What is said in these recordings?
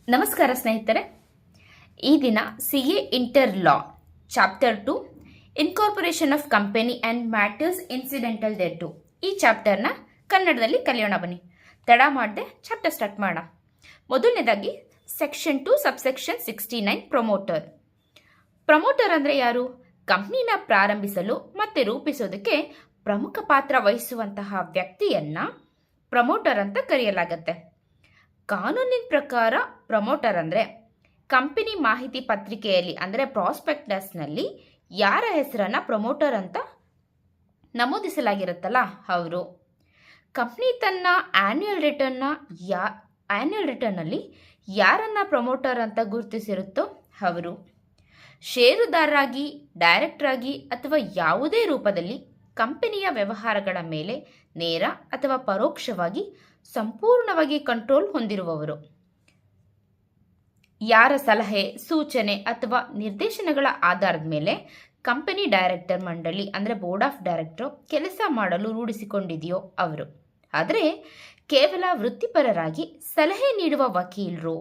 ನಮಸ್ಕಾರ ಸ್ನೇಹಿತರೆ. ಈ ದಿನ CA inter law chapter 2 incorporation of company and matters incidental thereto ಈ ಚಾಪ್ಟರ್ನ ಕನ್ನಡದಲ್ಲಿ ಕಲಿಯೋಣ. ಬನ್ನಿ, ತಡ ಮಾಡದೆ ಚಾಪ್ಟರ್ ಸ್ಟಾರ್ಟ್ ಮಾಡೋಣ. ಮೊದಲನೇದಾಗಿ ಸೆಕ್ಷನ್ 2 ಸಬ್ಸೆಕ್ಷನ್ 69 ಪ್ರಮೋಟರ್ ಅಂದರೆ ಯಾರು? ಕಂಪ್ನಿನ ಪ್ರಾರಂಭಿಸಲು ಮತ್ತೆ ರೂಪಿಸೋದಕ್ಕೆ ಪ್ರಮುಖ ಪಾತ್ರ ವಹಿಸುವಂತಹ ವ್ಯಕ್ತಿಯನ್ನ ಪ್ರಮೋಟರ್ ಅಂತ ಕರೆಯಲಾಗತ್ತೆ. ಕಾನೂನಿನ ಪ್ರಕಾರ ಪ್ರಮೋಟರ್ ಅಂದರೆ ಕಂಪನಿ ಮಾಹಿತಿ ಪತ್ರಿಕೆಯಲ್ಲಿ ಅಂದರೆ ಪ್ರಾಸ್ಪೆಕ್ಟಸ್ನಲ್ಲಿ ಯಾರ ಹೆಸರನ್ನ ಪ್ರಮೋಟರ್ ಅಂತ ನಮೂದಿಸಲಾಗಿರುತ್ತಲ್ಲ ಅವರು. ಕಂಪ್ನಿ ತನ್ನ ಆನ್ಯುಯಲ್ ರಿಟರ್ನಲ್ಲಿ ಯಾರನ್ನ ಪ್ರಮೋಟರ್ ಅಂತ ಗುರುತಿಸಿರುತ್ತೋ ಅವರು. ಷೇರುದಾರರಾಗಿ, ಡೈರೆಕ್ಟರ್ ಆಗಿ ಅಥವಾ ಯಾವುದೇ ರೂಪದಲ್ಲಿ ಕಂಪನಿಯ ವ್ಯವಹಾರಗಳ ಮೇಲೆ ನೇರ ಅಥವಾ ಪರೋಕ್ಷವಾಗಿ ಸಂಪೂರ್ಣವಾಗಿ ಕಂಟ್ರೋಲ್ ಹೊಂದಿರುವವರು. ಯಾರ ಸಲಹೆ, ಸೂಚನೆ ಅಥವಾ ನಿರ್ದೇಶನಗಳ ಆಧಾರದ ಮೇಲೆ ಕಂಪನಿ ಡೈರೆಕ್ಟರ್ ಮಂಡಳಿ ಅಂದರೆ ಬೋರ್ಡ್ ಆಫ್ ಡೈರೆಕ್ಟರ್ ಕೆಲಸ ಮಾಡಲು ರೂಢಿಸಿಕೊಂಡಿದೆಯೋ ಅವರು. ಆದರೆ ಕೇವಲ ವೃತ್ತಿಪರರಾಗಿ ಸಲಹೆ ನೀಡುವ ವಕೀಲರು,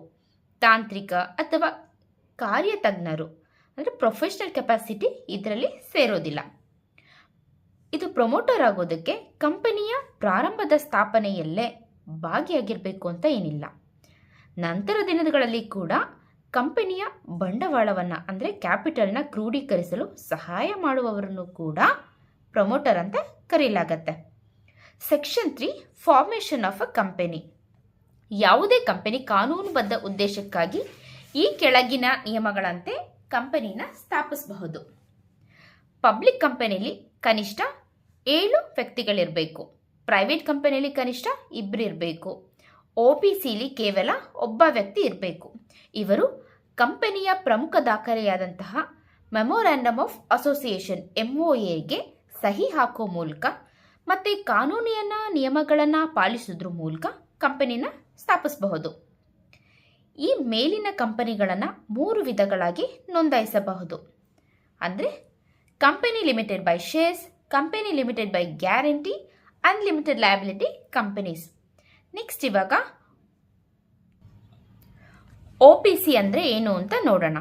ತಾಂತ್ರಿಕ ಅಥವಾ ಕಾರ್ಯತಜ್ಞರು ಅಂದರೆ ಪ್ರೊಫೆಷನಲ್ ಕೆಪಾಸಿಟಿ ಇದರಲ್ಲಿ ಸೇರೋದಿಲ್ಲ. ಇದು ಪ್ರಮೋಟರ್ ಆಗೋದಕ್ಕೆ ಕಂಪನಿಯ ಪ್ರಾರಂಭದ ಸ್ಥಾಪನೆಯಲ್ಲೇ ಭಾಗಿಯಾಗಿರಬೇಕು ಅಂತ ಏನಿಲ್ಲ. ನಂತರ ದಿನಗಳಲ್ಲಿ ಕೂಡ ಕಂಪನಿಯ ಬಂಡವಾಳವನ್ನು ಅಂದರೆ ಕ್ಯಾಪಿಟಲ್ನ ಕ್ರೋಢೀಕರಿಸಲು ಸಹಾಯ ಮಾಡುವವರನ್ನು ಕೂಡ ಪ್ರಮೋಟರ್ ಅಂತ ಕರೆಯಲಾಗತ್ತೆ. Section 3 formation of a company. ಯಾವುದೇ ಕಂಪನಿ ಕಾನೂನುಬದ್ಧ ಉದ್ದೇಶಕ್ಕಾಗಿ ಈ ಕೆಳಗಿನ ನಿಯಮಗಳಂತೆ ಕಂಪನಿನ ಸ್ಥಾಪಿಸಬಹುದು. ಪಬ್ಲಿಕ್ ಕಂಪನಿಯಲ್ಲಿ ಕನಿಷ್ಠ 7 ವ್ಯಕ್ತಿಗಳಿರಬೇಕು. ಪ್ರೈವೇಟ್ ಕಂಪನಿಯಲ್ಲಿ ಕನಿಷ್ಠ 2 ಇರಬೇಕು. OPCಲಿ ಕೇವಲ ಒಬ್ಬ ವ್ಯಕ್ತಿ ಇರಬೇಕು. ಇವರು ಕಂಪನಿಯ ಪ್ರಮುಖ ದಾಖಲೆಯಾದಂತಹ ಮೆಮೊರಾಂಡಮ್ ಆಫ್ ಅಸೋಸಿಯೇಷನ್ MOAಗೆ ಸಹಿ ಹಾಕೋ ಮೂಲಕ ಮತ್ತು ಕಾನೂನಿನ ನಿಯಮಗಳನ್ನು ಪಾಲಿಸೋದ್ರ ಮೂಲಕ ಕಂಪನಿನ ಸ್ಥಾಪಿಸಬಹುದು. ಈ ಮೇಲಿನ ಕಂಪನಿಗಳನ್ನು 3 ವಿಧಗಳಾಗಿ ನೋಂದಾಯಿಸಬಹುದು. ಅಂದರೆ company limited by shares, company limited by guarantee, unlimited liability companies. Next ಇವಾಗ OPC ಅಂದರೆ ಏನು ಅಂತ ನೋಡೋಣ.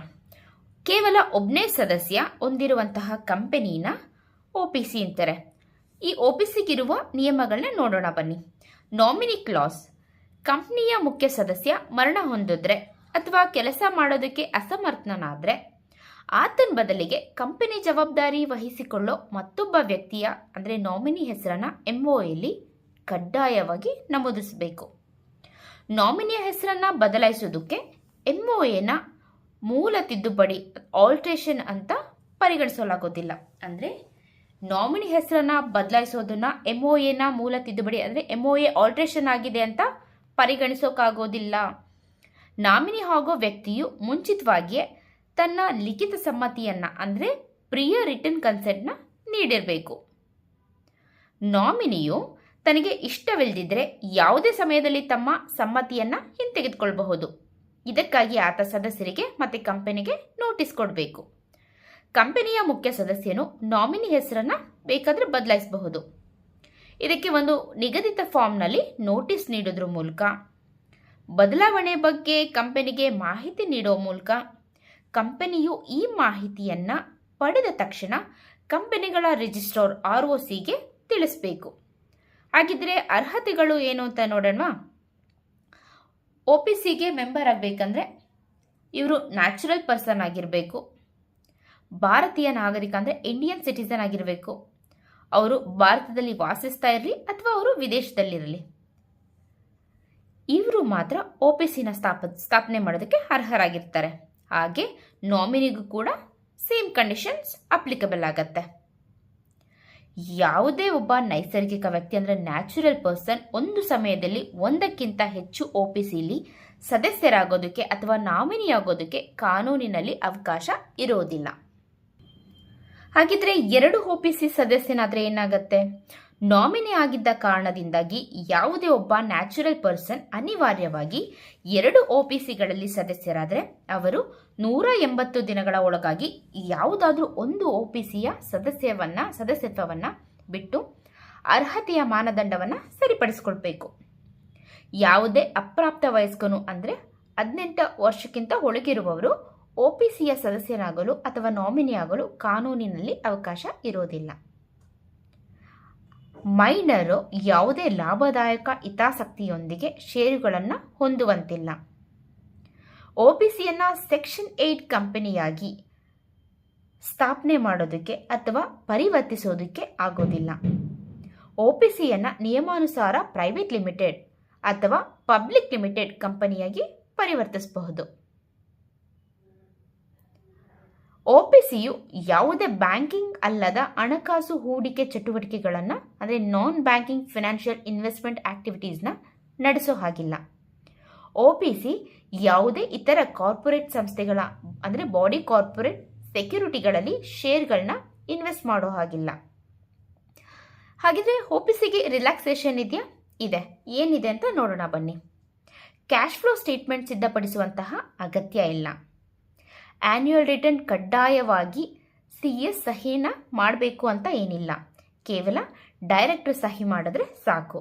ಕೇವಲ ಒಬ್ಬನೇ ಸದಸ್ಯ ಹೊಂದಿರುವಂತಹ ಕಂಪನಿನ OPC ಅಂತಾರೆ. ಈ OPCಗಿರುವ ನಿಯಮಗಳನ್ನ ನೋಡೋಣ ಬನ್ನಿ. Nominee class. ಕಂಪ್ನಿಯ ಮುಖ್ಯ ಸದಸ್ಯ ಮರಣ ಹೊಂದಿದ್ರೆ ಅಥವಾ ಕೆಲಸ ಮಾಡೋದಕ್ಕೆ ಅಸಮರ್ಥನಾದರೆ ಆತನ ಬದಲಿಗೆ ಕಂಪನಿ ಜವಾಬ್ದಾರಿ ವಹಿಸಿಕೊಳ್ಳೋ ಮತ್ತೊಬ್ಬ ವ್ಯಕ್ತಿಯ ಅಂದರೆ ನಾಮಿನಿ ಹೆಸರನ್ನು MOAಯಲ್ಲಿ ಕಡ್ಡಾಯವಾಗಿ ನಮೂದಿಸಬೇಕು. ನಾಮಿನಿಯ ಹೆಸರನ್ನು ಬದಲಾಯಿಸೋದಕ್ಕೆ MOAನ ಮೂಲ ತಿದ್ದುಪಡಿ ಆಲ್ಟ್ರೇಷನ್ ಅಂತ ಪರಿಗಣಿಸಲಾಗೋದಿಲ್ಲ. ಅಂದರೆ ನಾಮಿನಿ ಹೆಸರನ್ನು ಬದಲಾಯಿಸೋದನ್ನ MOAನ ಮೂಲ ತಿದ್ದುಪಡಿ ಅಂದರೆ MOA ಆಲ್ಟ್ರೇಷನ್ ಆಗಿದೆ ಅಂತ ಪರಿಗಣಿಸೋಕ್ಕಾಗೋದಿಲ್ಲ. ನಾಮಿನಿ ಆಗೋ ವ್ಯಕ್ತಿಯು ಮುಂಚಿತವಾಗಿಯೇ ತನ್ನ ಲಿಖಿತ ಸಮ್ಮತಿಯನ್ನು ಅಂದರೆ ಪ್ರಿಯರ್ ರಿಟನ್ ಕನ್ಸೆಂಟ್ನ ನೀಡಿರಬೇಕು. ನಾಮಿನಿಯು ತನಗೆ ಇಷ್ಟವಿಲ್ಲದಿದ್ದರೆ ಯಾವುದೇ ಸಮಯದಲ್ಲಿ ತಮ್ಮ ಸಮ್ಮತಿಯನ್ನು ಹಿಂತೆಗೆದುಕೊಳ್ಳಬಹುದು. ಇದಕ್ಕಾಗಿ ಆತ ಸದಸ್ಯರಿಗೆ ಮತ್ತು ಕಂಪನಿಗೆ ನೋಟಿಸ್ ಕೊಡಬೇಕು. ಕಂಪನಿಯ ಮುಖ್ಯ ಸದಸ್ಯನು ನಾಮಿನಿ ಹೆಸರನ್ನು ಬೇಕಾದರೆ ಬದಲಾಯಿಸಬಹುದು. ಇದಕ್ಕೆ ಒಂದು ನಿಗದಿತ ಫಾರ್ಮ್ನಲ್ಲಿ ನೋಟಿಸ್ ನೀಡೋದ್ರ ಮೂಲಕ, ಬದಲಾವಣೆ ಬಗ್ಗೆ ಕಂಪನಿಗೆ ಮಾಹಿತಿ ನೀಡೋ ಮೂಲಕ, ಕಂಪನಿಯು ಈ ಮಾಹಿತಿಯನ್ನು ಪಡೆದ ತಕ್ಷಣ ಕಂಪನಿಗಳ ರಿಜಿಸ್ಟ್ರಾರ್ ROCಗೆ ತಿಳಿಸಬೇಕು. ಹಾಗಿದ್ರೆ ಅರ್ಹತೆಗಳು ಏನು ಅಂತ ನೋಡೋಣ. OPCಗೆ ಮೆಂಬರ್ ಆಗಬೇಕಂದ್ರೆ ಇವರು ನ್ಯಾಚುರಲ್ ಪರ್ಸನ್ ಆಗಿರಬೇಕು, ಭಾರತೀಯ ನಾಗರಿಕ ಅಂದರೆ ಇಂಡಿಯನ್ ಸಿಟಿಸನ್ ಆಗಿರಬೇಕು, ಅವರು ಭಾರತದಲ್ಲಿ ವಾಸಿಸ್ತಾ ಇರಲಿ ಅಥವಾ ಅವರು ವಿದೇಶದಲ್ಲಿರಲಿ, ಇವರು ಮಾತ್ರ OPCನ ಸ್ಥಾಪನೆ ಮಾಡೋದಕ್ಕೆ ಅರ್ಹರಾಗಿರ್ತಾರೆ. ಹಾಗೆ ನಾಮಿನಿಗೂ ಕೂಡ ಸೇಮ್ ಕಂಡೀಷನ್ಸ್ ಅಪ್ಲಿಕಬಲ್ ಆಗತ್ತೆ. ಯಾವುದೇ ಒಬ್ಬ ನೈಸರ್ಗಿಕ ವ್ಯಕ್ತಿ ಅಂದರೆ ನ್ಯಾಚುರಲ್ ಪರ್ಸನ್ ಒಂದು ಸಮಯದಲ್ಲಿ ಒಂದಕ್ಕಿಂತ ಹೆಚ್ಚು OPCಲಿ ಸದಸ್ಯರಾಗೋದಕ್ಕೆ ಅಥವಾ ನಾಮಿನಿ ಆಗೋದಕ್ಕೆ ಕಾನೂನಿನಲ್ಲಿ ಅವಕಾಶ ಇರೋದಿಲ್ಲ. ಹಾಗಿದ್ರೆ 2 OPC ಸದಸ್ಯನಾದರೆ ಏನಾಗುತ್ತೆ? ನಾಮಿನಿ ಆಗಿದ್ದ ಕಾರಣದಿಂದಾಗಿ ಯಾವುದೇ ಒಬ್ಬ ನ್ಯಾಚುರಲ್ ಪರ್ಸನ್ ಅನಿವಾರ್ಯವಾಗಿ 2 OPCಗಳಲ್ಲಿ ಸದಸ್ಯರಾದರೆ ಅವರು 180 ದಿನಗಳ ಒಳಗಾಗಿ ಯಾವುದಾದ್ರೂ ಒಂದು OPCಯ ಸದಸ್ಯತ್ವವನ್ನು ಬಿಟ್ಟು ಅರ್ಹತೆಯ ಮಾನದಂಡವನ್ನು ಸರಿಪಡಿಸಿಕೊಳ್ಬೇಕು. ಯಾವುದೇ ಅಪ್ರಾಪ್ತ ವಯಸ್ಕನು ಅಂದರೆ 18 ವರ್ಷಕ್ಕಿಂತ ಒಳಗಿರುವವರು ಒಪಿಸಿಯ ಸದಸ್ಯನಾಗಲು ಅಥವಾ ನಾಮಿನಿ ಆಗಲು ಕಾನೂನಿನಲ್ಲಿ ಅವಕಾಶ ಇರೋದಿಲ್ಲ. ಮೈನರು ಯಾವುದೇ ಲಾಭದಾಯಕ ಹಿತಾಸಕ್ತಿಯೊಂದಿಗೆ ಷೇರುಗಳನ್ನು ಹೊಂದುವಂತಿಲ್ಲ. ಒಪಿಸಿಯನ್ನು ಸೆಕ್ಷನ್ 8 ಕಂಪನಿಯಾಗಿ ಸ್ಥಾಪನೆ ಮಾಡೋದಕ್ಕೆ ಅಥವಾ ಪರಿವರ್ತಿಸೋದಕ್ಕೆ ಆಗೋದಿಲ್ಲ. ಒಪಿಸಿಯನ್ನು ನಿಯಮಾನುಸಾರ ಪ್ರೈವೇಟ್ ಲಿಮಿಟೆಡ್ ಅಥವಾ ಪಬ್ಲಿಕ್ ಲಿಮಿಟೆಡ್ ಕಂಪನಿಯಾಗಿ ಪರಿವರ್ತಿಸಬಹುದು. ಒಪಿಸಿಯು ಯಾವುದೇ ಬ್ಯಾಂಕಿಂಗ್ ಅಲ್ಲದ ಹಣಕಾಸು ಹೂಡಿಕೆ ಚಟುವಟಿಕೆಗಳನ್ನು ಅಂದರೆ ನಾನ್ ಬ್ಯಾಂಕಿಂಗ್ ಫಿನಾನ್ಷಿಯಲ್ ಇನ್ವೆಸ್ಟ್ಮೆಂಟ್ ಆಕ್ಟಿವಿಟೀಸ್ನ ನಡೆಸೋ ಹಾಗಿಲ್ಲ. ಒಪಿಸಿ ಯಾವುದೇ ಇತರ ಕಾರ್ಪೊರೇಟ್ ಸಂಸ್ಥೆಗಳ ಅಂದರೆ ಬಾಡಿ ಕಾರ್ಪೊರೇಟ್ ಸೆಕ್ಯೂರಿಟಿಗಳಲ್ಲಿ ಶೇರ್ಗಳನ್ನ ಇನ್ವೆಸ್ಟ್ ಮಾಡೋ ಹಾಗಿಲ್ಲ. ಹಾಗಿದ್ರೆ ಒಪಿಸಿಗೆ ರಿಲ್ಯಾಕ್ಸೇಷನ್ ಇದೆಯಾ? ಇದೆ. ಏನಿದೆ ಅಂತ ನೋಡೋಣ ಬನ್ನಿ. ಕ್ಯಾಶ್ ಫ್ಲೋ ಸ್ಟೇಟ್ಮೆಂಟ್ ಸಿದ್ಧಪಡಿಸುವಂತಹ ಅಗತ್ಯ ಇಲ್ಲ. ಆನ್ಯುಯಲ್ ರಿಟರ್ನ್ ಕಡ್ಡಾಯವಾಗಿ CS ಸಹಿನ ಮಾಡಬೇಕು ಅಂತ ಏನಿಲ್ಲ. ಕೇವಲ ಡೈರೆಕ್ಟರ್ ಸಹಿ ಮಾಡಿದ್ರೆ ಸಾಕು.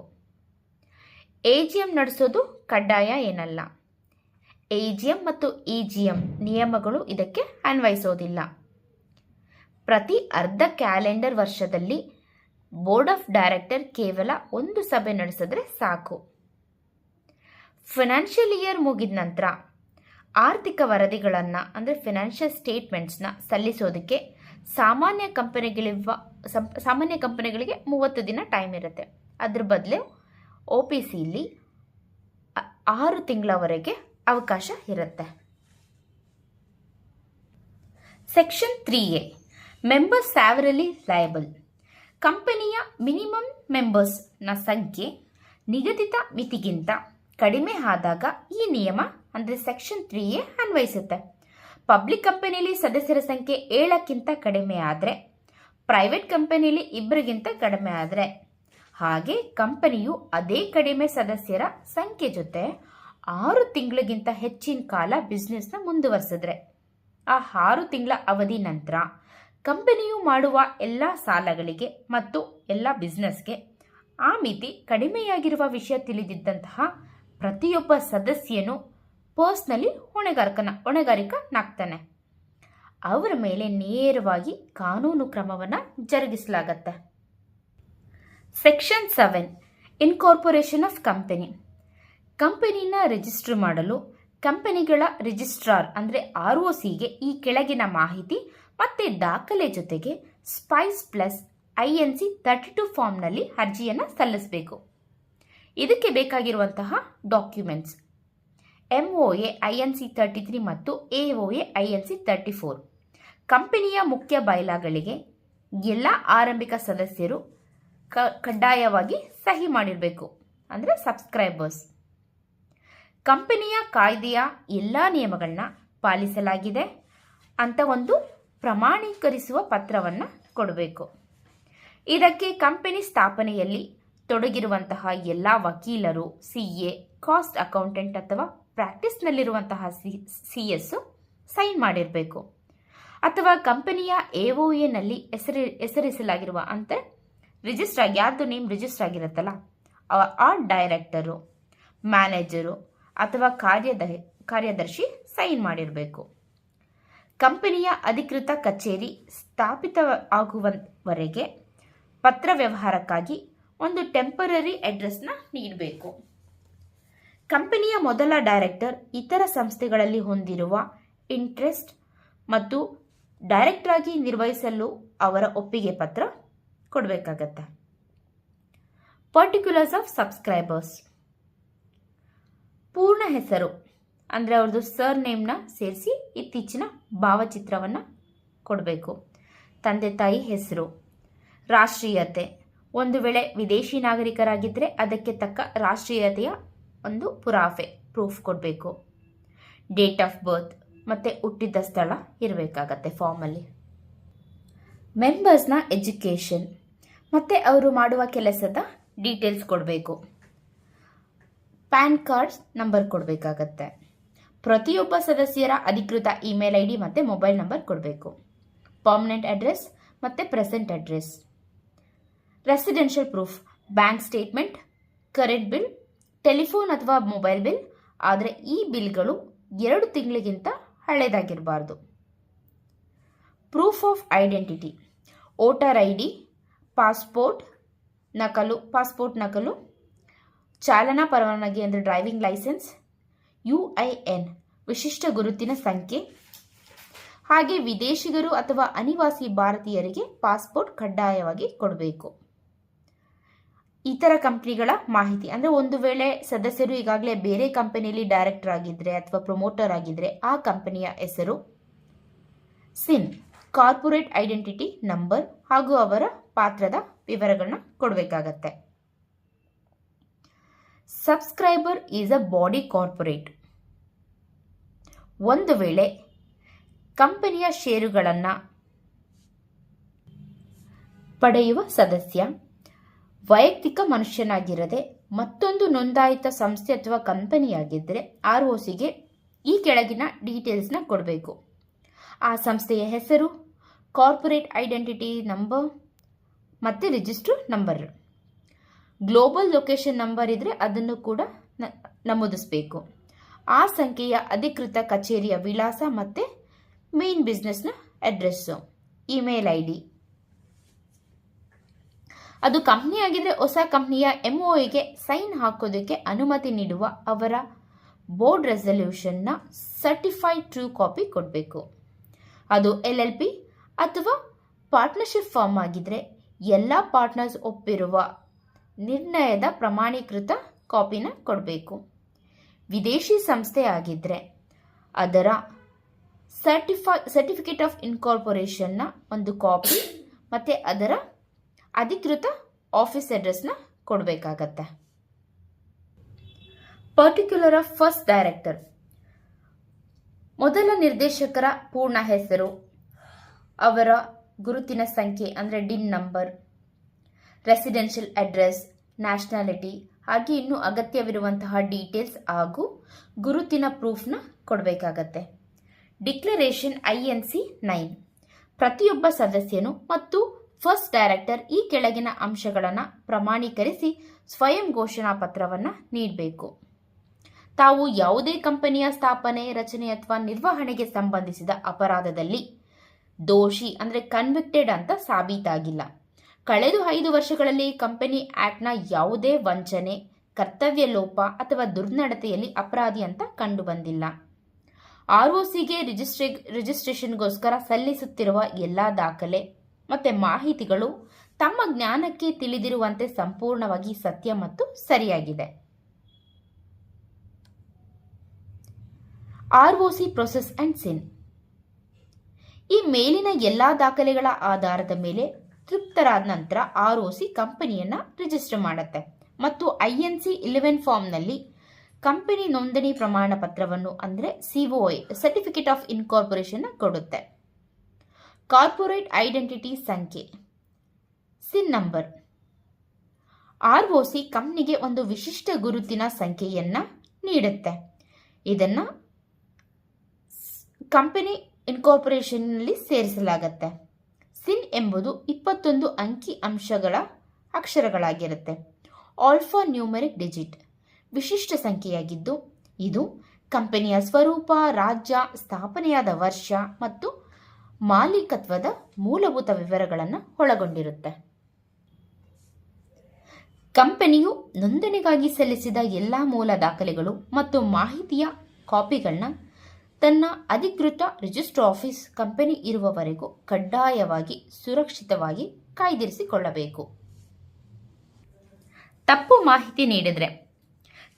AGM ನಡೆಸೋದು ಕಡ್ಡಾಯ ಏನಲ್ಲ. AGM ಮತ್ತು EGM ನಿಯಮಗಳು ಇದಕ್ಕೆ ಅನ್ವಯಿಸೋದಿಲ್ಲ. ಪ್ರತಿ ಅರ್ಧ ಕ್ಯಾಲೆಂಡರ್ ವರ್ಷದಲ್ಲಿ ಬೋರ್ಡ್ ಆಫ್ ಡೈರೆಕ್ಟರ್ ಕೇವಲ ಒಂದು ಸಭೆ ನಡೆಸಿದ್ರೆ ಸಾಕು. ಫಿನಾನ್ಷಿಯಲ್ ಇಯರ್ ಮುಗಿದ ನಂತರ ಆರ್ಥಿಕ ವರದಿಗಳನ್ನು ಅಂದರೆ ಫಿನಾನ್ಷಿಯಲ್ ಸ್ಟೇಟ್ಮೆಂಟ್ಸ್ನ ಸಲ್ಲಿಸೋದಕ್ಕೆ ಸಾಮಾನ್ಯ ಕಂಪನಿಗಳಿಗೆ 30 ದಿನ ಟೈಮ್ ಇರುತ್ತೆ. ಅದ್ರ ಬದಲು ಒಪಿಸಿಲಿ 6 ತಿಂಗಳವರೆಗೆ ಅವಕಾಶ ಇರುತ್ತೆ. Section 3A members salary liable. ಕಂಪನಿಯ ಮಿನಿಮಮ್ ಮೆಂಬರ್ಸ್ನ ಸಂಖ್ಯೆ ನಿಗದಿತ ಮಿತಿಗಿಂತ ಕಡಿಮೆ ಆದಾಗ ಈ ನಿಯಮ ಅಂದರೆ ಸೆಕ್ಷನ್ 3A ಅನ್ವಯಿಸುತ್ತೆ. ಪಬ್ಲಿಕ್ ಕಂಪನಿಯಲ್ಲಿ ಸದಸ್ಯರ ಸಂಖ್ಯೆ 7ಕ್ಕಿಂತ ಕಡಿಮೆ ಆದರೆ, ಪ್ರೈವೇಟ್ ಕಂಪನಿಯಲ್ಲಿ 2ಗಿಂತ ಕಡಿಮೆ ಆದರೆ, ಹಾಗೆ ಕಂಪನಿಯು ಅದೇ ಕಡಿಮೆ ಸದಸ್ಯರ ಸಂಖ್ಯೆ ಜೊತೆ 6 ತಿಂಗಳಿಗಿಂತ ಹೆಚ್ಚಿನ ಕಾಲ ಬಿಸ್ನೆಸ್ನ ಮುಂದುವರೆಸಿದ್ರೆ, ಆ 6 ತಿಂಗಳ ಅವಧಿ ನಂತರ ಕಂಪನಿಯು ಮಾಡುವ ಎಲ್ಲ ಸಾಲಗಳಿಗೆ ಮತ್ತು ಎಲ್ಲ ಬಿಸ್ನೆಸ್ಗೆ ಆ ಮಿತಿ ಕಡಿಮೆಯಾಗಿರುವ ವಿಷಯ ತಿಳಿದಿದ್ದಂತಹ ಪ್ರತಿಯೊಬ್ಬ ಸದಸ್ಯನು ಪರ್ಸ್ನಲಿ ಹೊಣೆಗಾರಿಕನಾಗ್ತಾನೆ. ಅವರ ಮೇಲೆ ನೇರವಾಗಿ ಕಾನೂನು ಕ್ರಮವನ್ನು ಜರುಗಿಸಲಾಗತ್ತೆ. Section 7 incorporation of company. ಕಂಪನಿನ ರಿಜಿಸ್ಟರ್ ಮಾಡಲು ಕಂಪನಿಗಳ ರಿಜಿಸ್ಟ್ರಾರ್ ಅಂದರೆ ROCಗೆ ಈ ಕೆಳಗಿನ ಮಾಹಿತಿ ಮತ್ತು ದಾಖಲೆ ಜೊತೆಗೆ ಸ್ಪೈಸ್ ಪ್ಲಸ್ INC 32 ಫಾರ್ಮ್ನಲ್ಲಿ ಅರ್ಜಿಯನ್ನು ಸಲ್ಲಿಸಬೇಕು. ಇದಕ್ಕೆ ಬೇಕಾಗಿರುವಂತಹ ಡಾಕ್ಯುಮೆಂಟ್ಸ್ MOA INC 33 ಮತ್ತು AOA INC 34. ಕಂಪನಿಯ ಮುಖ್ಯ ಬೈಲಾಗಳಿಗೆ ಎಲ್ಲ ಆರಂಭಿಕ ಸದಸ್ಯರು ಕಡ್ಡಾಯವಾಗಿ ಸಹಿ ಮಾಡಿರಬೇಕು ಅಂದರೆ ಸಬ್ಸ್ಕ್ರೈಬರ್ಸ್. ಕಂಪನಿಯ ಕಾಯ್ದೆಯ ಎಲ್ಲ ನಿಯಮಗಳನ್ನ ಪಾಲಿಸಲಾಗಿದೆ ಅಂತ ಒಂದು ಪ್ರಮಾಣೀಕರಿಸುವ ಪತ್ರವನ್ನು ಕೊಡಬೇಕು. ಇದಕ್ಕೆ ಕಂಪನಿ ಸ್ಥಾಪನೆಯಲ್ಲಿ ತೊಡಗಿರುವಂತಹ ಎಲ್ಲ ವಕೀಲರು, CA, ಕಾಸ್ಟ್ ಅಕೌಂಟೆಂಟ್ ಅಥವಾ ಪ್ರಾಕ್ಟೀಸ್ನಲ್ಲಿರುವಂತಹ CS ಸೈನ್ ಮಾಡಿರಬೇಕು. ಅಥವಾ ಕಂಪನಿಯ AOAನಲ್ಲಿ ಹೆಸರಿಸಲಾಗಿರುವ ಅಂತ ರಿಜಿಸ್ಟರ್ ಯಾರ್ದು ನೇಮ್ ರಿಜಿಸ್ಟರ್ ಆಗಿರುತ್ತಲ್ಲ ಆ ಡೈರೆಕ್ಟರು, ಮ್ಯಾನೇಜರು ಅಥವಾ ಕಾರ್ಯದರ್ಶಿ ಸೈನ್ ಮಾಡಿರಬೇಕು. ಕಂಪನಿಯ ಅಧಿಕೃತ ಕಚೇರಿ ಸ್ಥಾಪಿತವಾಗುವವರೆಗೆ ಪತ್ರ ವ್ಯವಹಾರಕ್ಕಾಗಿ ಒಂದು ಟೆಂಪರರಿ ಅಡ್ರೆಸ್ನ ನೀಡಬೇಕು. ಕಂಪನಿಯ ಮೊದಲ ಡೈರೆಕ್ಟರ್ ಇತರ ಸಂಸ್ಥೆಗಳಲ್ಲಿ ಹೊಂದಿರುವ ಇಂಟ್ರೆಸ್ಟ್ ಮತ್ತು ಡೈರೆಕ್ಟರ್ ಆಗಿ ನಿರ್ವಹಿಸಲು ಅವರ ಒಪ್ಪಿಗೆ ಪತ್ರ ಕೊಡಬೇಕಾಗತ್ತೆ. Particulars of subscribers. ಪೂರ್ಣ ಹೆಸರು ಅಂದರೆ ಅವ್ರದ್ದು ಸರ್ ನೇಮ್ನ ಸೇರಿಸಿ ಇತ್ತೀಚಿನ ಭಾವಚಿತ್ರವನ್ನು ಕೊಡಬೇಕು. ತಂದೆ ತಾಯಿ ಹೆಸರು, ರಾಷ್ಟ್ರೀಯತೆ, ಒಂದು ವೇಳೆ ವಿದೇಶಿ ನಾಗರಿಕರಾಗಿದ್ದರೆ ಅದಕ್ಕೆ ತಕ್ಕ ರಾಷ್ಟ್ರೀಯತೆಯ ಒಂದು ಪ್ರೂಫ್ ಕೊಡಬೇಕು. ಡೇಟ್ ಆಫ್ ಬರ್ತ್ ಮತ್ತು ಹುಟ್ಟಿದ ಸ್ಥಳ ಇರಬೇಕಾಗತ್ತೆ ಫಾರ್ಮಲ್ಲಿ. ಮೆಂಬರ್ಸ್ನ ಎಜುಕೇಷನ್ ಮತ್ತು ಅವರು ಮಾಡುವ ಕೆಲಸದ ಡೀಟೇಲ್ಸ್ ಕೊಡಬೇಕು. ಪ್ಯಾನ್ ಕಾರ್ಡ್ ನಂಬರ್ ಕೊಡಬೇಕಾಗತ್ತೆ. ಪ್ರತಿಯೊಬ್ಬ ಸದಸ್ಯರ ಅಧಿಕೃತ ಇಮೇಲ್ ID ಮತ್ತು ಮೊಬೈಲ್ ನಂಬರ್ ಕೊಡಬೇಕು. ಪರ್ಮನೆಂಟ್ ಅಡ್ರೆಸ್ ಮತ್ತು present address. Residential proof, bank statement, current bill, telephone ಅಥವಾ ಮೊಬೈಲ್ ಬಿಲ್, ಆದರೆ ಈ ಬಿಲ್ಗಳು 2 ತಿಂಗಳಿಗಿಂತ ಹಳೆಯದಾಗಿರಬಾರ್ದು. Proof of identity, voter ID, passport ನಕಲು, ಚಾಲನಾ ಪರವಾನಗಿ ಅಂದರೆ ಡ್ರೈವಿಂಗ್ ಲೈಸೆನ್ಸ್, UIN ವಿಶಿಷ್ಟ ಗುರುತಿನ ಸಂಖ್ಯೆ, ಹಾಗೆ ವಿದೇಶಿಗರು ಅಥವಾ ಅನಿವಾಸಿ ಭಾರತೀಯರಿಗೆ ಪಾಸ್ಪೋರ್ಟ್ ಕಡ್ಡಾಯವಾಗಿ ಕೊಡಬೇಕು. ಇತರ ಕಂಪನಿಗಳ ಮಾಹಿತಿ ಅಂದರೆ ಒಂದು ವೇಳೆ ಸದಸ್ಯರು ಈಗಾಗಲೇ ಬೇರೆ ಕಂಪನಿಯಲ್ಲಿ ಡೈರೆಕ್ಟರ್ ಆಗಿದ್ರೆ ಅಥವಾ ಪ್ರಮೋಟರ್ ಆಗಿದ್ರೆ ಆ ಕಂಪನಿಯ ಹೆಸರು, ಸಿನ್ ಕಾರ್ಪೊರೇಟ್ ಐಡೆಂಟಿಟಿ ನಂಬರ್ ಹಾಗೂ ಅವರ ಪಾತ್ರದ ವಿವರಗಳನ್ನ ಕೊಡಬೇಕಾಗತ್ತೆ. Subscriber is a body corporate. ಒಂದು ವೇಳೆ ಕಂಪನಿಯ ಷೇರುಗಳನ್ನು ಪಡೆಯುವ ಸದಸ್ಯ ವೈಯಕ್ತಿಕ ಮನುಷ್ಯನಾಗಿರದೆ ಮತ್ತೊಂದು ನೋಂದಾಯಿತ ಸಂಸ್ಥೆ ಅಥವಾ ಕಂಪನಿಯಾಗಿದ್ದರೆ ROCಗೆ ಈ ಕೆಳಗಿನ ಡೀಟೇಲ್ಸ್ನ ಕೊಡಬೇಕು. ಆ ಸಂಸ್ಥೆಯ ಹೆಸರು, ಕಾರ್ಪೊರೇಟ್ ಐಡೆಂಟಿಟಿ ನಂಬರ್ ಮತ್ತು register number. Global location number ಇದ್ದರೆ ಅದನ್ನು ಕೂಡ ನಮೂದಿಸಬೇಕು. ಆ ಸಂಖ್ಯೆಯ ಅಧಿಕೃತ ಕಚೇರಿಯ ವಿಳಾಸ ಮತ್ತು ಮೇನ್ ಬಿಸ್ನೆಸ್ನ ಅಡ್ರೆಸ್ಸು, ಇಮೇಲ್ ID. ಅದು ಕಂಪ್ನಿ ಆಗಿದ್ರೆ ಹೊಸ ಕಂಪ್ನಿಯ MOAಗೆ ಸೈನ್ ಹಾಕೋದಕ್ಕೆ ಅನುಮತಿ ನೀಡುವ ಅವರ ಬೋರ್ಡ್ ರೆಸಲ್ಯೂಷನ್ನ ಸರ್ಟಿಫೈಡ್ ಟ್ರೂ ಕಾಪಿ ಕೊಡಬೇಕು. ಅದು LLP ಅಥವಾ ಪಾರ್ಟ್ನರ್ಶಿಪ್ ಫಾರ್ಮ್ ಆಗಿದ್ರೆ ಎಲ್ಲ ಪಾರ್ಟ್ನರ್ಸ್ ಒಪ್ಪಿರುವ ನಿರ್ಣಯದ ಪ್ರಮಾಣೀಕೃತ ಕಾಪಿನ ಕೊಡಬೇಕು. ವಿದೇಶಿ ಸಂಸ್ಥೆ ಆಗಿದ್ರೆ ಅದರ ಸರ್ಟಿಫಿಕೇಟ್ ಆಫ್ ಇನ್ಕಾರ್ಪೊರೇಷನ್ನ ಒಂದು ಕಾಪಿ ಮತ್ತು ಅದರ ಅಧಿಕೃತ ಆಫೀಸ್ ಅಡ್ರೆಸ್ನ ಕೊಡಬೇಕಾಗತ್ತೆ. ಪರ್ಟಿಕ್ಯುಲರ್ ಆಫ್ ಫಸ್ಟ್ ಡೈರೆಕ್ಟರ್, ಮೊದಲ ನಿರ್ದೇಶಕರ ಪೂರ್ಣ ಹೆಸರು, ಅವರ ಗುರುತಿನ ಸಂಖ್ಯೆ ಅಂದರೆ DIN number, residential address, nationality, ಹಾಗೆ ಇನ್ನೂ ಅಗತ್ಯವಿರುವಂತಹ ಡೀಟೇಲ್ಸ್ ಹಾಗೂ ಗುರುತಿನ ಪ್ರೂಫ್ನ ಕೊಡಬೇಕಾಗತ್ತೆ. ಡಿಕ್ಲರೇಷನ್ INC 9, ಪ್ರತಿಯೊಬ್ಬ ಸದಸ್ಯನು ಮತ್ತು ಫಸ್ಟ್ ಡೈರೆಕ್ಟರ್ ಈ ಕೆಳಗಿನ ಅಂಶಗಳನ್ನು ಪ್ರಮಾಣೀಕರಿಸಿ ಸ್ವಯಂ ಘೋಷಣಾ ಪತ್ರವನ್ನು ನೀಡಬೇಕು. ತಾವು ಯಾವುದೇ ಕಂಪನಿಯ ಸ್ಥಾಪನೆ, ರಚನೆ ಅಥವಾ ನಿರ್ವಹಣೆಗೆ ಸಂಬಂಧಿಸಿದ ಅಪರಾಧದಲ್ಲಿ ದೋಷಿ ಅಂದರೆ ಕನ್ವಿಕ್ಟೆಡ್ ಅಂತ ಸಾಬೀತಾಗಿಲ್ಲ. ಕಳೆದ 5 ವರ್ಷಗಳಲ್ಲಿ ಕಂಪನಿ ಆಕ್ಟ್ನ ಯಾವುದೇ ವಂಚನೆ, ಕರ್ತವ್ಯ ಲೋಪ ಅಥವಾ ದುರ್ನಡತೆಯಲ್ಲಿ ಅಪರಾಧಿ ಅಂತ ಕಂಡುಬಂದಿಲ್ಲ. ROCಗೆ ರಿಜಿಸ್ಟ್ರೇಷನ್ಗೋಸ್ಕರ ಸಲ್ಲಿಸುತ್ತಿರುವ ಎಲ್ಲ ದಾಖಲೆ ಮತ್ತು ಮಾಹಿತಿಗಳು ತಮ್ಮ ಜ್ಞಾನಕ್ಕೆ ತಿಳಿದಿರುವಂತೆ ಸಂಪೂರ್ಣವಾಗಿ ಸತ್ಯ ಮತ್ತು ಸರಿಯಾಗಿದೆ. ROC ಪ್ರೊಸೆಸ್ ಅಂಡ್ ಸಿನ್. ಈ ಮೇಲಿನ ಎಲ್ಲ ದಾಖಲೆಗಳ ಆಧಾರದ ಮೇಲೆ ತೃಪ್ತರಾದ ನಂತರ ROC ಕಂಪನಿಯನ್ನು ರಿಜಿಸ್ಟರ್ ಮಾಡುತ್ತೆ ಮತ್ತು INC 11 ಫಾರ್ಮ್ನಲ್ಲಿ ಕಂಪನಿ ನೋಂದಣಿ ಪ್ರಮಾಣ ಪತ್ರವನ್ನು ಅಂದರೆ COI ಸರ್ಟಿಫಿಕೇಟ್ ಆಫ್ ಇನ್ಕಾರ್ಪೊರೇಷನ್ ಕೊಡುತ್ತೆ. ಕಾರ್ಪೊರೇಟ್ ಐಡೆಂಟಿಟಿ ಸಂಖ್ಯೆ, ಸಿನ್ ನಂಬರ್. ROC ಕಂಪನಿಗೆ ಒಂದು ವಿಶಿಷ್ಟ ಗುರುತಿನ ಸಂಖ್ಯೆಯನ್ನು ನೀಡುತ್ತೆ. ಇದನ್ನು ಕಂಪನಿ ಇನ್ಕಾರ್ಪೊರೇಷನ್ನಲ್ಲಿ ಸೇರಿಸಲಾಗುತ್ತೆ. ಸಿನ್ ಎಂಬುದು 21 ಅಂಕಿ ಅಂಶಗಳ ಅಕ್ಷರಗಳಾಗಿರುತ್ತೆ. ಆಲ್ಫಾ ನ್ಯೂಮೆರಿಕ್ ಡಿಜಿಟ್ ವಿಶಿಷ್ಟ ಸಂಖ್ಯೆಯಾಗಿದ್ದು ಇದು ಕಂಪನಿಯ ಸ್ವರೂಪ, ರಾಜ್ಯ, ಸ್ಥಾಪನೆಯಾದ ವರ್ಷ ಮತ್ತು ಮಾಲೀಕತ್ವದ ಮೂಲಭೂತ ವಿವರಗಳನ್ನು ಒಳಗೊಂಡಿರುತ್ತೆ. ಕಂಪನಿಯು ನೋಂದಣಿಗಾಗಿ ಸಲ್ಲಿಸಿದ ಎಲ್ಲ ಮೂಲ ದಾಖಲೆಗಳು ಮತ್ತು ಮಾಹಿತಿಯ ಕಾಪಿಗಳನ್ನ ತನ್ನ ಅಧಿಕೃತ ರಿಜಿಸ್ಟರ್ ಆಫೀಸ್ ಕಂಪನಿ ಇರುವವರೆಗೂ ಕಡ್ಡಾಯವಾಗಿ ಸುರಕ್ಷಿತವಾಗಿ ಕಾಯ್ದಿರಿಸಿಕೊಳ್ಳಬೇಕು. ತಪ್ಪು ಮಾಹಿತಿ ನೀಡಿದರೆ,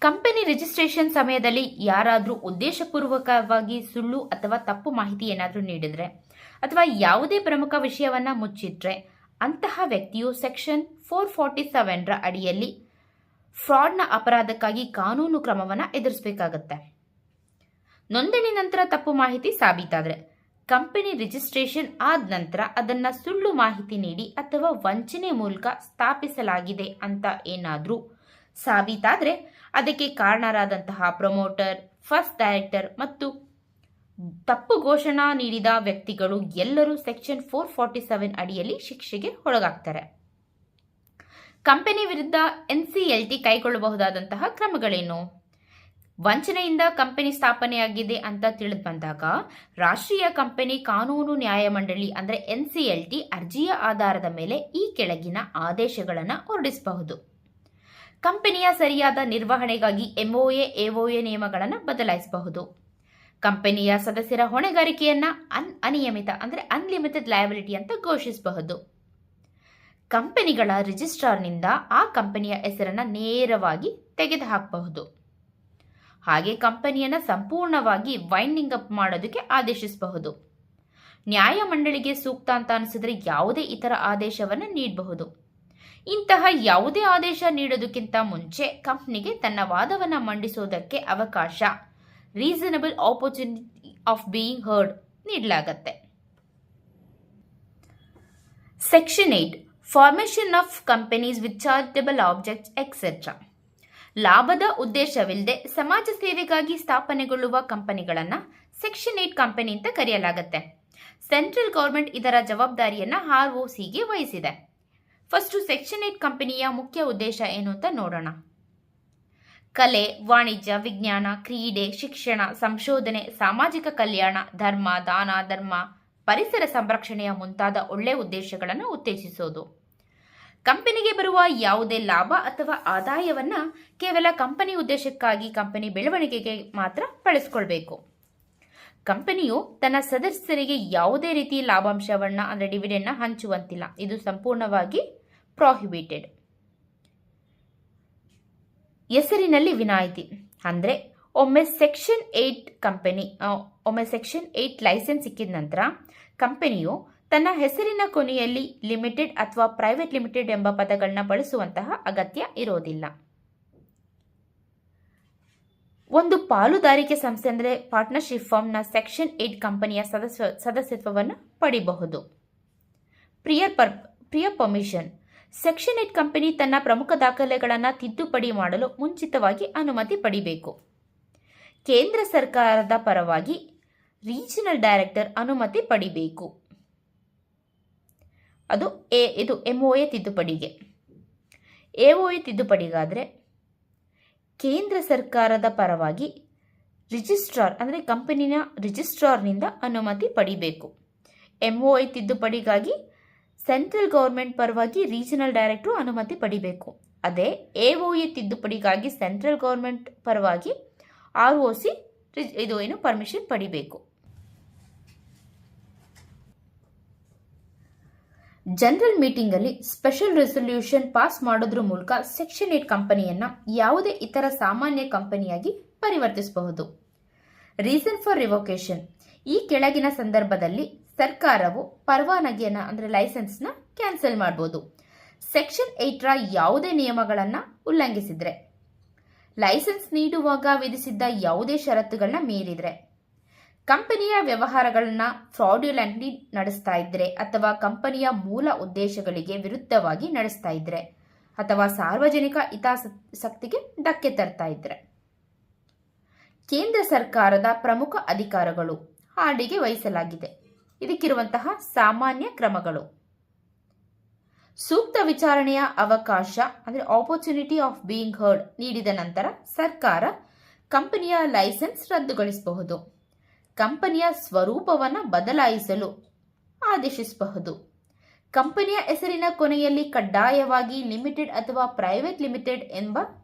ಕಂಪನಿ ರಿಜಿಸ್ಟ್ರೇಷನ್ ಸಮಯದಲ್ಲಿ ಯಾರಾದರೂ ಉದ್ದೇಶಪೂರ್ವಕವಾಗಿ ಸುಳ್ಳು ಅಥವಾ ತಪ್ಪು ಮಾಹಿತಿ ಏನಾದರೂ ನೀಡಿದರೆ ಅಥವಾ ಯಾವುದೇ ಪ್ರಮುಖ ವಿಷಯವನ್ನು ಮುಚ್ಚಿಟ್ರೆ ಅಂತಹ ವ್ಯಕ್ತಿಯು ಸೆಕ್ಷನ್ 447ರ ಅಡಿಯಲ್ಲಿ ಫ್ರಾಡ್ನ ಅಪರಾಧಕ್ಕಾಗಿ ಕಾನೂನು ಕ್ರಮವನ್ನು ಎದುರಿಸಬೇಕಾಗತ್ತೆ. ನೋಂದಣಿ ನಂತರ ತಪ್ಪು ಮಾಹಿತಿ ಸಾಬೀತಾದರೆ, ಕಂಪನಿ ರಿಜಿಸ್ಟ್ರೇಷನ್ ಆದ ನಂತರ ಅದನ್ನು ಸುಳ್ಳು ಮಾಹಿತಿ ನೀಡಿ ಅಥವಾ ವಂಚನೆ ಮೂಲಕ ಸ್ಥಾಪಿಸಲಾಗಿದೆ ಅಂತ ಏನಾದರೂ ಸಾಬೀತಾದರೆ ಅದಕ್ಕೆ ಕಾರಣರಾದಂತಹ ಪ್ರಮೋಟರ್, ಫಸ್ಟ್ ಡೈರೆಕ್ಟರ್ ಮತ್ತು ತಪ್ಪು ಘೋಷಣಾ ನೀಡಿದ ವ್ಯಕ್ತಿಗಳು ಎಲ್ಲರೂ ಸೆಕ್ಷನ್ 447 ಅಡಿಯಲ್ಲಿ ಶಿಕ್ಷೆಗೆ ಒಳಗಾಗ್ತಾರೆ. ಕಂಪನಿ ವಿರುದ್ಧ NCLT ಕೈಗೊಳ್ಳಬಹುದಾದಂತಹ ಕ್ರಮಗಳೇನು? ವಂಚನೆಯಿಂದ ಕಂಪನಿ ಸ್ಥಾಪನೆಯಾಗಿದೆ ಅಂತ ತಿಳಿದು ಬಂದಾಗ ರಾಷ್ಟ್ರೀಯ ಕಂಪನಿ ಕಾನೂನು ನ್ಯಾಯಮಂಡಳಿ ಅಂದರೆ NCLT ಅರ್ಜಿಯ ಆಧಾರದ ಮೇಲೆ ಈ ಕೆಳಗಿನ ಆದೇಶಗಳನ್ನು ಹೊರಡಿಸಬಹುದು. ಕಂಪನಿಯ ಸರಿಯಾದ ನಿರ್ವಹಣೆಗಾಗಿ MOA, AOA ನಿಯಮಗಳನ್ನು ಬದಲಾಯಿಸಬಹುದು. ಕಂಪನಿಯ ಸದಸ್ಯರ ಹೊಣೆಗಾರಿಕೆಯನ್ನ ಅನಿಯಮಿತ ಅಂದರೆ ಅನ್ಲಿಮಿಟೆಡ್ ಲಯಬಿಲಿಟಿ ಅಂತ ಘೋಷಿಸಬಹುದು. ಕಂಪನಿಗಳ ರಿಜಿಸ್ಟ್ರಾರ್ನಿಂದ ಆ ಕಂಪನಿಯ ಹೆಸರನ್ನು ನೇರವಾಗಿ ತೆಗೆದುಹಾಕಬಹುದು. ಹಾಗೆ ಕಂಪನಿಯನ್ನು ಸಂಪೂರ್ಣವಾಗಿ ವೈಂಡಿಂಗ್ ಅಪ್ ಮಾಡೋದಕ್ಕೆ ಆದೇಶಿಸಬಹುದು. ನ್ಯಾಯಮಂಡಳಿಗೆ ಸೂಕ್ತ ಅಂತ ಅನಿಸಿದ್ರೆ ಯಾವುದೇ ಇತರ ಆದೇಶವನ್ನು ನೀಡಬಹುದು. ಇಂತಹ ಯಾವುದೇ ಆದೇಶ ನೀಡೋದಕ್ಕಿಂತ ಮುಂಚೆ ಕಂಪನಿಗೆ ತನ್ನ ವಾದವನ್ನು ಮಂಡಿಸೋದಕ್ಕೆ ಅವಕಾಶ, reasonable opportunity of being heard ನೀಡಲಾಗುತ್ತೆ. Section 8 formation of companies with charitable objects etcetera. ಲಾಭದ ಉದ್ದೇಶವಿಲ್ಲದೆ ಸಮಾಜ ಸೇವೆಗಾಗಿ ಸ್ಥಾಪನೆಗೊಳ್ಳುವ ಕಂಪನಿಗಳನ್ನು ಸೆಕ್ಷನ್ 8 ಕಂಪನಿ ಅಂತ ಕರೆಯಲಾಗುತ್ತೆ. ಸೆಂಟ್ರಲ್ ಗೌರ್ಮೆಂಟ್ ಇದರ ಜವಾಬ್ದಾರಿಯನ್ನು ROCಗೆ ವಹಿಸಿದೆ. ಫಸ್ಟು ಸೆಕ್ಷನ್ 8 ಕಂಪನಿಯ ಮುಖ್ಯ ಉದ್ದೇಶ ಏನು ಅಂತ ನೋಡೋಣ. ಕಲೆ, ವಾಣಿಜ್ಯ, ವಿಜ್ಞಾನ, ಕ್ರೀಡೆ, ಶಿಕ್ಷಣ, ಸಂಶೋಧನೆ, ಸಾಮಾಜಿಕ ಕಲ್ಯಾಣ, ಧರ್ಮ, ದಾನ ಧರ್ಮ, ಪರಿಸರ ಸಂರಕ್ಷಣೆಯ ಮುಂತಾದ ಒಳ್ಳೆಯ ಉದ್ದೇಶಗಳನ್ನು ಉತ್ತೇಜಿಸೋದು. ಕಂಪನಿಗೆ ಬರುವ ಯಾವುದೇ ಲಾಭ ಅಥವಾ ಆದಾಯವನ್ನ ಕೇವಲ ಕಂಪನಿ ಉದ್ದೇಶಕ್ಕಾಗಿ, ಕಂಪನಿ ಬೆಳವಣಿಗೆಗೆ ಮಾತ್ರ ಬಳಸಿಕೊಳ್ಬೇಕು. ಕಂಪನಿಯು ತನ್ನ ಸದಸ್ಯರಿಗೆ ಯಾವುದೇ ರೀತಿ ಲಾಭಾಂಶವನ್ನ ಅಂದರೆ ಡಿವಿಡೆಂಡ್ನ ಹಂಚುವಂತಿಲ್ಲ. ಇದು ಸಂಪೂರ್ಣವಾಗಿ ಪ್ರಾಹಿಬಿಟೆಡ್. ಹೆಸರಿನಲ್ಲಿ ವಿನಾಯಿತಿ ಅಂದರೆ ಒಮ್ಮೆ ಸೆಕ್ಷನ್ 8 ಲೈಸೆನ್ಸ್ ಸಿಕ್ಕಿದ ನಂತರ ಕಂಪನಿಯು ತನ್ನ ಹೆಸರಿನ ಕೊನೆಯಲ್ಲಿ ಲಿಮಿಟೆಡ್ ಅಥವಾ ಪ್ರೈವೇಟ್ ಲಿಮಿಟೆಡ್ ಎಂಬ ಪದಗಳನ್ನ ಬಳಸುವಂತಹ ಅಗತ್ಯ ಇರೋದಿಲ್ಲ. ಒಂದು ಪಾಲುದಾರಿಕೆ ಸಂಸ್ಥೆ ಅಂದರೆ ಪಾರ್ಟ್ನರ್ಶಿಪ್ ಫರ್ಮ್ನ ಸೆಕ್ಷನ್ 8 ಕಂಪನಿಯ ಸದಸ್ಯತ್ವವನ್ನು ಪಡೆಯಬಹುದು. ಪ್ರಿಯರ್ ಪರ್ಮಿಷನ್. ಸೆಕ್ಷನ್ 8 ಕಂಪನಿ ತನ್ನ ಪ್ರಮುಖ ದಾಖಲೆಗಳನ್ನು ತಿದ್ದುಪಡಿ ಮಾಡಲು ಮುಂಚಿತವಾಗಿ ಅನುಮತಿ ಪಡೆಯಬೇಕು. ಕೇಂದ್ರ ಸರ್ಕಾರದ ಪರವಾಗಿ ರೀಜನಲ್ ಡೈರೆಕ್ಟರ್ ಅನುಮತಿ ಪಡೆಯಬೇಕು. ಇದು MOA ತಿದ್ದುಪಡಿಗೆ. AOA ತಿದ್ದುಪಡಿಗಾದರೆ ಕೇಂದ್ರ ಸರ್ಕಾರದ ಪರವಾಗಿ ರಿಜಿಸ್ಟ್ರಾರ್ ಅಂದರೆ ಕಂಪನಿಯ ರಿಜಿಸ್ಟ್ರಾರ್ನಿಂದ ಅನುಮತಿ ಪಡೆಯಬೇಕು. MOA ತಿದ್ದುಪಡಿಗಾಗಿ ಸೆಂಟ್ರಲ್ ಗೌರ್ಮೆಂಟ್ ಪರವಾಗಿ ರೀಜನಲ್ ಡೈರೆಕ್ಟರ್ ಅನುಮತಿ ಪಡೆಯಬೇಕು. ಅದೇ AOA ತಿದ್ದುಪಡಿಗಾಗಿ ಸೆಂಟ್ರಲ್ ಗೌರ್ಮೆಂಟ್ ಪರವಾಗಿ ROC ಪರ್ಮಿಷನ್ ಪಡಿಬೇಕು. ಜನರಲ್ ಮೀಟಿಂಗಲ್ಲಿ ಸ್ಪೆಷಲ್ ರೆಸೊಲ್ಯೂಷನ್ ಪಾಸ್ ಮಾಡೋದ್ರ ಮೂಲಕ ಸೆಕ್ಷನ್ 8 ಕಂಪನಿಯನ್ನು ಯಾವುದೇ ಇತರ ಸಾಮಾನ್ಯ ಕಂಪನಿಯಾಗಿ ಪರಿವರ್ತಿಸಬಹುದು. Reason for revocation. ಈ ಕೆಳಗಿನ ಸಂದರ್ಭದಲ್ಲಿ ಸರ್ಕಾರವು ಪರವಾನಗಿಯನ್ನು ಅಂದರೆ ಲೈಸೆನ್ಸ್ನ ಕ್ಯಾನ್ಸಲ್ ಮಾಡಬಹುದು. ಸೆಕ್ಷನ್ 8ರ ಯಾವುದೇ ನಿಯಮಗಳನ್ನು ಉಲ್ಲಂಘಿಸಿದರೆ, ಲೈಸೆನ್ಸ್ ನೀಡುವಾಗ ವಿಧಿಸಿದ್ದ ಯಾವುದೇ ಷರತ್ತುಗಳನ್ನ ಮೀರಿದರೆ, ಕಂಪನಿಯ ವ್ಯವಹಾರಗಳನ್ನ ಫ್ರಾಡ್ಯುಲೆಂಟ್ಲಿ ನಡೆಸ್ತಾ ಇದ್ರೆ, ಅಥವಾ ಕಂಪನಿಯ ಮೂಲ ಉದ್ದೇಶಗಳಿಗೆ ವಿರುದ್ಧವಾಗಿ ನಡೆಸ್ತಾ ಇದ್ರೆ, ಅಥವಾ ಸಾರ್ವಜನಿಕ ಹಿತಾಸಕ್ತಿಗೆ ಧಕ್ಕೆ ತರ್ತಾ ಇದ್ರೆ, ಕೇಂದ್ರ ಸರ್ಕಾರದ ಪ್ರಮುಖ ಅಧಿಕಾರಗಳು ಆರ್ಡಿಗೆ ವಹಿಸಲಾಗಿದೆ. ಇದಕ್ಕಿರುವಂತಹ ಸಾಮಾನ್ಯ ಕ್ರಮಗಳು: ಸೂಕ್ತ ವಿಚಾರಣೆಯ ಅವಕಾಶ ಅಂದರೆ ಆಪರ್ಚುನಿಟಿ ಆಫ್ ಬೀಯಿಂಗ್ ಹರ್ಡ್ ನೀಡಿದ ನಂತರ ಸರ್ಕಾರ ಕಂಪನಿಯ ಲೈಸೆನ್ಸ್ ರದ್ದುಗೊಳಿಸಬಹುದು. ಕಂಪನಿಯ ಸ್ವರೂಪವನ್ನು ಬದಲಾಯಿಸಲು ಆದೇಶಿಸಬಹುದು. ಕಂಪನಿಯ ಹೆಸರಿನ ಕೊನೆಯಲ್ಲಿ ಕಡ್ಡಾಯವಾಗಿ ಲಿಮಿಟೆಡ್ ಅಥವಾ ಪ್ರೈವೇಟ್ ಲಿಮಿಟೆಡ್ ಎಂಬ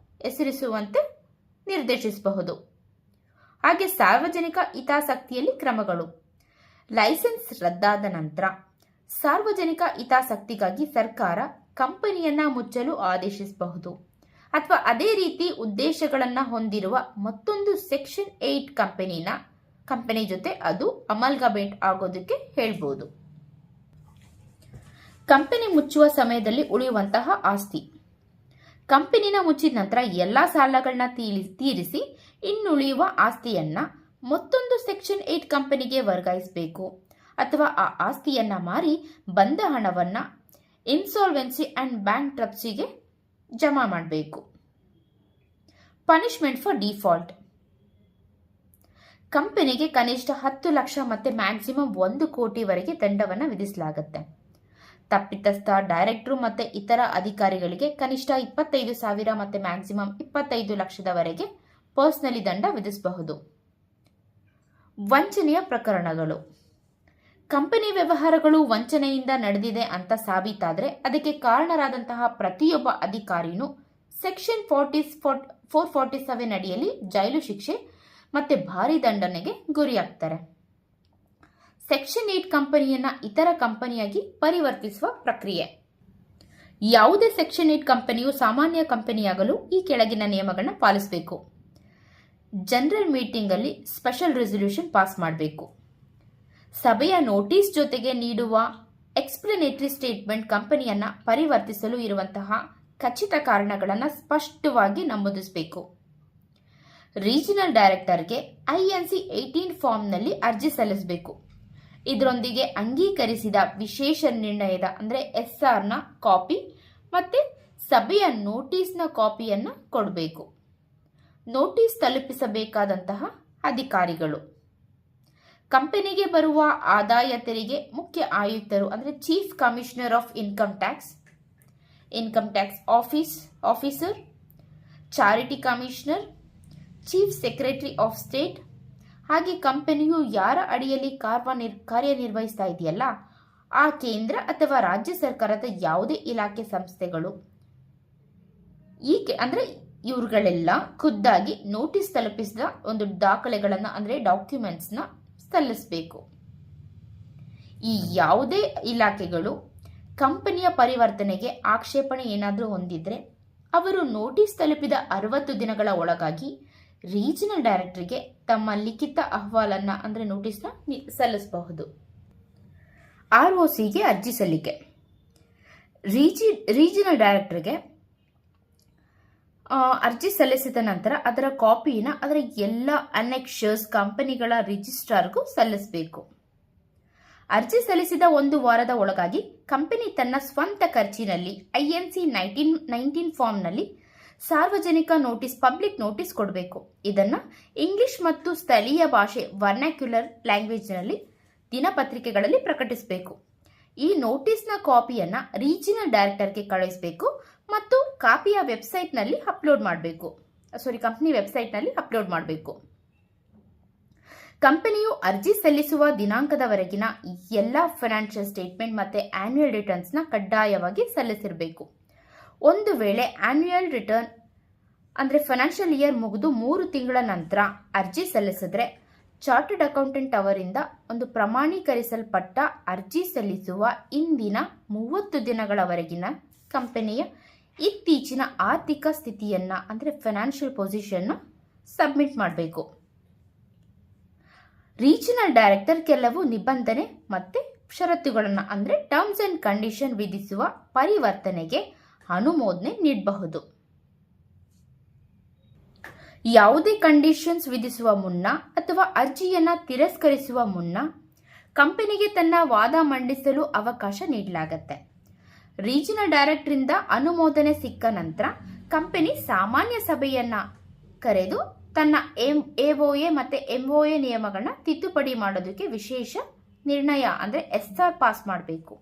ಹೆಸರಿಸುವಂತೆ ನಿರ್ದೇಶಿಸಬಹುದು. ಹಾಗೆ ಸಾರ್ವಜನಿಕ ಹಿತಾಸಕ್ತಿಯಲ್ಲಿ ಕ್ರಮಗಳು: ಲೈಸೆನ್ಸ್ ರದ್ದಾದ ನಂತರ ಸಾರ್ವಜನಿಕ ಹಿತಾಸಕ್ತಿಗಾಗಿ ಸರ್ಕಾರ ಕಂಪನಿಯನ್ನ ಮುಚ್ಚಲು ಆದೇಶಿಸಬಹುದು, ಅಥವಾ ಅದೇ ರೀತಿ ಉದ್ದೇಶಗಳನ್ನು ಹೊಂದಿರುವ ಮತ್ತೊಂದು ಸೆಕ್ಷನ್ 8 ಕಂಪನಿ ಜೊತೆ ಅದು ಅಮಲ್ಗಮೇಟ್ ಆಗೋದಕ್ಕೆ ಹೇಳ್ಬೋದು. ಕಂಪನಿ ಮುಚ್ಚುವ ಸಮಯದಲ್ಲಿ ಉಳಿಯುವಂತಹ ಆಸ್ತಿ: ಕಂಪನಿನ ಮುಚ್ಚಿದ ನಂತರ ಎಲ್ಲಾ ಸಾಲಗಳನ್ನ ತೀರಿಸಿ ಇನ್ನುಳಿಯುವ ಆಸ್ತಿಯನ್ನ ಮತ್ತೊಂದು ಸೆಕ್ಷನ್ 8 ಕಂಪನಿಗೆ ವರ್ಗಾಯಿಸಬೇಕು, ಅಥವಾ ಆ ಆಸ್ತಿಯನ್ನ ಮಾರಿ ಬಂದ ಹಣವನ್ನ ಇನ್ಸಾಲ್ವೆನ್ಸಿ ಅಂಡ್ ಬ್ಯಾಂಕ್ರಪ್ಸಿಗೆ ಜಮಾ ಮಾಡಬೇಕು. ಪನಿಷ್ಮೆಂಟ್ ಫಾರ್ ಡಿಫಾಲ್ಟ್: ಕಂಪನಿಗೆ ಕನಿಷ್ಠ 10 ಲಕ್ಷ ಮತ್ತೆ ಮ್ಯಾಕ್ಸಿಮಮ್ 1 ಕೋಟಿವರೆಗೆ ದಂಡವನ್ನು ವಿಧಿಸಲಾಗುತ್ತೆ. ತಪ್ಪಿತಸ್ಥ ಡೈರೆಕ್ಟರ್ ಮತ್ತೆ ಇತರ ಅಧಿಕಾರಿಗಳಿಗೆ ಕನಿಷ್ಠ 25,000 ಮತ್ತೆ ಮ್ಯಾಕ್ಸಿಮಮ್ 25 ಲಕ್ಷದವರೆಗೆ ಪರ್ಸನಲಿ ದಂಡ ವಿಧಿಸಬಹುದು. ವಂಚನೆಯ ಪ್ರಕರಣಗಳು. ಕಂಪನಿ ವ್ಯವಹಾರಗಳು ವಂಚನೆಯಿಂದ ನಡೆದಿದೆ ಅಂತ ಸಾಬೀತಾದರೆ ಅದಕ್ಕೆ ಕಾರಣರಾದಂತಹ ಪ್ರತಿಯೊಬ್ಬ ಅಧಿಕಾರಿನೂ ಸೆಕ್ಷನ್ 447 ಅಡಿಯಲ್ಲಿ ಜೈಲು ಶಿಕ್ಷೆ ಮತ್ತೆ ಭಾರಿ ದಂಡನೆಗೆ ಗುರಿಯಾಗ್ತಾರೆ. ಸೆಕ್ಷನ್ 8 ಕಂಪನಿಯನ್ನ ಇತರ ಕಂಪನಿಯಾಗಿ ಪರಿವರ್ತಿಸುವ ಪ್ರಕ್ರಿಯೆ. ಯಾವುದೇ ಸೆಕ್ಷನ್ 8 ಕಂಪನಿಯು ಸಾಮಾನ್ಯ ಕಂಪನಿಯಾಗಲು ಈ ಕೆಳಗಿನ ನಿಯಮಗಳನ್ನ ಪಾಲಿಸಬೇಕು. ಜನರಲ್ ಮೀಟಿಂಗ್ ಅಲ್ಲಿ ಸ್ಪೆಷಲ್ ರೆಸಲ್ಯೂಷನ್ ಪಾಸ್ ಮಾಡಬೇಕು. ಸಭೆಯ ನೋಟಿಸ್ ಜೊತೆಗೆ ನೀಡುವ ಎಕ್ಸ್ಪ್ಲನೇಟರಿ ಸ್ಟೇಟ್ಮೆಂಟ್ ಕಂಪನಿಯನ್ನ ಪರಿವರ್ತಿಸಲು ಇರುವಂತಹ ಖಚಿತ ಕಾರಣಗಳನ್ನು ಸ್ಪಷ್ಟವಾಗಿ ನಮೂದಿಸಬೇಕು. ರೀಜನಲ್ ಡೈರೆಕ್ಟರ್ಗೆ INC 18 ಫಾರ್ಮ್ನಲ್ಲಿ ಅರ್ಜಿ ಸಲ್ಲಿಸಬೇಕು. ಇದರೊಂದಿಗೆ ಅಂಗೀಕರಿಸಿದ ವಿಶೇಷ ನಿರ್ಣಯದ ಅಂದರೆ SRನ ಕಾಪಿ ಮತ್ತೆ ಸಭೆಯ ನೋಟಿಸ್ನ ಕಾಪಿಯನ್ನ ಕೊಡಬೇಕು. ನೋಟಿಸ್ ತಲುಪಿಸಬೇಕಾದಂತಹ ಅಧಿಕಾರಿಗಳು. ಕಂಪನಿಗೆ ಬರುವ ಆದಾಯ ತೆರಿಗೆ ಮುಖ್ಯ ಆಯುಕ್ತರು ಅಂದರೆ chief commissioner of income tax officer, charity commissioner, chief secretary of state. ಹಾಗೆ ಕಂಪನಿಯು ಯಾರ ಅಡಿಯಲ್ಲಿ ಕಾರ್ಯನಿರ್ವಹಿಸ್ತಾ ಇದೆಯಲ್ಲ ಆ ಕೇಂದ್ರ ಅಥವಾ ರಾಜ್ಯ ಸರ್ಕಾರದ ಯಾವುದೇ ಇಲಾಖೆ ಸಂಸ್ಥೆಗಳು ಅಂದರೆ ಇವ್ರುಗಳೆಲ್ಲ ಖುದ್ದಾಗಿ ನೋಟಿಸ್ ತಲುಪಿಸಿದ ಒಂದು ದಾಖಲೆಗಳನ್ನು ಅಂದರೆ ಡಾಕ್ಯುಮೆಂಟ್ಸ್ನ ಸಲ್ಲಿಸಬೇಕು. ಈ ಯಾವುದೇ ಇಲಾಖೆಗಳು ಕಂಪನಿಯ ಪರಿವರ್ತನೆಗೆ ಆಕ್ಷೇಪಣೆ ಏನಾದರೂ ಹೊಂದಿದ್ರೆ ಅವರು ನೋಟಿಸ್ ತಲುಪಿದ 60 ದಿನಗಳ ಒಳಗಾಗಿ ರೀಜನಲ್ ಡೈರೆಕ್ಟರ್ಗೆ ತಮ್ಮ ಲಿಖಿತ ಅಹವಾಲನ್ನ ಅಂದರೆ ನೋಟಿಸ್ನ ಸಲ್ಲಿಸಬಹುದು. ROCಗೆ ಅರ್ಜಿ ಸಲ್ಲಿಕೆ. ರೀಜನಲ್ ಡೈರೆಕ್ಟರ್ಗೆ ಅರ್ಜಿ ಸಲ್ಲಿಸಿದ ನಂತರ ಅದರ ಕಾಪಿನ ಅದರ ಎಲ್ಲ ಅನೆಕ್ಷರ್ಸ್ ಕಂಪನಿಗಳ ರಿಜಿಸ್ಟ್ರಾರ್ಗೂ ಸಲ್ಲಿಸಬೇಕು. ಅರ್ಜಿ ಸಲ್ಲಿಸಿದ 1 ವಾರದ ಒಳಗಾಗಿ ಕಂಪನಿ ತನ್ನ ಸ್ವಂತ ಖರ್ಚಿನಲ್ಲಿ INC 19 ಫಾರ್ಮ್ನಲ್ಲಿ ಸಾರ್ವಜನಿಕ ನೋಟಿಸ್ ಪಬ್ಲಿಕ್ ನೋಟಿಸ್ ಕೊಡಬೇಕು. ಇದನ್ನು ಇಂಗ್ಲಿಷ್ ಮತ್ತು ಸ್ಥಳೀಯ ಭಾಷೆ ವರ್ನಾಕ್ಯುಲರ್ ಲ್ಯಾಂಗ್ವೇಜ್ನಲ್ಲಿ ದಿನಪತ್ರಿಕೆಗಳಲ್ಲಿ ಪ್ರಕಟಿಸಬೇಕು. ಈ ನೋಟಿಸ್ನ ಕಾಪಿಯನ್ನು ರೀಜನಲ್ ಡೈರೆಕ್ಟರ್ಗೆ ಕಳುಹಿಸಬೇಕು ಮತ್ತು ಕಾಪಿಯ ವೆಬ್ಸೈಟ್ನಲ್ಲಿ ಅಪ್ಲೋಡ್ ಮಾಡಬೇಕು. ಕಂಪನಿ ವೆಬ್ಸೈಟ್ನಲ್ಲಿ ಅಪ್ಲೋಡ್ ಮಾಡಬೇಕು. ಕಂಪನಿಯು ಅರ್ಜಿ ಸಲ್ಲಿಸುವ ದಿನಾಂಕದವರೆಗಿನ ಎಲ್ಲ ಫೈನಾನ್ಷಿಯಲ್ ಸ್ಟೇಟ್ಮೆಂಟ್ ಮತ್ತು ಆನ್ಯುಯಲ್ ರಿಟರ್ನ್ಸ್ನ ಕಡ್ಡಾಯವಾಗಿ ಸಲ್ಲಿಸಿರಬೇಕು. ಒಂದು ವೇಳೆ ಆನ್ಯುಯಲ್ ರಿಟರ್ನ್ ಅಂದರೆ ಫೈನಾನ್ಷಿಯಲ್ ಇಯರ್ ಮುಗಿದು 3 ತಿಂಗಳ ನಂತರ ಅರ್ಜಿ ಸಲ್ಲಿಸಿದ್ರೆ ಚಾರ್ಟರ್ಡ್ ಅಕೌಂಟೆಂಟ್ ಅವರಿಂದ ಒಂದು ಪ್ರಮಾಣೀಕರಿಸಲ್ಪಟ್ಟ ಅರ್ಜಿ ಸಲ್ಲಿಸುವ ಇಂದಿನ 30 ದಿನಗಳವರೆಗಿನ ಕಂಪನಿಯ ಇತ್ತೀಚಿನ ಆರ್ಥಿಕ ಸ್ಥಿತಿಯನ್ನ ಅಂದರೆ ಫೈನಾನ್ಷಿಯಲ್ ಪೊಸಿಷನ್ನ ಸಬ್ಮಿಟ್ ಮಾಡಬೇಕು. ರೀಜನಲ್ ಡೈರೆಕ್ಟರ್ ಕೆಲವು ನಿಬಂಧನೆ ಮತ್ತೆ ಷರತ್ತುಗಳನ್ನು ಅಂದರೆ ಟರ್ಮ್ಸ್ ಅಂಡ್ ಕಂಡೀಷನ್ ವಿಧಿಸುವ ಪರಿವರ್ತನೆಗೆ ಅನುಮೋದನೆ ನೀಡಬಹುದು. ಯಾವುದೇ ಕಂಡೀಷನ್ಸ್ ವಿಧಿಸುವ ಮುನ್ನ ಅಥವಾ ಅರ್ಜಿಯನ್ನ ತಿರಸ್ಕರಿಸುವ ಮುನ್ನ ಕಂಪನಿಗೆ ತನ್ನ ವಾದ ಮಂಡಿಸಲು ಅವಕಾಶ ನೀಡಲಾಗುತ್ತೆ. ರೀಜನಲ್ ಡೈರೆಕ್ಟರಿಂದ ಅನುಮೋದನೆ ಸಿಕ್ಕ ನಂತರ ಕಂಪನಿ ಸಾಮಾನ್ಯ ಸಭೆಯನ್ನ ಕರೆದು ತನ್ನ AOA ಮತ್ತು MOA ನಿಯಮಗಳನ್ನ ತಿದ್ದುಪಡಿ ಮಾಡೋದಕ್ಕೆ ವಿಶೇಷ ನಿರ್ಣಯ ಅಂದರೆ SR ಪಾಸ್ ಮಾಡಬೇಕು.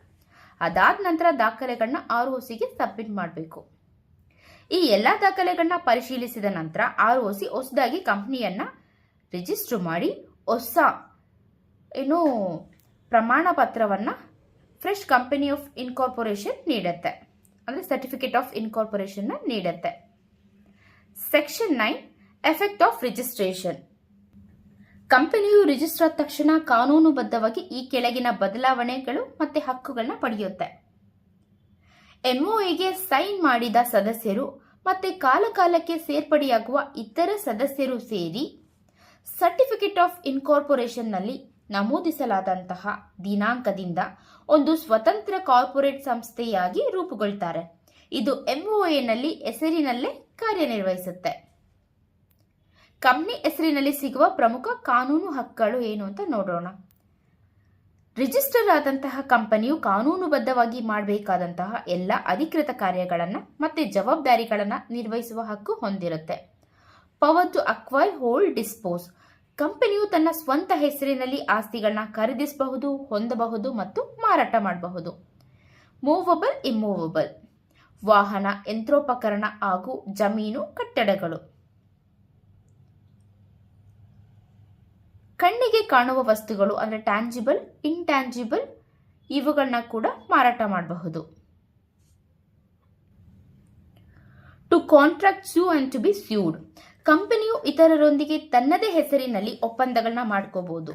ಅದಾದ ನಂತರ ದಾಖಲೆಗಳನ್ನ ROCಗೆ ಸಬ್ಮಿಟ್ ಮಾಡಬೇಕು. ಈ ಎಲ್ಲ ದಾಖಲೆಗಳನ್ನ ಪರಿಶೀಲಿಸಿದ ನಂತರ ROC ಹೊಸದಾಗಿ ಕಂಪನಿಯನ್ನ ರಿಜಿಸ್ಟರ್ ಮಾಡಿ ಹೊಸ ಪ್ರಮಾಣ ಪತ್ರವನ್ನ ಫ್ರೆಶ್ ಕಂಪನಿ ಆಫ್ ಇನ್ಕಾರ್ಪೊರೇಷನ್ ನೀಡುತ್ತೆ ಅಂದರೆ ಸರ್ಟಿಫಿಕೇಟ್ ಆಫ್ ಇನ್ಕಾರ್ಪೊರೇಷನ್ ನೀಡುತ್ತೆ. Section 9 effect of registration. ಕಂಪನಿಯು ರಿಜಿಸ್ಟರ್ ಆದ ತಕ್ಷಣ ಕಾನೂನುಬದ್ಧವಾಗಿ ಈ ಕೆಳಗಿನ ಬದಲಾವಣೆಗಳು ಮತ್ತೆ ಹಕ್ಕುಗಳನ್ನ ಪಡೆಯುತ್ತೆ. MOAಗೆ ಸೈನ್ ಮಾಡಿದ ಸದಸ್ಯರು ಮತ್ತೆ ಕಾಲಕಾಲಕ್ಕೆ ಸೇರ್ಪಡೆಯಾಗುವ ಇತರ ಸದಸ್ಯರು ಸೇರಿ ಸರ್ಟಿಫಿಕೇಟ್ ಆಫ್ ಇನ್ಕಾರ್ಪೊರೇಷನ್ನಲ್ಲಿ ನಮೂದಿಸಲಾದಂತಹ ದಿನಾಂಕದಿಂದ ಒಂದು ಸ್ವತಂತ್ರ ಕಾರ್ಪೊರೇಟ್ ಸಂಸ್ಥೆಯಾಗಿ ರೂಪುಗೊಳ್ತಾರೆ. ಇದು MOAನಲ್ಲಿ ಹೆಸರಿನಲ್ಲೇ ಕಾರ್ಯನಿರ್ವಹಿಸುತ್ತೆ. ಕಂಪನಿ ಹೆಸರಿನಲ್ಲಿ ಸಿಗುವ ಪ್ರಮುಖ ಕಾನೂನು ಹಕ್ಕುಗಳು ಏನು ಅಂತ ನೋಡೋಣ. ರಿಜಿಸ್ಟರ್ ಆದಂತಹ ಕಂಪನಿಯು ಕಾನೂನುಬದ್ಧವಾಗಿ ಮಾಡಬೇಕಾದಂತಹ ಎಲ್ಲ ಅಧಿಕೃತ ಕಾರ್ಯಗಳನ್ನು ಮತ್ತೆ ಜವಾಬ್ದಾರಿಗಳನ್ನು ನಿರ್ವಹಿಸುವ ಹಕ್ಕು ಹೊಂದಿರುತ್ತೆ. Power to acquire, hold, dispose. ಕಂಪನಿಯು ತನ್ನ ಸ್ವಂತ ಹೆಸರಿನಲ್ಲಿ ಆಸ್ತಿಗಳನ್ನ ಖರೀದಿಸಬಹುದು, ಹೊಂದಬಹುದು ಮತ್ತು ಮಾರಾಟ ಮಾಡಬಹುದು. Movable, immovable. ವಾಹನ, ಯಂತ್ರೋಪಕರಣ ಹಾಗೂ ಜಮೀನು, ಕಟ್ಟಡಗಳು. ಕಣ್ಣಿಗೆ ಕಾಣುವ ವಸ್ತುಗಳು ಅಂದರೆ ಟ್ಯಾಂಜಿಬಲ್, ಇಂಟ್ಯಾಂಜಿಬಲ್ ಇವುಗಳನ್ನ ಕೂಡ ಮಾರಾಟ ಮಾಡಬಹುದು. To contract sue and to be sued. ಕಂಪನಿಯು ಇತರರೊಂದಿಗೆ ತನ್ನದೇ ಹೆಸರಿನಲ್ಲಿ ಒಪ್ಪಂದಗಳನ್ನ ಮಾಡ್ಕೋಬಹುದು.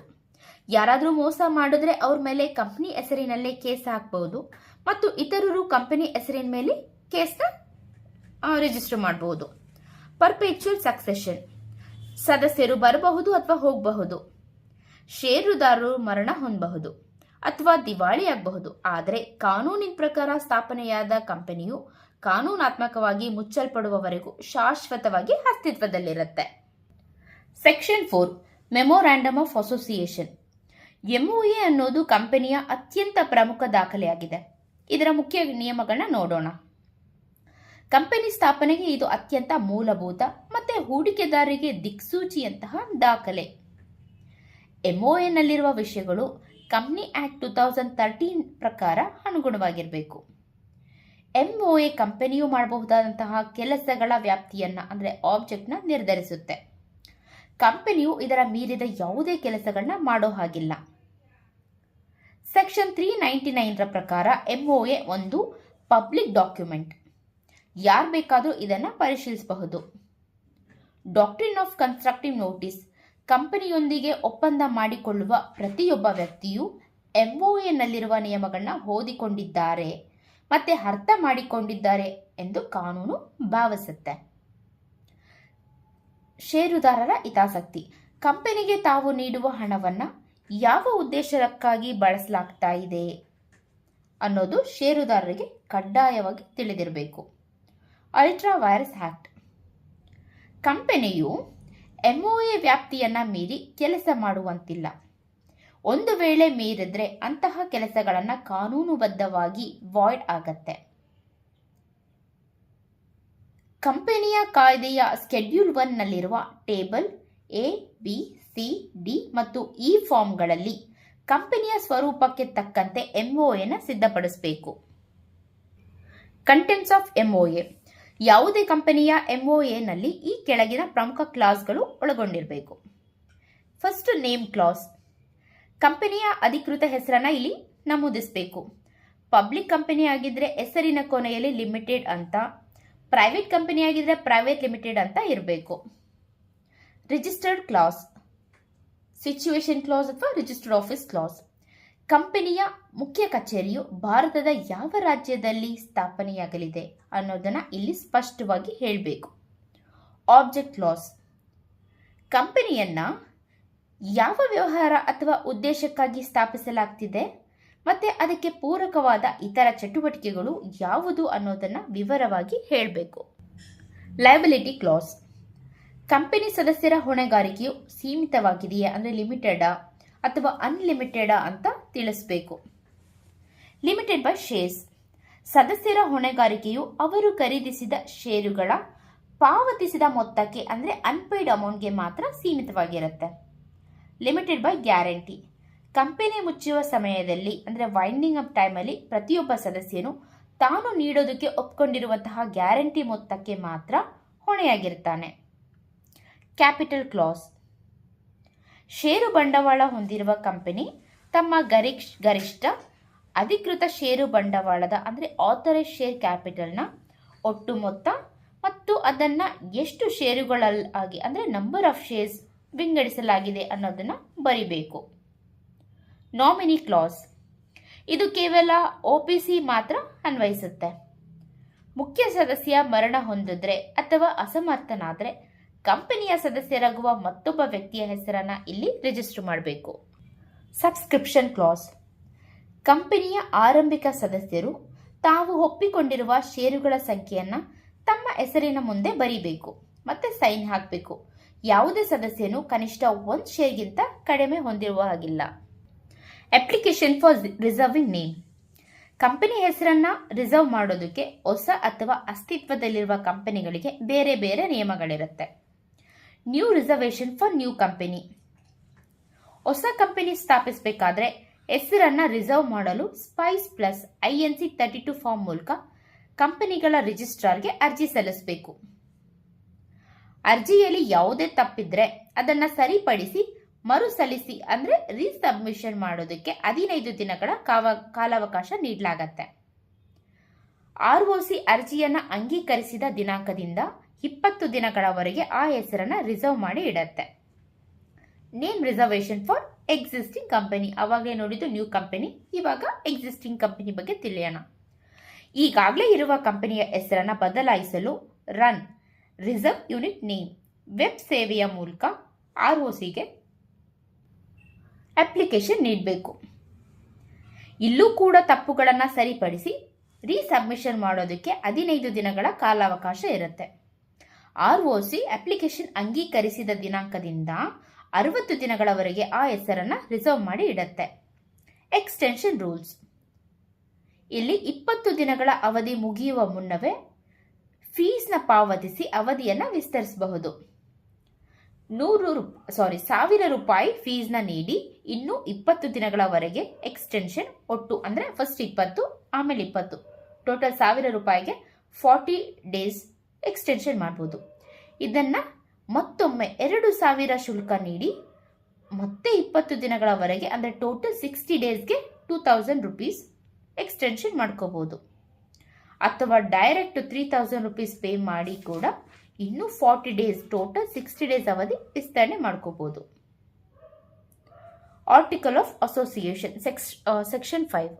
ಯಾರಾದರೂ ಮೋಸ ಮಾಡಿದ್ರೆ ಅವ್ರ ಮೇಲೆ ಕಂಪನಿ ಹೆಸರಿನಲ್ಲೇ ಕೇಸ್ ಹಾಕಬಹುದು ಮತ್ತು ಇತರರು ಕಂಪನಿ ಹೆಸರಿನ ಮೇಲೆ ಕೇಸ್ನ ರಿಜಿಸ್ಟರ್ ಮಾಡಬಹುದು. Perpetual succession. ಸದಸ್ಯರು ಬರಬಹುದು ಅಥವಾ ಹೋಗಬಹುದು. ಷೇರುದಾರರು ಮರಣ ಹೊಂದಬಹುದು ಅಥವಾ ದಿವಾಳಿಯಾಗಬಹುದು. ಆದರೆ ಕಾನೂನಿನ ಪ್ರಕಾರ ಸ್ಥಾಪನೆಯಾದ ಕಂಪನಿಯು ಕಾನೂನಾತ್ಮಕವಾಗಿ ಮುಚ್ಚಲ್ಪಡುವವರೆಗೂ ಶಾಶ್ವತವಾಗಿ ಅಸ್ತಿತ್ವದಲ್ಲಿರುತ್ತೆ. Section 4 memorandum of association. MOA ಅನ್ನೋದು ಕಂಪನಿಯ ಅತ್ಯಂತ ಪ್ರಮುಖ ದಾಖಲೆಯಾಗಿದೆ. ಇದರ ಮುಖ್ಯ ನಿಯಮಗಳನ್ನ ನೋಡೋಣ. ಕಂಪನಿ ಸ್ಥಾಪನೆಗೆ ಇದು ಅತ್ಯಂತ ಮೂಲಭೂತ ಮತ್ತೆ ಹೂಡಿಕೆದಾರರಿಗೆ ದಿಕ್ಸೂಚಿಯಂತಹ ದಾಖಲೆ. MOA ನಲ್ಲಿರುವ ವಿಷಯಗಳು ಕಂಪನಿ ಆಕ್ಟ್ 2013 ಪ್ರಕಾರ ಅನುಗುಣವಾಗಿರಬೇಕು. MOA ಕಂಪನಿಯು ಮಾಡಬಹುದಾದಂತಹ ಕೆಲಸಗಳ ವ್ಯಾಪ್ತಿಯನ್ನ ಅಂದರೆ ಆಬ್ಜೆಕ್ಟ್ನ ನಿರ್ಧರಿಸುತ್ತೆ. ಕಂಪನಿಯು ಇದರ ಮೀರಿದ ಯಾವುದೇ ಕೆಲಸಗಳನ್ನ ಮಾಡೋ ಹಾಗಿಲ್ಲ. ಸೆಕ್ಷನ್ 399 ಪ್ರಕಾರ MOA ಒಂದು ಪಬ್ಲಿಕ್ ಡಾಕ್ಯುಮೆಂಟ್. ಯಾರು ಬೇಕಾದರೂ ಇದನ್ನು ಪರಿಶೀಲಿಸಬಹುದು. Doctrine of constructive notice. ಕಂಪನಿಯೊಂದಿಗೆ ಒಪ್ಪಂದ ಮಾಡಿಕೊಳ್ಳುವ ಪ್ರತಿಯೊಬ್ಬ ವ್ಯಕ್ತಿಯು MOA ನಲ್ಲಿರುವ ನಿಯಮಗಳನ್ನ ಓದಿಕೊಂಡಿದ್ದಾರೆ ಮತ್ತೆ ಅರ್ಥ ಮಾಡಿಕೊಂಡಿದ್ದಾರೆ ಎಂದು ಕಾನೂನು ಭಾವಿಸುತ್ತೆ. ಷೇರುದಾರರ ಹಿತಾಸಕ್ತಿ. ಕಂಪನಿಗೆ ತಾವು ನೀಡುವ ಹಣವನ್ನ ಯಾವ ಉದ್ದೇಶಕ್ಕಾಗಿ ಬಳಸಲಾಗ್ತಾ ಇದೆ ಅನ್ನೋದು ಷೇರುದಾರರಿಗೆ ಕಡ್ಡಾಯವಾಗಿ ತಿಳಿದಿರಬೇಕು. Ultra virus act. ಕಂಪನಿಯು MOA ವ್ಯಾಪ್ತಿಯನ್ನ ಮೀರಿ ಕೆಲಸ ಮಾಡುವಂತಿಲ್ಲ. ಒಂದು ವೇಳೆ ಮೀರಿದ್ರೆ ಅಂತಹ ಕೆಲಸಗಳನ್ನ ಕಾನೂನುಬದ್ಧವಾಗಿ ವಾಯ್ಡ್ ಆಗತ್ತೆ. ಕಂಪನಿಯ ಕಾಯ್ದೆಯ ಸ್ಕೆಡ್ಯೂಲ್ 1 ನಲ್ಲಿರುವ table A, B, C, D ಮತ್ತು E ಫಾರ್ಮ್ಗಳಲ್ಲಿ ಕಂಪನಿಯ ಸ್ವರೂಪಕ್ಕೆ ತಕ್ಕಂತೆ MOA ಸಿದ್ಧಪಡಿಸಬೇಕು. Contents of MOA. ಯಾವುದೇ ಕಂಪನಿಯ MOA ನಲ್ಲಿ ಈ ಕೆಳಗಿನ ಪ್ರಮುಖ ಕ್ಲಾಸ್ಗಳು ಒಳಗೊಂಡಿರಬೇಕು. First, name class. ಕಂಪನಿಯ ಅಧಿಕೃತ ಹೆಸರನ್ನ ಇಲ್ಲಿ ನಮೂದಿಸಬೇಕು. ಪಬ್ಲಿಕ್ ಕಂಪನಿ ಆಗಿದ್ರೆ ಹೆಸರಿನ ಕೊನೆಯಲ್ಲಿ ಲಿಮಿಟೆಡ್ ಅಂತ, ಪ್ರೈವೇಟ್ ಕಂಪನಿ ಆಗಿದ್ರೆ ಪ್ರೈವೇಟ್ ಲಿಮಿಟೆಡ್ ಅಂತ ಇರಬೇಕು. ರಿಜಿಸ್ಟರ್ಡ್ ಕ್ಲಾಸ್, ಸಿಚುವೇಶನ್ ಕ್ಲಾಸ್ ಅಥವಾ ರಿಜಿಸ್ಟರ್ಡ್ ಆಫೀಸ್ ಕ್ಲಾಸ್. ಕಂಪನಿಯ ಮುಖ್ಯ ಕಚೇರಿಯು ಭಾರತದ ಯಾವ ರಾಜ್ಯದಲ್ಲಿ ಸ್ಥಾಪನೆಯಾಗಲಿದೆ ಅನ್ನೋದನ್ನ ಇಲ್ಲಿ ಸ್ಪಷ್ಟವಾಗಿ ಹೇಳಬೇಕು. Object class. ಕಂಪನಿಯನ್ನ ಯಾವ ವ್ಯವಹಾರ ಅಥವಾ ಉದ್ದೇಶಕ್ಕಾಗಿ ಸ್ಥಾಪಿಸಲಾಗ್ತಿದೆ ಮತ್ತೆ ಅದಕ್ಕೆ ಪೂರಕವಾದ ಇತರ ಚಟುವಟಿಕೆಗಳು ಯಾವುದು ಅನ್ನೋದನ್ನ ವಿವರವಾಗಿ ಹೇಳಬೇಕು. Liability class. ಕಂಪನಿ ಸದಸ್ಯರ ಹೊಣೆಗಾರಿಕೆಯು ಸೀಮಿತವಾಗಿದೆಯೇ ಅಂದರೆ ಲಿಮಿಟೆಡಾ ಅಥವಾ ಅನ್ಲಿಮಿಟೆಡಾ ಅಂತ ತಿಳಿಸಬೇಕು. Limited by shares. ಸದಸ್ಯರ ಹೊಣೆಗಾರಿಕೆಯು ಅವರು ಖರೀದಿಸಿದ ಷೇರುಗಳ ಪಾವತಿಸಿದ ಮೊತ್ತಕ್ಕೆ ಅಂದರೆ ಅನ್ಪೇಯ್ಡ್ ಅಮೌಂಟ್ಗೆ ಮಾತ್ರ ಸೀಮಿತವಾಗಿರುತ್ತೆ. Limited by guarantee. ಕಂಪನಿ ಮುಚ್ಚುವ ಸಮಯದಲ್ಲಿ ಅಂದರೆ ವೈಂಡಿಂಗ್ ಅಪ್ ಟೈಮಲ್ಲಿ ಪ್ರತಿಯೊಬ್ಬ ಸದಸ್ಯನು ತಾನು ನೀಡೋದಕ್ಕೆ ಒಪ್ಕೊಂಡಿರುವಂತಹ ಗ್ಯಾರಂಟಿ ಮೊತ್ತಕ್ಕೆ ಮಾತ್ರ ಹೊಣೆಯಾಗಿರ್ತಾನೆ. Capital class. ಷೇರು ಬಂಡವಾಳ ಹೊಂದಿರುವ ಕಂಪನಿ ತಮ್ಮ ಗರಿಷ್ಠ ಅಧಿಕೃತ ಷೇರು ಬಂಡವಾಳದ ಅಂದರೆ ಆಥರೈಸ್ ಶೇರ್ ಕ್ಯಾಪಿಟಲ್ನ ಒಟ್ಟು ಮೊತ್ತ ಮತ್ತು ಅದನ್ನು ಎಷ್ಟು ಷೇರುಗಳಾಗಿ ಅಂದರೆ ನಂಬರ್ ಆಫ್ ಶೇರ್ಸ್ ವಿಂಗಡಿಸಲಾಗಿದೆ ಅನ್ನೋದನ್ನ ಬರಿಬೇಕು. Nominee class. ಇದು ಕೇವಲ OPC ಮಾತ್ರ ಅನ್ವಯಿಸುತ್ತೆ. ಮುಖ್ಯ ಸದಸ್ಯ ಮರಣ ಹೊಂದಿದ್ರೆ ಅಥವಾ ಅಸಮರ್ಥನಾದರೆ ಕಂಪನಿಯ ಸದಸ್ಯರಾಗುವ ಮತ್ತೊಬ್ಬ ವ್ಯಕ್ತಿಯ ಹೆಸರನ್ನ ಇಲ್ಲಿ ರಿಜಿಸ್ಟರ್ ಮಾಡಬೇಕು. Subscription class. ಕಂಪನಿಯ ಆರಂಭಿಕ ಸದಸ್ಯರು ತಾವು ಒಪ್ಪಿಕೊಂಡಿರುವ ಷೇರುಗಳ ಸಂಖ್ಯೆಯನ್ನ ತಮ್ಮ ಹೆಸರಿನ ಮುಂದೆ ಬರೀಬೇಕು ಮತ್ತೆ ಸೈನ್ ಹಾಕಬೇಕು. ಯಾವುದೇ ಸದಸ್ಯನು ಕನಿಷ್ಠ 1 ಶೇರ್ಗಿಂತ ಕಡಿಮೆ ಹೊಂದಿರುವ ಹಾಗಿಲ್ಲ. Application for reserving name. Company ಹೆಸರನ್ನ ರಿಸರ್ವ್ ಮಾಡೋದಕ್ಕೆ ಹೊಸ ಅಥವಾ ಅಸ್ತಿತ್ವದಲ್ಲಿರುವ ಕಂಪನಿಗಳಿಗೆ ಬೇರೆ ಬೇರೆ ನಿಯಮಗಳಿರುತ್ತೆ. New reservation for new company. ಹೊಸ ಕಂಪನಿ ಸ್ಥಾಪಿಸಬೇಕಾದ್ರೆ ಹೆಸರನ್ನ ರಿಸರ್ವ್ ಮಾಡಲು ಸ್ಪೈಸ್ ಪ್ಲಸ್ INC 32 ಫಾರ್ಮ್ ಮೂಲಕ ಕಂಪನಿಗಳ ರಿಜಿಸ್ಟ್ರಾರ್ಗೆ ಅರ್ಜಿ ಸಲ್ಲಿಸಬೇಕು. ಅರ್ಜಿಯಲ್ಲಿ ಯಾವುದೇ ತಪ್ಪಿದ್ರೆ ಅದನ್ನ ಸರಿಪಡಿಸಿ ಮರುಸಲ್ಲಿಸಿ ಅಂದರೆ ರೀಸಬ್ಮಿಷನ್ ಮಾಡೋದಕ್ಕೆ 15 ದಿನಗಳ ಕಾಲಾವಕಾಶ ನೀಡಲಾಗತ್ತೆ. ROC ಅರ್ಜಿಯನ್ನು ಅಂಗೀಕರಿಸಿದ ದಿನಾಂಕದಿಂದ 20 ದಿನಗಳವರೆಗೆ ಆ ಹೆಸರನ್ನು ರಿಸರ್ವ್ ಮಾಡಿ ಇಡತ್ತೆ. Name reservation for existing company, ಅವಾಗಲೇ ನೋಡಿದ್ದು ನ್ಯೂ ಕಂಪನಿ, ಇವಾಗ ಎಕ್ಸಿಸ್ಟಿಂಗ್ ಕಂಪನಿ ಬಗ್ಗೆ ತಿಳಿಯೋಣ. ಈಗಾಗಲೇ ಇರುವ ಕಂಪನಿಯ ಹೆಸರನ್ನು ಬದಲಾಯಿಸಲು run reserve unit name web ಸೇವೆಯ ಮೂಲಕ ROCಗೆ ಅಪ್ಲಿಕೇಶನ್ ನೀಡಬೇಕು. ಇಲ್ಲೂ ಕೂಡ ತಪ್ಪುಗಳನ್ನು ಸರಿಪಡಿಸಿ ರೀಸಬ್ಮಿಷನ್ ಮಾಡೋದಕ್ಕೆ 15 ದಿನಗಳ ಕಾಲಾವಕಾಶ ಇರುತ್ತೆ. ROC ಅಪ್ಲಿಕೇಶನ್ ಅಂಗೀಕರಿಸಿದ ದಿನಾಂಕದಿಂದ 60 ದಿನಗಳವರೆಗೆ ಆ ಹೆಸರನ್ನು ರಿಸರ್ವ್ ಮಾಡಿ ಇಡತ್ತೆ. Extension rules. ಇಲ್ಲಿ 20 ದಿನಗಳ ಅವಧಿ ಮುಗಿಯುವ ಮುನ್ನವೇ ಫೀಸ್ನ ಪಾವತಿಸಿ ಅವಧಿಯನ್ನು ವಿಸ್ತರಿಸಬಹುದು. 1000 ರೂಪಾಯಿ ಫೀಸ್ನ ನೀಡಿ ಇನ್ನೂ 20 ದಿನಗಳವರೆಗೆ ಎಕ್ಸ್ಟೆನ್ಷನ್, ಒಟ್ಟು ಅಂದರೆ ಫಸ್ಟ್ 20 ಆಮೇಲೆ 20 ಟೋಟಲ್ 1000 ರೂಪಾಯಿಗೆ 40 ಡೇಸ್ ಎಕ್ಸ್ಟೆನ್ಷನ್ ಮಾಡ್ಬೋದು. ಇದನ್ನು ಮತ್ತೊಮ್ಮೆ 2000 ಶುಲ್ಕ ನೀಡಿ ಮತ್ತೆ 20 ದಿನಗಳವರೆಗೆ ಅಂದರೆ ಟೋಟಲ್ 60 ಡೇಸ್ಗೆ 2000 ರೂಪೀಸ್ ಎಕ್ಸ್ಟೆನ್ಷನ್ ಮಾಡ್ಕೋಬೋದು. ಅಥವಾ ಡೈರೆಕ್ಟ್ 3000 ರೂಪೀಸ್ ಪೇ ಮಾಡಿ ಕೂಡ ಇನ್ನೂ 40 ಡೇಸ್ ಟೋಟಲ್ 60 ಡೇಸ್ ಅವಧಿ ವಿಸ್ತರಣೆ ಮಾಡ್ಕೋಬೋದು. Article of association section 5.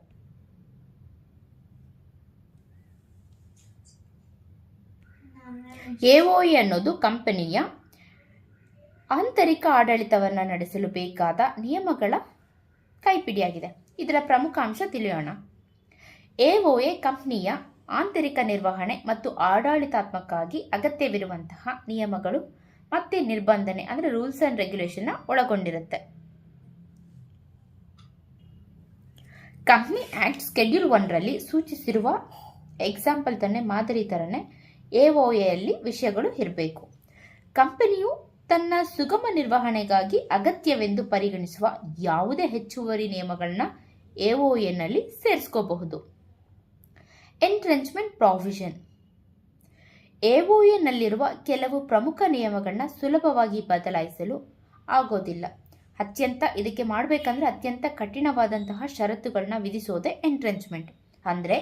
AOA ಅನ್ನೋದು ಕಂಪನಿಯ ಆಂತರಿಕ ಆಡಳಿತವನ್ನು ನಡೆಸಲು ಬೇಕಾದ ನಿಯಮಗಳ ಕೈಪಿಡಿಯಾಗಿದೆ. ಇದರ ಪ್ರಮುಖ ಅಂಶ ತಿಳಿಯೋಣ. AOA ಕಂಪನಿಯ ಆಂತರಿಕ ನಿರ್ವಹಣೆ ಮತ್ತು ಆಡಳಿತಾತ್ಮಕವಾಗಿ ಅಗತ್ಯವಿರುವಂತಹ ನಿಯಮಗಳು ಮತ್ತೆ ನಿರ್ಬಂಧನೆ ಅಂದರೆ ರೂಲ್ಸ್ ಅಂಡ್ ರೆಗ್ಯುಲೇಷನ್ ಒಳಗೊಂಡಿರುತ್ತೆ. ಕಂಪನಿ ಆಕ್ಟ್ ಸ್ಕೆಡ್ಯೂಲ್ 1ರಲ್ಲಿ ಸೂಚಿಸಿರುವ ಎಕ್ಸಾಂಪಲ್ ತನ್ನೇ ಮಾದರಿ ತರನೇ AOAಯಲ್ಲಿ ವಿಷಯಗಳು ಇರಬೇಕು. ಕಂಪನಿಯು ತನ್ನ ಸುಗಮ ನಿರ್ವಹಣೆಗಾಗಿ ಅಗತ್ಯವೆಂದು ಪರಿಗಣಿಸುವ ಯಾವುದೇ ಹೆಚ್ಚುವರಿ ನಿಯಮಗಳನ್ನ AOAನಲ್ಲಿ ಸೇರಿಸ್ಕೋಬಹುದು. ಎಂಟ್ರೆಂಚ್ಮೆಂಟ್ ಪ್ರಾವಿಷನ್. AOAನಲ್ಲಿರುವ ಕೆಲವು ಪ್ರಮುಖ ನಿಯಮಗಳನ್ನ ಸುಲಭವಾಗಿ ಬದಲಾಯಿಸಲು ಆಗೋದಿಲ್ಲ. ಇದಕ್ಕೆ ಮಾಡಬೇಕಂದ್ರೆ ಅತ್ಯಂತ ಕಠಿಣವಾದಂತಹ ಷರತ್ತುಗಳನ್ನ ವಿಧಿಸೋದೇ ಎಂಟ್ರೆಂಚ್ಮೆಂಟ್. ಅಂದರೆ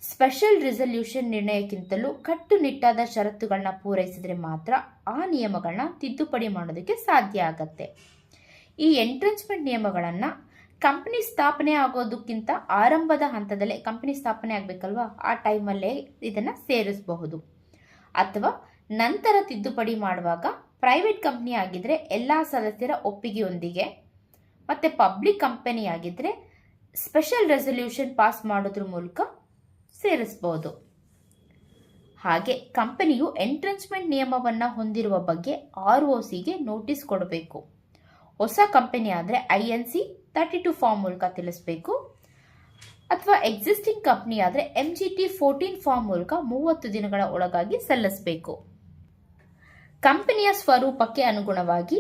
ಸ್ಪೆಷಲ್ ರೆಸಲ್ಯೂಷನ್ ನಿರ್ಣಯಕ್ಕಿಂತಲೂ ಕಟ್ಟುನಿಟ್ಟಾದ ಷರತ್ತುಗಳನ್ನ ಪೂರೈಸಿದ್ರೆ ಮಾತ್ರ ಆ ನಿಯಮಗಳನ್ನ ತಿದ್ದುಪಡಿ ಮಾಡೋದಕ್ಕೆ ಸಾಧ್ಯ ಆಗತ್ತೆ. ಈ ಎಂಟ್ರೆಂಚ್ಮೆಂಟ್ ನಿಯಮಗಳನ್ನು ಕಂಪನಿ ಸ್ಥಾಪನೆ ಆಗೋದಕ್ಕಿಂತ ಆರಂಭದ ಹಂತದಲ್ಲೇ ಕಂಪನಿ ಸ್ಥಾಪನೆ ಆಗಬೇಕಲ್ವಾ, ಆ ಟೈಮಲ್ಲೇ ಇದನ್ನು ಸೇರಿಸಬಹುದು. ಅಥವಾ ನಂತರ ತಿದ್ದುಪಡಿ ಮಾಡುವಾಗ ಪ್ರೈವೇಟ್ ಕಂಪನಿ ಆಗಿದ್ರೆ ಎಲ್ಲ ಸದಸ್ಯರ ಒಪ್ಪಿಗೆಯೊಂದಿಗೆ, ಮತ್ತು ಪಬ್ಲಿಕ್ ಕಂಪನಿ ಆಗಿದ್ರೆ ಸ್ಪೆಷಲ್ ರೆಸಲ್ಯೂಷನ್ ಪಾಸ್ ಮಾಡೋದ್ರ ಮೂಲಕ ಸೇರಿಸಬಹುದು. ಹಾಗೆ ಕಂಪನಿಯು ಎಂಟ್ರೆಂಚ್ಮೆಂಟ್ ನಿಯಮವನ್ನು ಹೊಂದಿರುವ ಬಗ್ಗೆ ROCಗೆ ನೋಟಿಸ್ ಕೊಡಬೇಕು. ಹೊಸ ಕಂಪನಿ ಆದರೆ INC 32 ಫಾರ್ಮ್ ಮೂಲಕ ತಿಳಿಸಬೇಕು. ಅಥವಾ ಎಕ್ಸಿಸ್ಟಿಂಗ್ ಕಂಪನಿ ಆದರೆ MGT 14 ಫಾರ್ಮ್ ಮೂಲಕ 30 ದಿನಗಳ ಒಳಗಾಗಿ ಸಲ್ಲಿಸಬೇಕು. ಕಂಪನಿಯ ಸ್ವರೂಪಕ್ಕೆ ಅನುಗುಣವಾಗಿ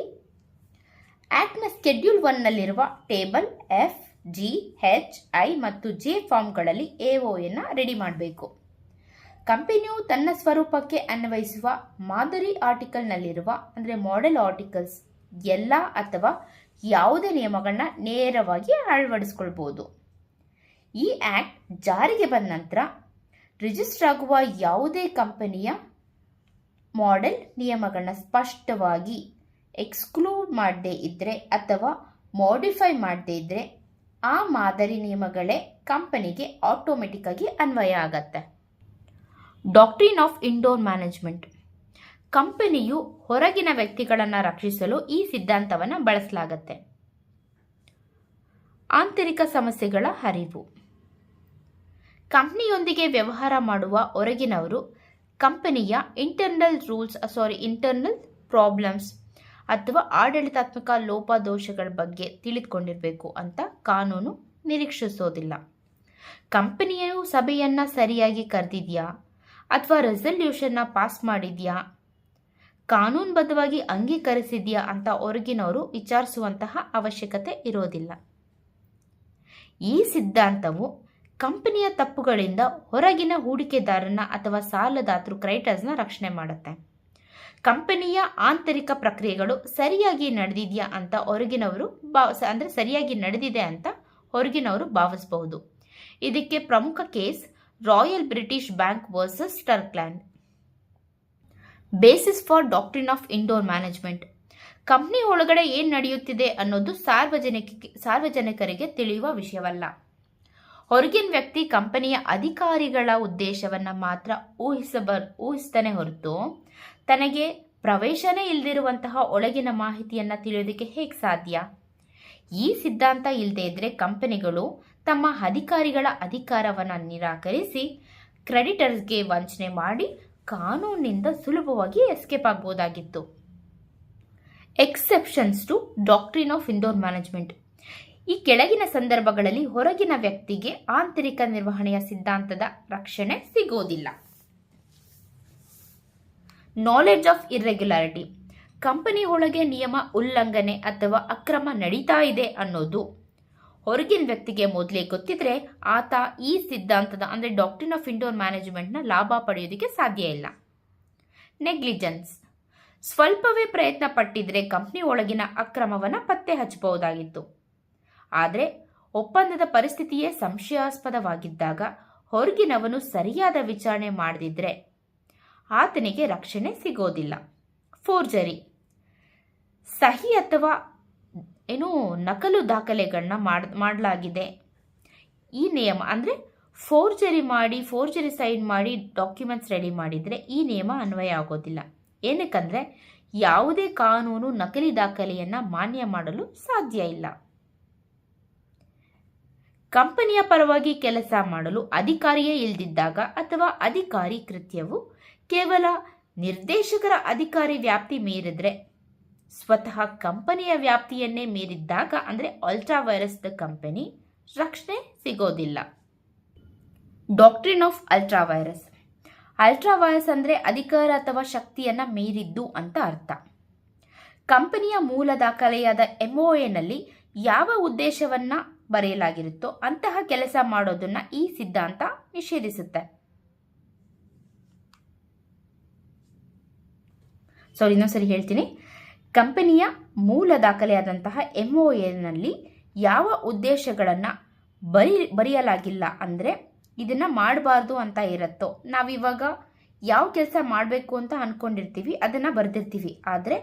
ಆಕ್ಟ್ನ ಸ್ಕೆಡ್ಯೂಲ್ 1ನಲ್ಲಿರುವ table F, G, H, I ಮತ್ತು J ಫಾರ್ಮ್ಗಳಲ್ಲಿ AOAನ ರೆಡಿ ಮಾಡಬೇಕು. ಕಂಪನಿಯು ತನ್ನ ಸ್ವರೂಪಕ್ಕೆ ಅನ್ವಯಿಸುವ ಮಾದರಿ ಆರ್ಟಿಕಲ್ನಲ್ಲಿರುವ ಅಂದರೆ ಮಾಡೆಲ್ ಆರ್ಟಿಕಲ್ಸ್ ಎಲ್ಲ ಅಥವಾ ಯಾವುದೇ ನಿಯಮಗಳನ್ನ ನೇರವಾಗಿ ಅಳವಡಿಸ್ಕೊಳ್ಬೋದು. ಈ ಆಕ್ಟ್ ಜಾರಿಗೆ ಬಂದ ನಂತರ ರಿಜಿಸ್ಟರ್ ಆಗುವ ಯಾವುದೇ ಕಂಪನಿಯ ಮಾಡೆಲ್ ನಿಯಮಗಳನ್ನ ಸ್ಪಷ್ಟವಾಗಿ ಎಕ್ಸ್ಕ್ಲೂಡ್ ಮಾಡದೇ ಇದ್ದರೆ ಅಥವಾ ಮಾಡಿಫೈ ಮಾಡದೇ ಇದ್ದರೆ ಆ ಮಾದರಿ ನಿಯಮಗಳೇ ಕಂಪನಿಗೆ ಆಟೋಮೆಟಿಕ್ ಆಗಿ ಅನ್ವಯ ಆಗತ್ತೆ. Doctrine of indoor management. ಕಂಪನಿಯು ಹೊರಗಿನ ವ್ಯಕ್ತಿಗಳನ್ನು ರಕ್ಷಿಸಲು ಈ ಸಿದ್ಧಾಂತವನ್ನು ಬಳಸಲಾಗುತ್ತೆ. ಆಂತರಿಕ ಸಮಸ್ಯೆಗಳ ಅರಿವು. ಕಂಪನಿಯೊಂದಿಗೆ ವ್ಯವಹಾರ ಮಾಡುವ ಹೊರಗಿನವರು ಕಂಪನಿಯ ಇಂಟರ್ನಲ್ ಪ್ರಾಬ್ಲಮ್ಸ್ ಅಥವಾ ಆಡಳಿತಾತ್ಮಕ ಲೋಪದೋಷಗಳ ಬಗ್ಗೆ ತಿಳಿದುಕೊಂಡಿರಬೇಕು ಅಂತ ಕಾನೂನು ನಿರೀಕ್ಷಿಸೋದಿಲ್ಲ. ಕಂಪನಿಯು ಸಭೆಯನ್ನು ಸರಿಯಾಗಿ ಕರೆದಿದೆಯಾ ಅಥವಾ ರೆಸಲ್ಯೂಷನ್ನ ಪಾಸ್ ಮಾಡಿದೆಯಾ, ಕಾನೂನುಬದ್ಧವಾಗಿ ಅಂಗೀಕರಿಸಿದೆಯಾ ಅಂತ ಹೊರಗಿನವರು ವಿಚಾರಿಸುವಂತಹ ಅವಶ್ಯಕತೆ ಇರೋದಿಲ್ಲ. ಈ ಸಿದ್ಧಾಂತವು ಕಂಪನಿಯ ತಪ್ಪುಗಳಿಂದ ಹೊರಗಿನ ಹೂಡಿಕೆದಾರನ ಅಥವಾ ಸಾಲದಾತರು ಕ್ರೆಡಿಟರ್ಸ್ನ ರಕ್ಷಣೆ ಮಾಡುತ್ತೆ. ಕಂಪನಿಯ ಆಂತರಿಕ ಪ್ರಕ್ರಿಯೆಗಳು ಸರಿಯಾಗಿ ನಡೆದಿದೆಯಾ ಅಂತ ಸರಿಯಾಗಿ ನಡೆದಿದೆ ಅಂತ ಹೊರಗಿನವರು ಭಾವಿಸಬಹುದು. ಇದಕ್ಕೆ ಪ್ರಮುಖ case royal British bank versus Turquand. Basis for doctrine of indoor management. Company ಒಳಗಡೆ ಏನು ನಡೆಯುತ್ತಿದೆ ಅನ್ನೋದು ಸಾರ್ವಜನಿಕರಿಗೆ ತಿಳಿಯುವ ವಿಷಯವಲ್ಲ. ಹೊರಗಿನ ವ್ಯಕ್ತಿ ಕಂಪನಿಯ ಅಧಿಕಾರಿಗಳ ಉದ್ದೇಶವನ್ನ ಮಾತ್ರ ಊಹಿಸ್ತಾನೆ ಹೊರತು ತನಗೆ ಪ್ರವೇಶನೇ ಇಲ್ಲದಿರುವಂತಹ ಒಳಗಿನ ಮಾಹಿತಿಯನ್ನ ತಿಳಿಯೋದಕ್ಕೆ ಹೇಗೆ ಸಾಧ್ಯ? ಈ ಸಿದ್ಧಾಂತ ಇಲ್ಲದೆ ಇದ್ರೆ ಕಂಪನಿಗಳು ತಮ್ಮ ಅಧಿಕಾರಿಗಳ ಅಧಿಕಾರವನ್ನು ನಿರಾಕರಿಸಿ ಕ್ರೆಡಿಟರ್ಸ್ಗೆ ವಂಚನೆ ಮಾಡಿ ಕಾನೂನಿನಿಂದ ಸುಲಭವಾಗಿ ಎಸ್ಕೇಪ್ ಆಗಬಹುದಾಗಿತ್ತು. Exceptions to doctrine of indoor management. ಈ ಕೆಳಗಿನ ಸಂದರ್ಭಗಳಲ್ಲಿ ಹೊರಗಿನ ವ್ಯಕ್ತಿಗೆ ಆಂತರಿಕ ನಿರ್ವಹಣೆಯ ಸಿದ್ಧಾಂತದ ರಕ್ಷಣೆ ಸಿಗೋದಿಲ್ಲ. Knowledge of irregularity. ಕಂಪನಿ ಒಳಗೆ ನಿಯಮ ಉಲ್ಲಂಘನೆ ಅಥವಾ ಅಕ್ರಮ ನಡೀತಾ ಇದೆ ಅನ್ನೋದು ಹೊರಗಿನ ವ್ಯಕ್ತಿಗೆ ಮೊದಲೇ ಗೊತ್ತಿದ್ರೆ ಆತ ಈ ಸಿದ್ಧಾಂತದ ಅಂದರೆ ಡಾಕ್ಟ್ರಿನ್ ಆಫ್ ಇಂಡೋರ್ ಮ್ಯಾನೇಜ್ಮೆಂಟ್ನ ಲಾಭ ಪಡೆಯೋದಕ್ಕೆ ಸಾಧ್ಯ ಇಲ್ಲ. ನೆಗ್ಲಿಜೆನ್ಸ್. ಸ್ವಲ್ಪವೇ ಪ್ರಯತ್ನ ಪಟ್ಟಿದ್ರೆ ಕಂಪನಿ ಒಳಗಿನ ಅಕ್ರಮವನ್ನು ಪತ್ತೆ ಹಚ್ಚಬಹುದಾಗಿತ್ತು. ಆದರೆ ಒಪ್ಪಂದದ ಪರಿಸ್ಥಿತಿಯೇ ಸಂಶಯಾಸ್ಪದವಾಗಿದ್ದಾಗ ಹೊರಗಿನವನು ಸರಿಯಾದ ವಿಚಾರಣೆ ಮಾಡದಿದ್ರೆ ಆತನಿಗೆ ರಕ್ಷಣೆ ಸಿಗೋದಿಲ್ಲ. ಫೋರ್ಜರಿ. ಸಹಿ ಅಥವಾ ನಕಲು ದಾಖಲೆಗಳನ್ನ ಮಾಡಲಾಗಿದೆ. ಈ ನಿಯಮ ಅಂದರೆ ಫೋರ್ಜರಿ ಸೈನ್ ಮಾಡಿ ಡಾಕ್ಯುಮೆಂಟ್ಸ್ ರೆಡಿ ಮಾಡಿದರೆ ಈ ನಿಯಮ ಅನ್ವಯ ಆಗೋದಿಲ್ಲ. ಏನಕ್ಕಂದರೆ ಯಾವುದೇ ಕಾನೂನು ನಕಲಿ ದಾಖಲೆಯನ್ನು ಮಾನ್ಯ ಮಾಡಲು ಸಾಧ್ಯ ಇಲ್ಲ. ಕಂಪನಿಯ ಪರವಾಗಿ ಕೆಲಸ ಮಾಡಲು ಅಧಿಕಾರಿಯೇ ಇಲ್ಲದಿದ್ದಾಗ ಅಥವಾ ಅಧಿಕಾರಿ ಕೃತ್ಯವು ಕೇವಲ ನಿರ್ದೇಶಕರ ಅಧಿಕಾರಿ ವ್ಯಾಪ್ತಿ ಮೀರಿದ್ರೆ, ಸ್ವತಃ ಕಂಪನಿಯ ವ್ಯಾಪ್ತಿಯನ್ನೇ ಮೀರಿದ್ದಾಗ ಅಂದರೆ ಅಲ್ಟ್ರಾ ವೈರಸ್ ದ ಕಂಪನಿ ರಕ್ಷಣೆ ಸಿಗೋದಿಲ್ಲ. Doctrine of ultra virus. Ultra virus ಅಂದರೆ ಅಧಿಕಾರ ಅಥವಾ ಶಕ್ತಿಯನ್ನು ಮೀರಿದ್ದು ಅಂತ ಅರ್ಥ. ಕಂಪನಿಯ ಮೂಲ ದಾಖಲೆಯಾದ MOAನಲ್ಲಿ ಯಾವ ಉದ್ದೇಶವನ್ನ ಬರೆಯಲಾಗಿರುತ್ತೋ ಅಂತಹ ಕೆಲಸ ಮಾಡೋದನ್ನ ಈ ಸಿದ್ಧಾಂತ ನಿಷೇಧಿಸುತ್ತೆ. ಇನ್ನೊಂದ್ಸರಿ ಹೇಳ್ತೀನಿ. ಕಂಪನಿಯ ಮೂಲ ದಾಖಲೆಯಾದಂತಹ MOAನಲ್ಲಿ ಯಾವ ಉದ್ದೇಶಗಳನ್ನು ಬರೆಯಲಾಗಿಲ್ಲ ಅಂದರೆ ಇದನ್ನು ಮಾಡಬಾರ್ದು ಅಂತ ಇರುತ್ತೋ, ನಾವಿವಾಗ ಯಾವ ಕೆಲಸ ಮಾಡಬೇಕು ಅಂತ ಅಂದ್ಕೊಂಡಿರ್ತೀವಿ ಅದನ್ನು ಬರೆದಿರ್ತೀವಿ, ಆದರೆ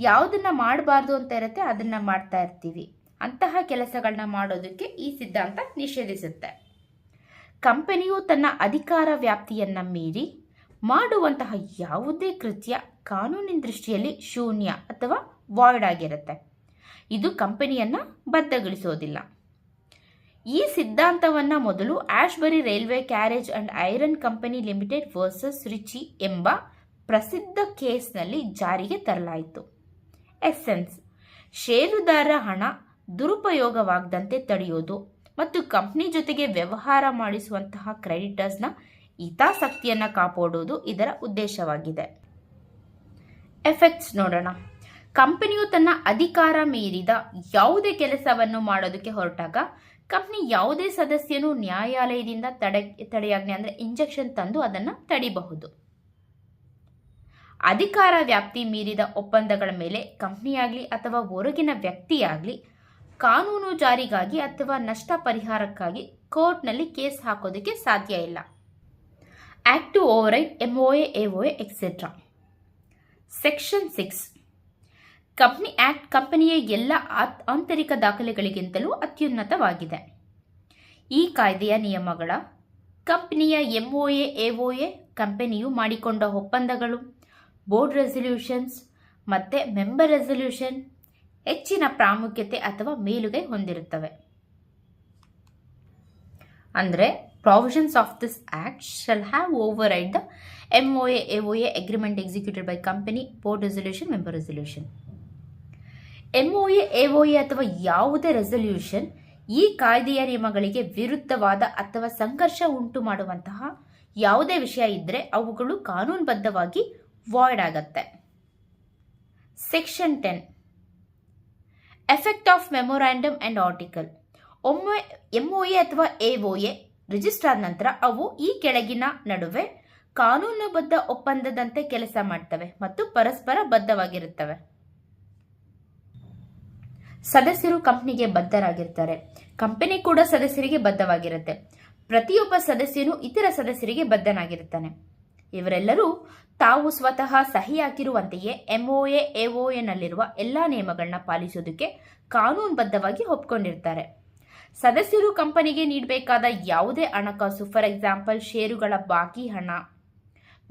ಯಾವುದನ್ನು ಮಾಡಬಾರ್ದು ಅಂತ ಇರುತ್ತೆ ಅದನ್ನು ಮಾಡ್ತಾ ಇರ್ತೀವಿ. ಅಂತಹ ಕೆಲಸಗಳನ್ನ ಮಾಡೋದಕ್ಕೆ ಈ ಸಿದ್ಧಾಂತ ನಿಷೇಧಿಸುತ್ತೆ. ಕಂಪನಿಯು ತನ್ನ ಅಧಿಕಾರ ವ್ಯಾಪ್ತಿಯನ್ನು ಮೀರಿ ಮಾಡುವಂತಹ ಯಾವುದೇ ಕೃತ್ಯ ಕಾನೂನಿನ ದೃಷ್ಟಿಯಲ್ಲಿ ಶೂನ್ಯ ಅಥವಾ ವಾಯ್ಡ್ ಆಗಿರುತ್ತೆ. ಇದು ಕಂಪನಿಯನ್ನು ಬದ್ಧಗೊಳಿಸೋದಿಲ್ಲ. ಈ ಸಿದ್ಧಾಂತವನ್ನು ಮೊದಲು Ashbury railway carriage and iron company limited versus Riche ಎಂಬ ಪ್ರಸಿದ್ಧ ಕೇಸ್ನಲ್ಲಿ ಜಾರಿಗೆ ತರಲಾಯಿತು. ಎಸೆನ್ಸ್: ಷೇರುದಾರರ ಹಣ ದುರುಪಯೋಗವಾಗದಂತೆ ತಡೆಯೋದು ಮತ್ತು ಕಂಪನಿ ಜೊತೆಗೆ ವ್ಯವಹಾರ ಮಾಡಿಸುವಂತಹ ಕ್ರೆಡಿಟರ್ಸ್ನ ಹಿತಾಸಕ್ತಿಯನ್ನು ಕಾಪಾಡೋದು ಇದರ ಉದ್ದೇಶವಾಗಿದೆ. ಎಫೆಕ್ಟ್ಸ್ ನೋಡೋಣ. ಕಂಪನಿಯು ತನ್ನ ಅಧಿಕಾರ ಮೀರಿದ ಯಾವುದೇ ಕೆಲಸವನ್ನು ಮಾಡೋದಕ್ಕೆ ಹೊರಟಾಗ ಕಂಪನಿ ಯಾವುದೇ ಸದಸ್ಯನು ನ್ಯಾಯಾಲಯದಿಂದ ತಡೆಯಾಜ್ಞೆ ಅಂದರೆ ಇಂಜೆಕ್ಷನ್ ತಂದು ಅದನ್ನು ತಡಿಬಹುದು. ಅಧಿಕಾರ ವ್ಯಾಪ್ತಿ ಮೀರಿದ ಒಪ್ಪಂದಗಳ ಮೇಲೆ ಕಂಪನಿಯಾಗಲಿ ಅಥವಾ ಹೊರಗಿನ ವ್ಯಕ್ತಿಯಾಗಲಿ ಕಾನೂನು ಜಾರಿಗಾಗಿ ಅಥವಾ ನಷ್ಟ ಪರಿಹಾರಕ್ಕಾಗಿ ಕೋರ್ಟ್ನಲ್ಲಿ ಕೇಸ್ ಹಾಕೋದಕ್ಕೆ ಸಾಧ್ಯ ಇಲ್ಲ. Act to override MOA, AOA, etcetera. Section 6 company act ಕಂಪನಿಯ ಎಲ್ಲ ಆಂತರಿಕ ದಾಖಲೆಗಳಿಗಿಂತಲೂ ಅತ್ಯುನ್ನತವಾಗಿದೆ. ಈ ಕಾಯ್ದೆಯ ನಿಯಮಗಳ ಕಂಪನಿಯ MOA, AOA, ಕಂಪನಿಯು ಮಾಡಿಕೊಂಡ ಒಪ್ಪಂದಗಳು, ಬೋರ್ಡ್ ರೆಸಲ್ಯೂಷನ್ಸ್ ಮತ್ತು ಮೆಂಬರ್ ರೆಸಲ್ಯೂಷನ್ ಹೆಚ್ಚಿನ ಪ್ರಾಮುಖ್ಯತೆ ಅಥವಾ ಮೇಲುಗೈ ಹೊಂದಿರುತ್ತವೆ. ಅಂದರೆ provisions of this act shall have override the MOA, AOA agreement executed by company, board resolution, member resolution. MOA, AOA ಅಥವಾ ಯಾವುದೇ ರೆಸಲ್ಯೂಷನ್ ಈ ಕಾಯ್ದೆಯ ನಿಯಮಗಳಿಗೆ ವಿರುದ್ಧವಾದ ಅಥವಾ ಸಂಘರ್ಷ ಉಂಟು ಮಾಡುವಂತಹ ಯಾವುದೇ ವಿಷಯ ಇದ್ದರೆ ಅವುಗಳು ಕಾನೂನುಬದ್ಧವಾಗಿ ವಾಯ್ಡ್ ಆಗತ್ತೆ. Section 10 effect of memorandum and article. MOA ಅಥವಾ AOA ರಿಜಿಸ್ಟರ್ ಆದ ನಂತರ ಅವು ಈ ಕೆಳಗಿನ ನಡುವೆ ಕಾನೂನುಬದ್ಧ ಒಪ್ಪಂದದಂತೆ ಕೆಲಸ ಮಾಡ್ತವೆ ಮತ್ತು ಪರಸ್ಪರ ಬದ್ಧವಾಗಿರುತ್ತವೆ. ಸದಸ್ಯರು ಕಂಪನಿಗೆ ಬದ್ಧರಾಗಿರ್ತಾರೆ. ಕಂಪನಿ ಕೂಡ ಸದಸ್ಯರಿಗೆ ಬದ್ಧವಾಗಿರುತ್ತೆ. ಪ್ರತಿಯೊಬ್ಬ ಸದಸ್ಯನು ಇತರ ಸದಸ್ಯರಿಗೆ ಬದ್ಧನಾಗಿರುತ್ತಾನೆ. ಇವರೆಲ್ಲರೂ ತಾವು ಸ್ವತಃ ಸಹಿ ಹಾಕಿರುವಂತೆಯೇ MOA, AOA ನಲ್ಲಿರುವ ಎಲ್ಲಾ ನಿಯಮಗಳನ್ನ ಪಾಲಿಸುವುದಕ್ಕೆ ಕಾನೂನುಬದ್ಧವಾಗಿ ಒಪ್ಕೊಂಡಿರ್ತಾರೆ. ಸದಸ್ಯರು ಕಂಪನಿಗೆ ನೀಡಬೇಕಾದ ಯಾವುದೇ ಹಣಕಾಸು, ಫಾರ್ ಎಕ್ಸಾಂಪಲ್ ಷೇರುಗಳ ಬಾಕಿ ಹಣ,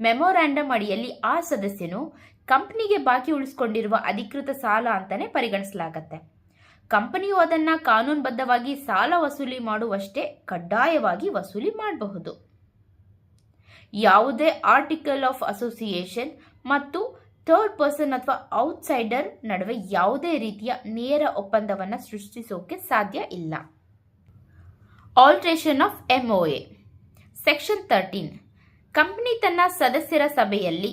ಮೆಮೊರಾಂಡಮ್ ಅಡಿಯಲ್ಲಿ ಆ ಸದಸ್ಯನು ಕಂಪನಿಗೆ ಬಾಕಿ ಉಳಿಸಿಕೊಂಡಿರುವ ಅಧಿಕೃತ ಸಾಲ ಅಂತಾನೆ ಪರಿಗಣಿಸಲಾಗುತ್ತೆ. ಕಂಪನಿಯು ಅದನ್ನ ಕಾನೂನುಬದ್ಧವಾಗಿ ಸಾಲ ವಸೂಲಿ ಮಾಡುವಷ್ಟೇ ಕಡ್ಡಾಯವಾಗಿ ವಸೂಲಿ ಮಾಡಬಹುದು. ಯಾವುದೇ ಆರ್ಟಿಕಲ್ ಆಫ್ ಅಸೋಸಿಯೇಷನ್ ಮತ್ತು ಥರ್ಡ್ ಪರ್ಸನ್ ಅಥವಾ ಔಟ್ಸೈಡರ್ ನಡುವೆ ಯಾವುದೇ ರೀತಿಯ ನೇರ ಒಪ್ಪಂದವನ್ನು ಸೃಷ್ಟಿಸೋಕೆ ಸಾಧ್ಯ ಇಲ್ಲ. Alteration of MOA. Section 13. Company ತನ್ನ ಸದಸ್ಯರ ಸಭೆಯಲ್ಲಿ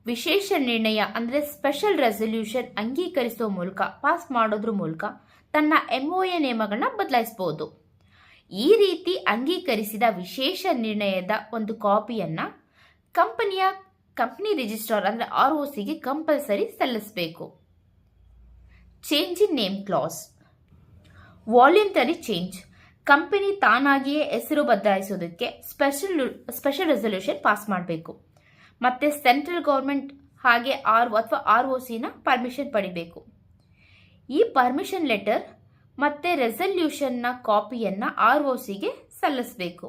ವಿಶೇಷ ನಿರ್ಣಯ ಅಂದರೆ ಸ್ಪೆಷಲ್ ರೆಸಲ್ಯೂಷನ್ ಅಂಗೀಕರಿಸುವ ಮೂಲಕ, ಪಾಸ್ ಮಾಡೋದ್ರ ಮೂಲಕ ತನ್ನ MOA ನಿಯಮಗಳನ್ನ ಬದಲಾಯಿಸಬಹುದು. ಈ ರೀತಿ ಅಂಗೀಕರಿಸಿದ ವಿಶೇಷ ನಿರ್ಣಯದ ಒಂದು ಕಾಪಿಯನ್ನ ಕಂಪನಿ ರಿಜಿಸ್ಟ್ರಾರ್ ಅಂದರೆ ROCಗೆ ಕಂಪಲ್ಸರಿ ಸಲ್ಲಿಸಬೇಕು. Change in name clause. Voluntary change. Company ತಾನಾಗಿಯೇ ಹೆಸರು ಬದಲಾಯಿಸೋದಕ್ಕೆ ಸ್ಪೆಷಲ್ ರೆಸಲ್ಯೂಷನ್ ಪಾಸ್ ಮಾಡಬೇಕು. ಮತ್ತೆ ಸೆಂಟ್ರಲ್ ಗೌರ್ಮೆಂಟ್ ಹಾಗೆ ROCನ ಪರ್ಮಿಷನ್ ಪಡಿಬೇಕು. ಈ ಪರ್ಮಿಷನ್ ಲೆಟರ್ ಮತ್ತೆ ರೆಸಲ್ಯೂಷನ್ನ ಕಾಪಿಯನ್ನ ROCಗೆ ಸಲ್ಲಿಸಬೇಕು.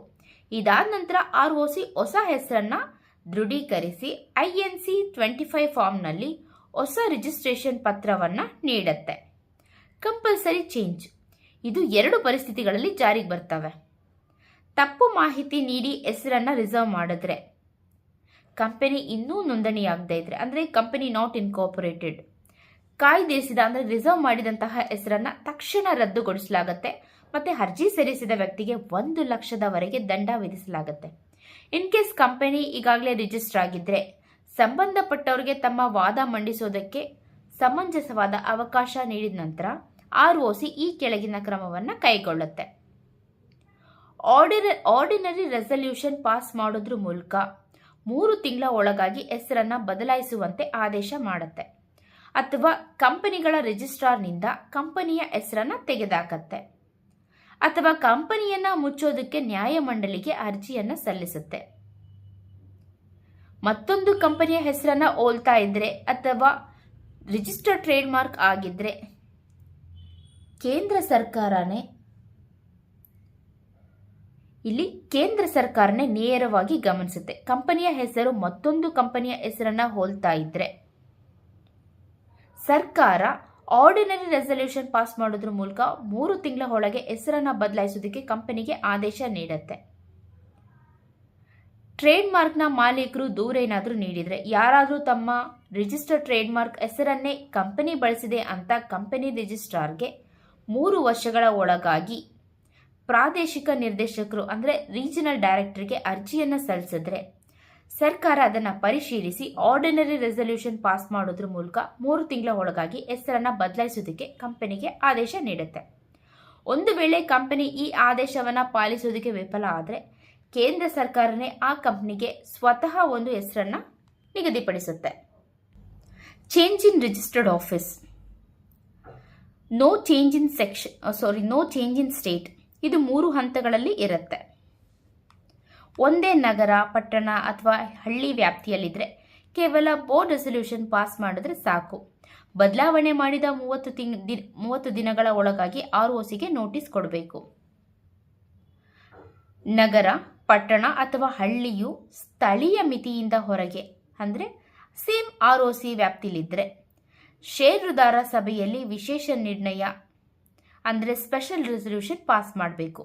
ಇದಾದ ನಂತರ ROC ಹೊಸ ಹೆಸರನ್ನ ದೃಢೀಕರಿಸಿ INC 25 ಫಾರ್ಮ್ನಲ್ಲಿ ಹೊಸ ರಿಜಿಸ್ಟ್ರೇಷನ್ ಪತ್ರವನ್ನ ನೀಡುತ್ತೆ. Compulsory change. ಇದು 2 ಪರಿಸ್ಥಿತಿಗಳಲ್ಲಿ ಜಾರಿಗೆ ಬರ್ತವೆ. ತಪ್ಪು ಮಾಹಿತಿ ನೀಡಿ ಹೆಸರನ್ನ ರಿಸರ್ವ್ ಮಾಡಿದ್ರೆ, ಕಂಪನಿ ಇನ್ನೂ ನೋಂದಣಿಯಾಗದೇ ಇದ್ರೆ ಅಂದರೆ ಕಂಪನಿ ನಾಟ್ ಇನ್ಕಾರ್ಪೊರೇಟೆಡ್, ಕಾಯ್ದಿರಿಸಿದ ಅಂದರೆ ರಿಸರ್ವ್ ಮಾಡಿದಂತಹ ಹೆಸರನ್ನ ತಕ್ಷಣ ರದ್ದುಗೊಳಿಸಲಾಗುತ್ತೆ. ಮತ್ತೆ ಅರ್ಜಿ ಸಲ್ಲಿಸಿದ ವ್ಯಕ್ತಿಗೆ 1 ಲಕ್ಷದವರೆಗೆ ದಂಡ ವಿಧಿಸಲಾಗುತ್ತೆ. ಇನ್ ಕೇಸ್ ಕಂಪನಿ ಈಗಾಗಲೇ ರಿಜಿಸ್ಟರ್ ಆಗಿದ್ರೆ ಸಂಬಂಧಪಟ್ಟವರಿಗೆ ತಮ್ಮ ವಾದ ಮಂಡಿಸೋದಕ್ಕೆ ಸಮಂಜಸವಾದ ಅವಕಾಶ ನೀಡಿದ ನಂತರ ROC ಈ ಕೆಳಗಿನ ಕ್ರಮವನ್ನು ಕೈಗೊಳ್ಳುತ್ತೆ. ಆರ್ಡಿನರಿ ರೆಸಲ್ಯೂಷನ್ ಪಾಸ್ ಮಾಡೋದ್ರ ಮೂಲಕ 3 ತಿಂಗಳ ಒಳಗಾಗಿ ಹೆಸರನ್ನ ಬದಲಾಯಿಸುವಂತೆ ಆದೇಶ ಮಾಡುತ್ತೆ, ಅಥವಾ ಕಂಪನಿಗಳ ರಿಜಿಸ್ಟ್ರಾರ್ನಿಂದ ಕಂಪನಿಯ ಹೆಸರನ್ನ ತೆಗೆದುಹಾಕತ್ತೆ, ಅಥವಾ ಕಂಪನಿಯನ್ನ ಮುಚ್ಚೋದಕ್ಕೆ ನ್ಯಾಯಮಂಡಳಿಗೆ ಅರ್ಜಿಯನ್ನ ಸಲ್ಲಿಸುತ್ತೆ. ಮತ್ತೊಂದು ಕಂಪನಿಯ ಹೆಸರನ್ನ ಹೋಲ್ತಾ ಇದ್ರೆ ಅಥವಾ ರಿಜಿಸ್ಟರ್ಡ್ ಟ್ರೇಡ್ ಮಾರ್ಕ್ ಆಗಿದ್ರೆ ಕೇಂದ್ರ ಸರ್ಕಾರನೇ ನೇರವಾಗಿ ಗಮನಿಸುತ್ತೆ. ಕಂಪನಿಯ ಹೆಸರು ಮತ್ತೊಂದು ಕಂಪನಿಯ ಹೆಸರನ್ನ ಹೋಲ್ತಾ ಇದ್ರೆ ಸರ್ಕಾರ ಆರ್ಡಿನರಿ ರೆಸಲ್ಯೂಷನ್ ಪಾಸ್ ಮಾಡೋದ್ರ ಮೂಲಕ 3 ತಿಂಗಳ ಒಳಗೆ ಹೆಸರನ್ನ ಬದಲಾಯಿಸೋದಕ್ಕೆ ಕಂಪನಿಗೆ ಆದೇಶ ನೀಡುತ್ತೆ. ಟ್ರೇಡ್ ಮಾರ್ಕ್ನ ಮಾಲೀಕರು ದೂರ ಏನಾದರೂ ನೀಡಿದರೆ, ಯಾರಾದರೂ ತಮ್ಮ ರಿಜಿಸ್ಟರ್ಡ್ ಟ್ರೇಡ್ ಮಾರ್ಕ್ ಹೆಸರನ್ನೇ ಕಂಪನಿ ಬಳಸಿದೆ ಅಂತ ಕಂಪನಿ ರಿಜಿಸ್ಟ್ರಾರ್ಗೆ 3 ವರ್ಷಗಳ ಒಳಗಾಗಿ ಪ್ರಾದೇಶಿಕ ನಿರ್ದೇಶಕರು ಅಂದರೆ ರೀಜನಲ್ ಡೈರೆಕ್ಟರ್ಗೆ ಅರ್ಜಿಯನ್ನು ಸಲ್ಲಿಸಿದ್ರೆ ಸರ್ಕಾರ ಅದನ್ನು ಪರಿಶೀಲಿಸಿ ಆರ್ಡಿನರಿ ರೆಸಲ್ಯೂಷನ್ ಪಾಸ್ ಮಾಡೋದ್ರ ಮೂಲಕ 3 ತಿಂಗಳ ಒಳಗಾಗಿ ಹೆಸರನ್ನು ಬದಲಾಯಿಸೋದಕ್ಕೆ ಕಂಪನಿಗೆ ಆದೇಶ ನೀಡುತ್ತೆ. ಒಂದು ವೇಳೆ ಕಂಪನಿ ಈ ಆದೇಶವನ್ನು ಪಾಲಿಸೋದಕ್ಕೆ ವಿಫಲ ಆದರೆ ಕೇಂದ್ರ ಸರ್ಕಾರನೇ ಆ ಕಂಪನಿಗೆ ಸ್ವತಃ ಒಂದು ಹೆಸರನ್ನು ನಿಗದಿಪಡಿಸುತ್ತೆ. Change in registered office. No change in state. ಇದು 3 ಹಂತಗಳಲ್ಲಿ ಇರುತ್ತೆ. ಒಂದೇ ನಗರ, ಪಟ್ಟಣ ಅಥವಾ ಹಳ್ಳಿ ವ್ಯಾಪ್ತಿಯಲ್ಲಿದ್ದರೆ ಕೇವಲ ಬೋರ್ಡ್ ರೆಸಲ್ಯೂಷನ್ ಪಾಸ್ ಮಾಡಿದ್ರೆ ಸಾಕು. ಬದಲಾವಣೆ ಮಾಡಿದ 30 ದಿನಗಳ ಒಳಗಾಗಿ ROCಗೆ ನೋಟಿಸ್ ಕೊಡಬೇಕು. ನಗರ, ಪಟ್ಟಣ ಅಥವಾ ಹಳ್ಳಿಯು ಸ್ಥಳೀಯ ಮಿತಿಯಿಂದ ಹೊರಗೆ ಅಂದರೆ ಸೇಮ್ ROC ವ್ಯಾಪ್ತಿಲಿದ್ದರೆ ಷೇರುದಾರ ಸಭೆಯಲ್ಲಿ ವಿಶೇಷ ನಿರ್ಣಯ ಅಂದರೆ ಸ್ಪೆಷಲ್ ರೆಸಲ್ಯೂಷನ್ ಪಾಸ್ ಮಾಡಬೇಕು.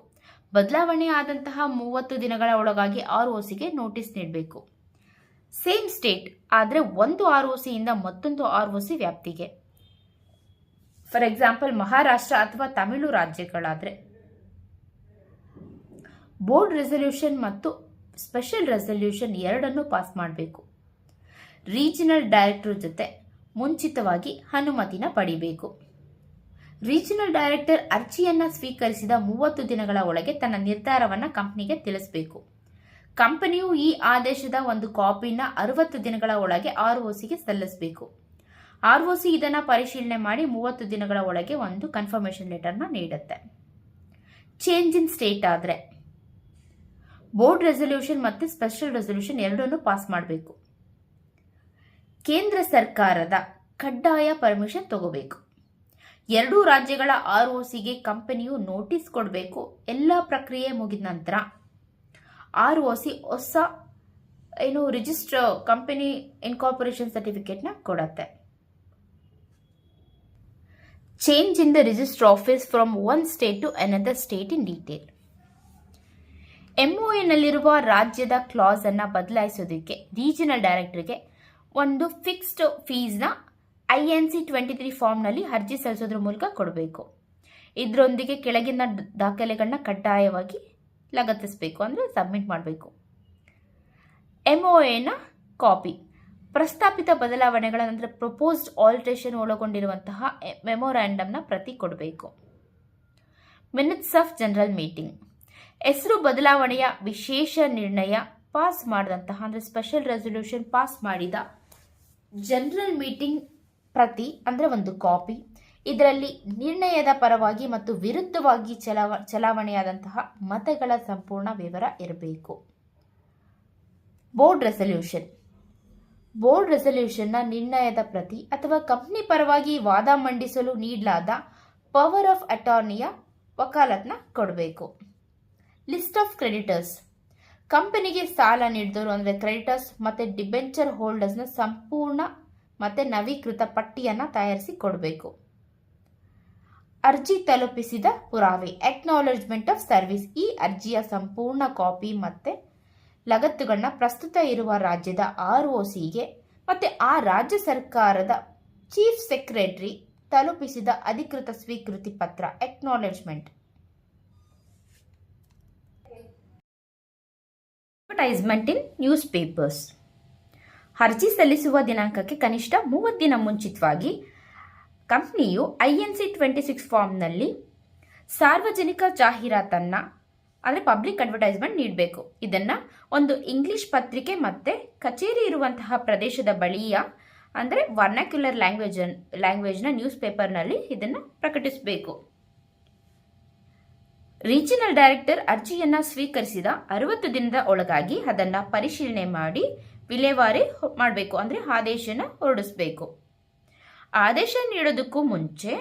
ಬದಲಾವಣೆ ಆದಂತಹ 30 ದಿನಗಳ ಒಳಗಾಗಿ ROCಗೆ ನೋಟಿಸ್ ನೀಡಬೇಕು. ಸೇಮ್ ಸ್ಟೇಟ್ ಆದರೆ ಒಂದು ROCಯಿಂದ ಮತ್ತೊಂದು ROC ವ್ಯಾಪ್ತಿಗೆ, ಫಾರ್ ಎಕ್ಸಾಂಪಲ್ ಮಹಾರಾಷ್ಟ್ರ ಅಥವಾ ತಮಿಳು ರಾಜ್ಯಗಳಾದರೆ ಬೋರ್ಡ್ ರೆಸಲ್ಯೂಷನ್ ಮತ್ತು ಸ್ಪೆಷಲ್ ರೆಸಲ್ಯೂಷನ್ ಎರಡನ್ನೂ ಪಾಸ್ ಮಾಡಬೇಕು. ರೀಜನಲ್ ಡೈರೆಕ್ಟರ್ ಜೊತೆ ಮುಂಚಿತವಾಗಿ ಅನುಮತಿನ ಪಡಿಬೇಕು. ರೀಜನಲ್ ಡೈರೆಕ್ಟರ್ ಅರ್ಜಿಯನ್ನು ಸ್ವೀಕರಿಸಿದ 30 ದಿನಗಳ ಒಳಗೆ ತನ್ನ ನಿರ್ಧಾರವನ್ನು ಕಂಪನಿಗೆ ತಿಳಿಸಬೇಕು. ಕಂಪನಿಯು ಈ ಆದೇಶದ ಒಂದು ಕಾಪಿನ 60 ದಿನಗಳ ಒಳಗೆ ROCಗೆ ಸಲ್ಲಿಸಬೇಕು. ROC ಇದನ್ನು ಪರಿಶೀಲನೆ ಮಾಡಿ 30 ದಿನಗಳ ಒಳಗೆ ಒಂದು ಕನ್ಫರ್ಮೇಷನ್ ಲೆಟರ್ನ ನೀಡುತ್ತೆ. ಚೇಂಜ್ ಇನ್ ಸ್ಟೇಟ್ ಆದರೆ ಬೋರ್ಡ್ ರೆಸಲ್ಯೂಷನ್ ಮತ್ತು ಸ್ಪೆಷಲ್ ರೆಸಲ್ಯೂಷನ್ ಎರಡನ್ನೂ ಪಾಸ್ ಮಾಡಬೇಕು. ಕೇಂದ್ರ ಸರ್ಕಾರದ ಕಡ್ಡಾಯ ಪರ್ಮಿಷನ್ ತಗೋಬೇಕು. ಎರಡೂ ರಾಜ್ಯಗಳ ROCಗೆ ಕಂಪನಿಯು ನೋಟಿಸ್ ಕೊಡಬೇಕು. ಎಲ್ಲ ಪ್ರಕ್ರಿಯೆ ಮುಗಿದ ನಂತರ ROC ಹೊಸ ರಿಜಿಸ್ಟರ್ ಕಂಪನಿ ಇನ್ಕಾರ್ಪೊರೇಷನ್ ಸರ್ಟಿಫಿಕೇಟ್ನ ಕೊಡತ್ತೆ. Change in the register office from one state to another state in detail. MOA ನಲ್ಲಿರುವ ರಾಜ್ಯದ ಕ್ಲಾಸ್ ಅನ್ನ ಬದಲಾಯಿಸೋದಕ್ಕೆ ರೀಜನಲ್ ಡೈರೆಕ್ಟರ್ಗೆ ಒಂದು ಫಿಕ್ಸ್ಡ್ ಫೀಸ್ನ INC 23 ಫಾರ್ಮ್ನಲ್ಲಿ ಅರ್ಜಿ ಸಲ್ಲಿಸೋದ್ರ ಮೂಲಕ ಕೊಡಬೇಕು. ಇದರೊಂದಿಗೆ ಕೆಳಗಿನ ದಾಖಲೆಗಳನ್ನ ಕಡ್ಡಾಯವಾಗಿ ಲಗತ್ತಿಸಬೇಕು, ಅಂದರೆ ಸಬ್ಮಿಟ್ ಮಾಡಬೇಕು. MOAನ ಕಾಪಿ, ಪ್ರಸ್ತಾಪಿತ ಬದಲಾವಣೆಗಳ ನಂತರ ಪ್ರಪೋಸ್ಡ್ ಆಲ್ಟ್ರೇಷನ್ ಒಳಗೊಂಡಿರುವಂತಹ ಮೆಮೊರಾಂಡಮ್ನ ಪ್ರತಿ ಕೊಡಬೇಕು. ಮಿನಿಟ್ಸ್ ಆಫ್ ಜನರಲ್ ಮೀಟಿಂಗ್, ಹೆಸರು ಬದಲಾವಣೆಯ ವಿಶೇಷ ನಿರ್ಣಯ ಪಾಸ್ ಮಾಡಿದಂತಹ ಅಂದರೆ ಸ್ಪೆಷಲ್ ರೆಸಲ್ಯೂಷನ್ ಪಾಸ್ ಮಾಡಿದ ಜನರಲ್ ಮೀಟಿಂಗ್ ಪ್ರತಿ ಅಂದರೆ ಒಂದು ಕಾಪಿ. ಇದರಲ್ಲಿ ನಿರ್ಣಯದ ಪರವಾಗಿ ಮತ್ತು ವಿರುದ್ಧವಾಗಿ ಚಲಾವಣೆಯಾದಂತಹ ಮತಗಳ ಸಂಪೂರ್ಣ ವಿವರ ಇರಬೇಕು. ಬೋರ್ಡ್ ರೆಸಲ್ಯೂಷನ್, ಬೋರ್ಡ್ ರೆಸಲ್ಯೂಷನ್ನ ನಿರ್ಣಯದ ಪ್ರತಿ ಅಥವಾ ಕಂಪ್ನಿ ಪರವಾಗಿ ವಾದ ಮಂಡಿಸಲು ನೀಡಲಾದ ಪವರ್ ಆಫ್ ಅಟಾರ್ನಿಯ ವಕಾಲತ್ನ ಕೊಡಬೇಕು. ಲಿಸ್ಟ್ ಆಫ್ ಕ್ರೆಡಿಟರ್ಸ್, ಕಂಪನಿಗೆ ಸಾಲ ನೀಡಿದವರು ಅಂದರೆ ಕ್ರೆಡಿಟರ್ಸ್ ಮತ್ತು ಡಿಬೆಂಚರ್ ಹೋಲ್ಡರ್ಸ್ನ ಸಂಪೂರ್ಣ ಮತ್ತು ನವೀಕೃತ ಪಟ್ಟಿಯನ್ನು ತಯಾರಿಸಿ ಕೊಡಬೇಕು. ಅರ್ಜಿ ತಲುಪಿಸಿದ ಪುರಾವೆ, ಅಕ್ನಾಲೆಜ್ಮೆಂಟ್ ಆಫ್ ಸರ್ವಿಸ್, ಈ ಅರ್ಜಿಯ ಸಂಪೂರ್ಣ ಕಾಪಿ ಮತ್ತು ಲಗತ್ತುಗಳನ್ನ ಪ್ರಸ್ತುತ ಇರುವ ರಾಜ್ಯದ ROCಗೆ ಮತ್ತು ಆ ರಾಜ್ಯ ಸರ್ಕಾರದ ಚೀಫ್ ಸೆಕ್ರೆಟರಿ ತಲುಪಿಸಿದ ಅಧಿಕೃತ ಸ್ವೀಕೃತಿ ಪತ್ರ, acknowledgement. Advertisement in news papers, ಅರ್ಜಿ ಸಲ್ಲಿಸುವ ದಿನಾಂಕಕ್ಕೆ ಕನಿಷ್ಠ 30 ದಿನ ಮುಂಚಿತವಾಗಿ ಕಂಪ್ನಿಯು INC 26 ಫಾರ್ಮ್ನಲ್ಲಿ ಸಾರ್ವಜನಿಕ ಜಾಹೀರಾತನ್ನು ಅಂದರೆ ಪಬ್ಲಿಕ್ ಅಡ್ವರ್ಟೈಸ್ಮೆಂಟ್ ನೀಡಬೇಕು. ಇದನ್ನು ಒಂದು ಇಂಗ್ಲಿಷ್ ಪತ್ರಿಕೆ ಮತ್ತು ಕಚೇರಿ ಇರುವಂತಹ ಪ್ರದೇಶದ ಬಳಿಯ ಅಂದರೆ ವರ್ನಾಕ್ಯುಲರ್ ಲ್ಯಾಂಗ್ವೇಜ್ನ ನ್ಯೂಸ್ ಪೇಪರ್ನಲ್ಲಿ ಇದನ್ನು ಪ್ರಕಟಿಸಬೇಕು. ರೀಜನಲ್ ಡೈರೆಕ್ಟರ್ ಅರ್ಜಿಯನ್ನು ಸ್ವೀಕರಿಸಿದ 60 ದಿನದ ಒಳಗಾಗಿ ಅದನ್ನು ಪರಿಶೀಲನೆ ಮಾಡಿ ವಿಲೇವಾರಿ ಮಾಡಬೇಕು, ಅಂದರೆ ಆದೇಶನ ಹೊರಡಿಸಬೇಕು. ಆದೇಶ ನೀಡೋದಕ್ಕೂ ಮುಂಚೆ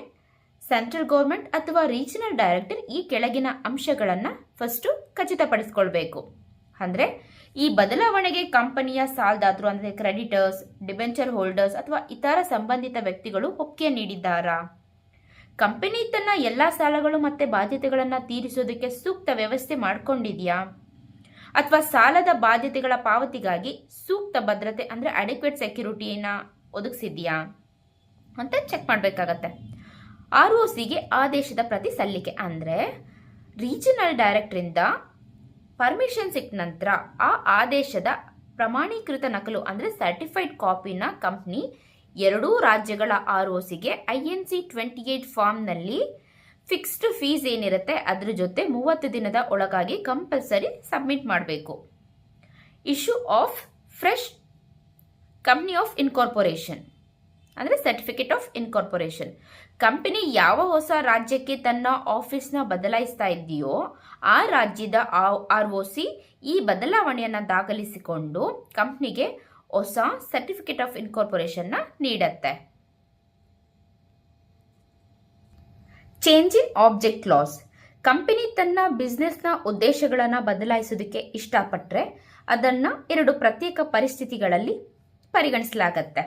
ಸೆಂಟ್ರಲ್ ಗೌರ್ಮೆಂಟ್ ಅಥವಾ ರೀಜನಲ್ ಡೈರೆಕ್ಟರ್ ಈ ಕೆಳಗಿನ ಅಂಶಗಳನ್ನು ಫಸ್ಟು ಖಚಿತಪಡಿಸ್ಕೊಳ್ಬೇಕು. ಅಂದರೆ ಈ ಬದಲಾವಣೆಗೆ ಕಂಪನಿಯ ಸಾಲದಾತರು ಅಂದರೆ ಕ್ರೆಡಿಟರ್ಸ್, ಡಿಬೆಂಚರ್ ಹೋಲ್ಡರ್ಸ್ ಅಥವಾ ಇತರ ಸಂಬಂಧಿತ ವ್ಯಕ್ತಿಗಳು ಒಪ್ಪಿಗೆ ನೀಡಿದ್ದಾರಾ? ಕಂಪನಿ ತನ್ನ ಎಲ್ಲ ಸಾಲಗಳು ಮತ್ತು ಬಾಧ್ಯತೆಗಳನ್ನು ತೀರಿಸೋದಕ್ಕೆ ಸೂಕ್ತ ವ್ಯವಸ್ಥೆ ಮಾಡಿಕೊಂಡಿದೆಯಾ? ಅಥವಾ ಸಾಲದ ಬಾಧ್ಯತೆಗಳ ಪಾವತಿಗಾಗಿ ಸೂಕ್ತ ಭದ್ರತೆ ಅಂದರೆ ಅಡೆಕ್ವೇಟ್ ಸೆಕ್ಯೂರಿಟಿನ ಒದಗಿಸಿದೆಯಾ ಅಂತ ಚೆಕ್ ಮಾಡಬೇಕಾಗತ್ತೆ. ROCಗೆ ಆದೇಶದ ಪ್ರತಿ ಸಲ್ಲಿಕೆ ಅಂದರೆ ರೀಜನಲ್ ಡೈರೆಕ್ಟರಿಂದ ಪರ್ಮಿಷನ್ ಸಿಕ್ಕ ನಂತರ ಆ ಆದೇಶದ ಪ್ರಮಾಣೀಕೃತ ನಕಲು ಅಂದರೆ ಸರ್ಟಿಫೈಡ್ ಕಾಪಿನ ಕಂಪ್ನಿ ಎರಡೂ ರಾಜ್ಯಗಳ ROCಗೆ INC 28 ಫಾರ್ಮ್ನಲ್ಲಿ ಫಿಕ್ಸ್ಡ್ ಫೀಸ್ ಏನಿರುತ್ತೆ ಅದ್ರ ಜೊತೆ 30 ದಿನದ ಒಳಗಾಗಿ ಕಂಪಲ್ಸರಿ ಸಬ್ಮಿಟ್ ಮಾಡಬೇಕು. Issue of fresh company of incorporation ಅಂದರೆ ಸರ್ಟಿಫಿಕೇಟ್ ಆಫ್ ಇನ್ಕಾರ್ಪೊರೇಷನ್. ಕಂಪನಿ ಯಾವ ಹೊಸ ರಾಜ್ಯಕ್ಕೆ ತನ್ನ ಆಫೀಸ್ನ ಬದಲಾಯಿಸ್ತಾ ಇದೆಯೋ ಆ ರಾಜ್ಯದ ROC ಈ ಬದಲಾವಣೆಯನ್ನು ದಾಖಲಿಸಿಕೊಂಡು ಕಂಪ್ನಿಗೆ ಹೊಸ ಸರ್ಟಿಫಿಕೇಟ್ ಆಫ್ ಇನ್ಕಾರ್ಪೊರೇಷನ್ನ ನೀಡುತ್ತೆ. Change in object class, company ತನ್ನ ಬಿಸ್ನೆಸ್ನ ಉದ್ದೇಶಗಳನ್ನು ಬದಲಾಯಿಸೋದಕ್ಕೆ ಇಷ್ಟಪಟ್ಟರೆ ಅದನ್ನು 2 ಪ್ರತ್ಯೇಕ ಪರಿಸ್ಥಿತಿಗಳಲ್ಲಿ ಪರಿಗಣಿಸಲಾಗತ್ತೆ.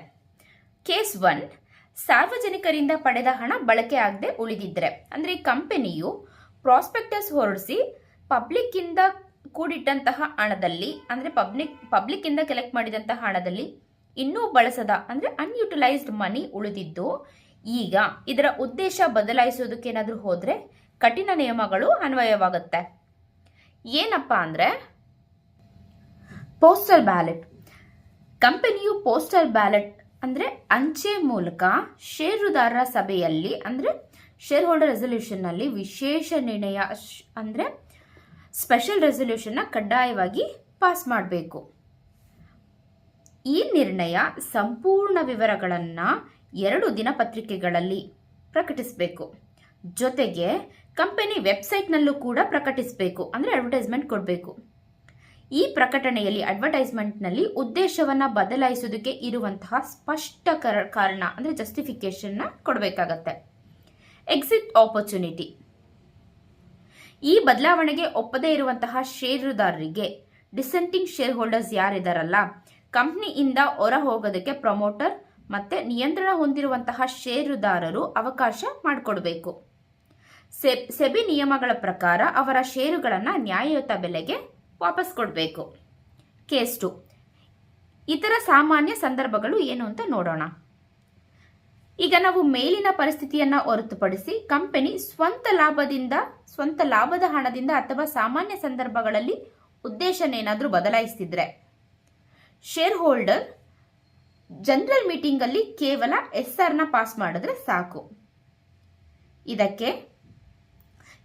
ಕೇಸ್ 1, ಸಾರ್ವಜನಿಕರಿಂದ ಪಡೆದ ಹಣ ಬಳಕೆ ಆಗದೆ ಉಳಿದಿದ್ರೆ, ಅಂದರೆ ಕಂಪನಿಯು ಪ್ರಾಸ್ಪೆಕ್ಟಸ್ ಹೊರಡಿಸಿ ಪಬ್ಲಿಕ್ಕಿಂದ ಕೂಡಿಟ್ಟಂತಹ ಹಣದಲ್ಲಿ ಅಂದರೆ ಪಬ್ಲಿಕ್ಕಿಂದ ಕಲೆಕ್ಟ್ ಮಾಡಿದಂತಹ ಹಣದಲ್ಲಿ ಇನ್ನೂ ಬಳಸದ ಅಂದರೆ ಅನ್ಯೂಟಿಲೈಸ್ಡ್ ಮನಿ ಉಳಿದಿದ್ದು ಈಗ ಇದರ ಉದ್ದೇಶ ಬದಲಾಯಿಸೋದಕ್ಕೆ ಏನಾದರೂ ಹೋದರೆ ಕಠಿಣ ನಿಯಮಗಳು ಅನ್ವಯವಾಗುತ್ತೆ. ಏನಪ್ಪ ಅಂದರೆ ಪೋಸ್ಟಲ್ ಬ್ಯಾಲೆಟ್. ಕಂಪನಿಯು ಪೋಸ್ಟಲ್ ಬ್ಯಾಲೆಟ್ ಅಂದರೆ ಅಂಚೆ ಮೂಲಕ ಷೇರುದಾರರ ಸಭೆಯಲ್ಲಿ ಅಂದರೆ ಶೇರ್ ಹೋಲ್ಡರ್ ರೆಸಲ್ಯೂಷನ್ನಲ್ಲಿ ವಿಶೇಷ ನಿರ್ಣಯ ಅಂದರೆ ಸ್ಪೆಷಲ್ ರೆಸಲ್ಯೂಷನ್ನ ಕಡ್ಡಾಯವಾಗಿ ಪಾಸ್ ಮಾಡಬೇಕು. ಈ ನಿರ್ಣಯ ಸಂಪೂರ್ಣ ವಿವರಗಳನ್ನು 2 ದಿನಪತ್ರಿಕೆಗಳಲ್ಲಿ ಪ್ರಕಟಿಸಬೇಕು. ಜೊತೆಗೆ ಕಂಪನಿ ವೆಬ್ಸೈಟ್ನಲ್ಲೂ ಕೂಡ ಪ್ರಕಟಿಸಬೇಕು, ಅಂದರೆ ಅಡ್ವರ್ಟೈಸ್ಮೆಂಟ್ ಕೊಡಬೇಕು. ಈ ಪ್ರಕಟಣೆಯಲ್ಲಿ ಅಡ್ವರ್ಟೈಸ್ಮೆಂಟ್ನಲ್ಲಿ ಉದ್ದೇಶವನ್ನು ಬದಲಾಯಿಸೋದಕ್ಕೆ ಇರುವಂತಹ ಸ್ಪಷ್ಟ ಕಾರಣ ಅಂದರೆ ಜಸ್ಟಿಫಿಕೇಶನ್ನ ಕೊಡಬೇಕಾಗತ್ತೆ. Exit opportunity. ಈ ಬದಲಾವಣೆಗೆ ಒಪ್ಪದೇ ಇರುವಂತಹ ಷೇರುದಾರರಿಗೆ, ಡಿಸೆಂಟಿಂಗ್ ಶೇರ್ ಹೋಲ್ಡರ್ಸ್ ಯಾರಿದಾರಲ್ಲ, ಕಂಪ್ನಿಯಿಂದ ಹೊರ ಹೋಗೋದಕ್ಕೆ ಪ್ರಮೋಟರ್ ಮತ್ತೆ ನಿಯಂತ್ರಣ ಹೊಂದಿರುವಂತಹ ಷೇರುದಾರರು ಅವಕಾಶ ಮಾಡಿಕೊಡ್ಬೇಕು. ಸೆಬಿ ನಿಯಮಗಳ ಪ್ರಕಾರ ಅವರ ಷೇರುಗಳನ್ನು ನ್ಯಾಯಯುತ ಬೆಲೆಗೆ ವಾಪಸ್ ಕೊಡಬೇಕು. ಕೇಸ್ 2. ಇತರ ಸಾಮಾನ್ಯ ಸಂದರ್ಭಗಳು ಏನು ಅಂತ ನೋಡೋಣ. ಈಗ ನಾವು ಮೇಲಿನ ಪರಿಸ್ಥಿತಿಯನ್ನು ಹೊರತುಪಡಿಸಿ ಕಂಪನಿ ಸ್ವಂತ ಲಾಭದ ಹಣದಿಂದ ಅಥವಾ ಸಾಮಾನ್ಯ ಸಂದರ್ಭಗಳಲ್ಲಿ ಉದ್ದೇಶನೇನಾದರೂ ಬದಲಾಯಿಸ್ತಿದ್ರೆ, ಶೇರ್ ಹೋಲ್ಡರ್ ಜನರಲ್ ಮೀಟಿಂಗ್ ಅಲ್ಲಿ ಕೇವಲ SRನ ಪಾಸ್ ಮಾಡಿದ್ರೆ ಸಾಕು. ಇದಕ್ಕೆ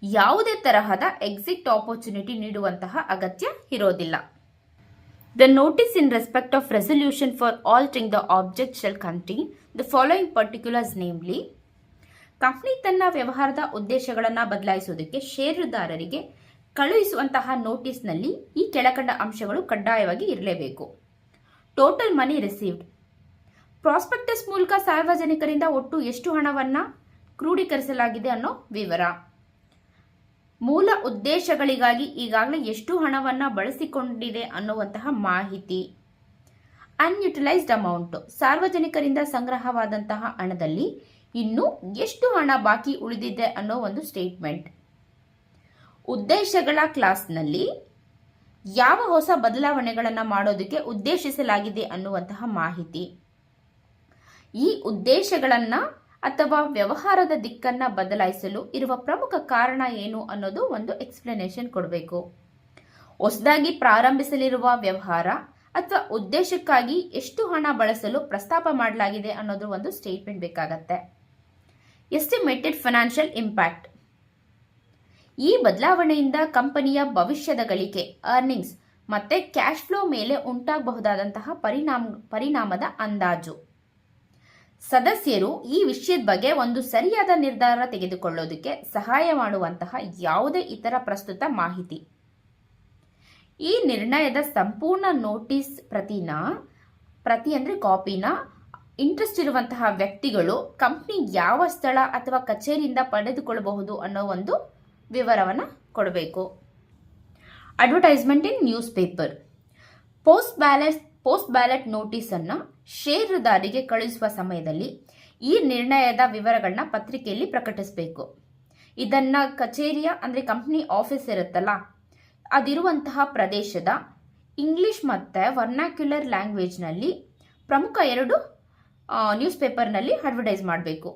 ಯಾವುದೇ ತರಹದ ಎಕ್ಸಿಟ್ ಆಪರ್ಚುನಿಟಿ ನೀಡುವಂತಹ ಅಗತ್ಯ ಇರೋದಿಲ್ಲ. The notice in respect of resolution for altering the object shall contain the following particulars, namely, company ತನ್ನ ವ್ಯವಹಾರದ ಉದ್ದೇಶಗಳನ್ನು ಬದಲಾಯಿಸುವುದಕ್ಕೆ ಷೇರುದಾರರಿಗೆ ಕಳುಹಿಸುವಂತಹ ನೋಟಿಸ್ನಲ್ಲಿ ಈ ಕೆಳಕಂಡ ಅಂಶಗಳು ಕಡ್ಡಾಯವಾಗಿ ಇರಲೇಬೇಕು. ಟೋಟಲ್ ಮನಿ ರಿಸೀವ್ಡ್. ಪ್ರಾಸ್ಪೆಕ್ಟಸ್ ಮೂಲಕ ಸಾರ್ವಜನಿಕರಿಂದ ಒಟ್ಟು ಎಷ್ಟು ಹಣವನ್ನು ಕ್ರೋಢೀಕರಿಸಲಾಗಿದೆ ಅನ್ನೋ ವಿವರ. ಮೂಲ ಉದ್ದೇಶಗಳಿಗಾಗಿ ಈಗಾಗಲೇ ಎಷ್ಟು ಹಣವನ್ನು ಬಳಸಿಕೊಂಡಿದೆ ಅನ್ನುವಂತಹ ಮಾಹಿತಿ. Unutilised amount. ಸಾರ್ವಜನಿಕರಿಂದ ಸಂಗ್ರಹವಾದಂತಹ ಹಣದಲ್ಲಿ ಇನ್ನು ಎಷ್ಟು ಹಣ ಬಾಕಿ ಉಳಿದಿದೆ ಅನ್ನೋ ಒಂದು ಸ್ಟೇಟ್ಮೆಂಟ್. ಉದ್ದೇಶಗಳ ಕ್ಲಾಸ್ನಲ್ಲಿ ಯಾವ ಹೊಸ ಬದಲಾವಣೆಗಳನ್ನು ಮಾಡೋದಕ್ಕೆ ಉದ್ದೇಶಿಸಲಾಗಿದೆ ಅನ್ನುವಂತಹ ಮಾಹಿತಿ. ಈ ಉದ್ದೇಶಗಳನ್ನು ಅಥವಾ ವ್ಯವಹಾರದ ದಿಕ್ಕನ್ನು ಬದಲಾಯಿಸಲು ಇರುವ ಪ್ರಮುಖ ಕಾರಣ ಏನು ಅನ್ನೋದು ಒಂದು ಎಕ್ಸ್ಪ್ಲನೇಷನ್ ಕೊಡಬೇಕು. ಹೊಸದಾಗಿ ಪ್ರಾರಂಭಿಸಲಿರುವ ವ್ಯವಹಾರ ಅಥವಾ ಉದ್ದೇಶಕ್ಕಾಗಿ ಎಷ್ಟು ಹಣ ಬಳಸಲು ಪ್ರಸ್ತಾಪ ಮಾಡಲಾಗಿದೆ ಅನ್ನೋದು ಒಂದು ಸ್ಟೇಟ್ಮೆಂಟ್ ಬೇಕಾಗತ್ತೆ. Estimated financial impact. ಈ ಬದಲಾವಣೆಯಿಂದ ಕಂಪನಿಯ ಭವಿಷ್ಯದ ಗಳಿಕೆ, ಅರ್ನಿಂಗ್ಸ್ ಮತ್ತೆ ಕ್ಯಾಶ್ ಫ್ಲೋ ಮೇಲೆ ಉಂಟಾಗಬಹುದಾದಂತಹ ಪರಿಣಾಮದ ಅಂದಾಜು. ಸದಸ್ಯರು ಈ ವಿಷಯದ ಬಗ್ಗೆ ಒಂದು ಸರಿಯಾದ ನಿರ್ಧಾರ ತೆಗೆದುಕೊಳ್ಳೋದಕ್ಕೆ ಸಹಾಯ ಮಾಡುವಂತಹ ಯಾವುದೇ ಇತರ ಪ್ರಸ್ತುತ ಮಾಹಿತಿ. ಈ ನಿರ್ಣಯದ ಸಂಪೂರ್ಣ ನೋಟಿಸ್ ಪ್ರತಿ ಅಂದರೆ ಕಾಪಿನ ಇಂಟ್ರೆಸ್ಟ್ ಇರುವಂತಹ ವ್ಯಕ್ತಿಗಳು ಕಂಪ್ನಿ ಯಾವ ಸ್ಥಳ ಅಥವಾ ಕಚೇರಿಯಿಂದ ಪಡೆದುಕೊಳ್ಳಬಹುದು ಅನ್ನೋ ಒಂದು ವಿವರವನ್ನು ಕೊಡಬೇಕು. Advertisement in news paper. Post ballot notice ಅನ್ನು ಷೇರುದಾರರಿಗೆ ಕಳುಹಿಸುವ ಸಮಯದಲ್ಲಿ ಈ ನಿರ್ಣಯದ ವಿವರಗಳನ್ನ ಪತ್ರಿಕೆಯಲ್ಲಿ ಪ್ರಕಟಿಸಬೇಕು. ಇದನ್ನ ಕಚೇರಿಯ ಅಂದರೆ ಕಂಪ್ನಿ ಆಫೀಸ್ ಇರುತ್ತಲ್ಲ ಅದಿರುವಂತಹ ಪ್ರದೇಶದ ಇಂಗ್ಲಿಷ್ ಮತ್ತು ವರ್ನಾಕ್ಯುಲರ್ ಲ್ಯಾಂಗ್ವೇಜ್ನಲ್ಲಿ ಪ್ರಮುಖ 2 ನ್ಯೂಸ್ ಪೇಪರ್ನಲ್ಲಿ ಅಡ್ವರ್ಟೈಸ್ ಮಾಡಬೇಕು.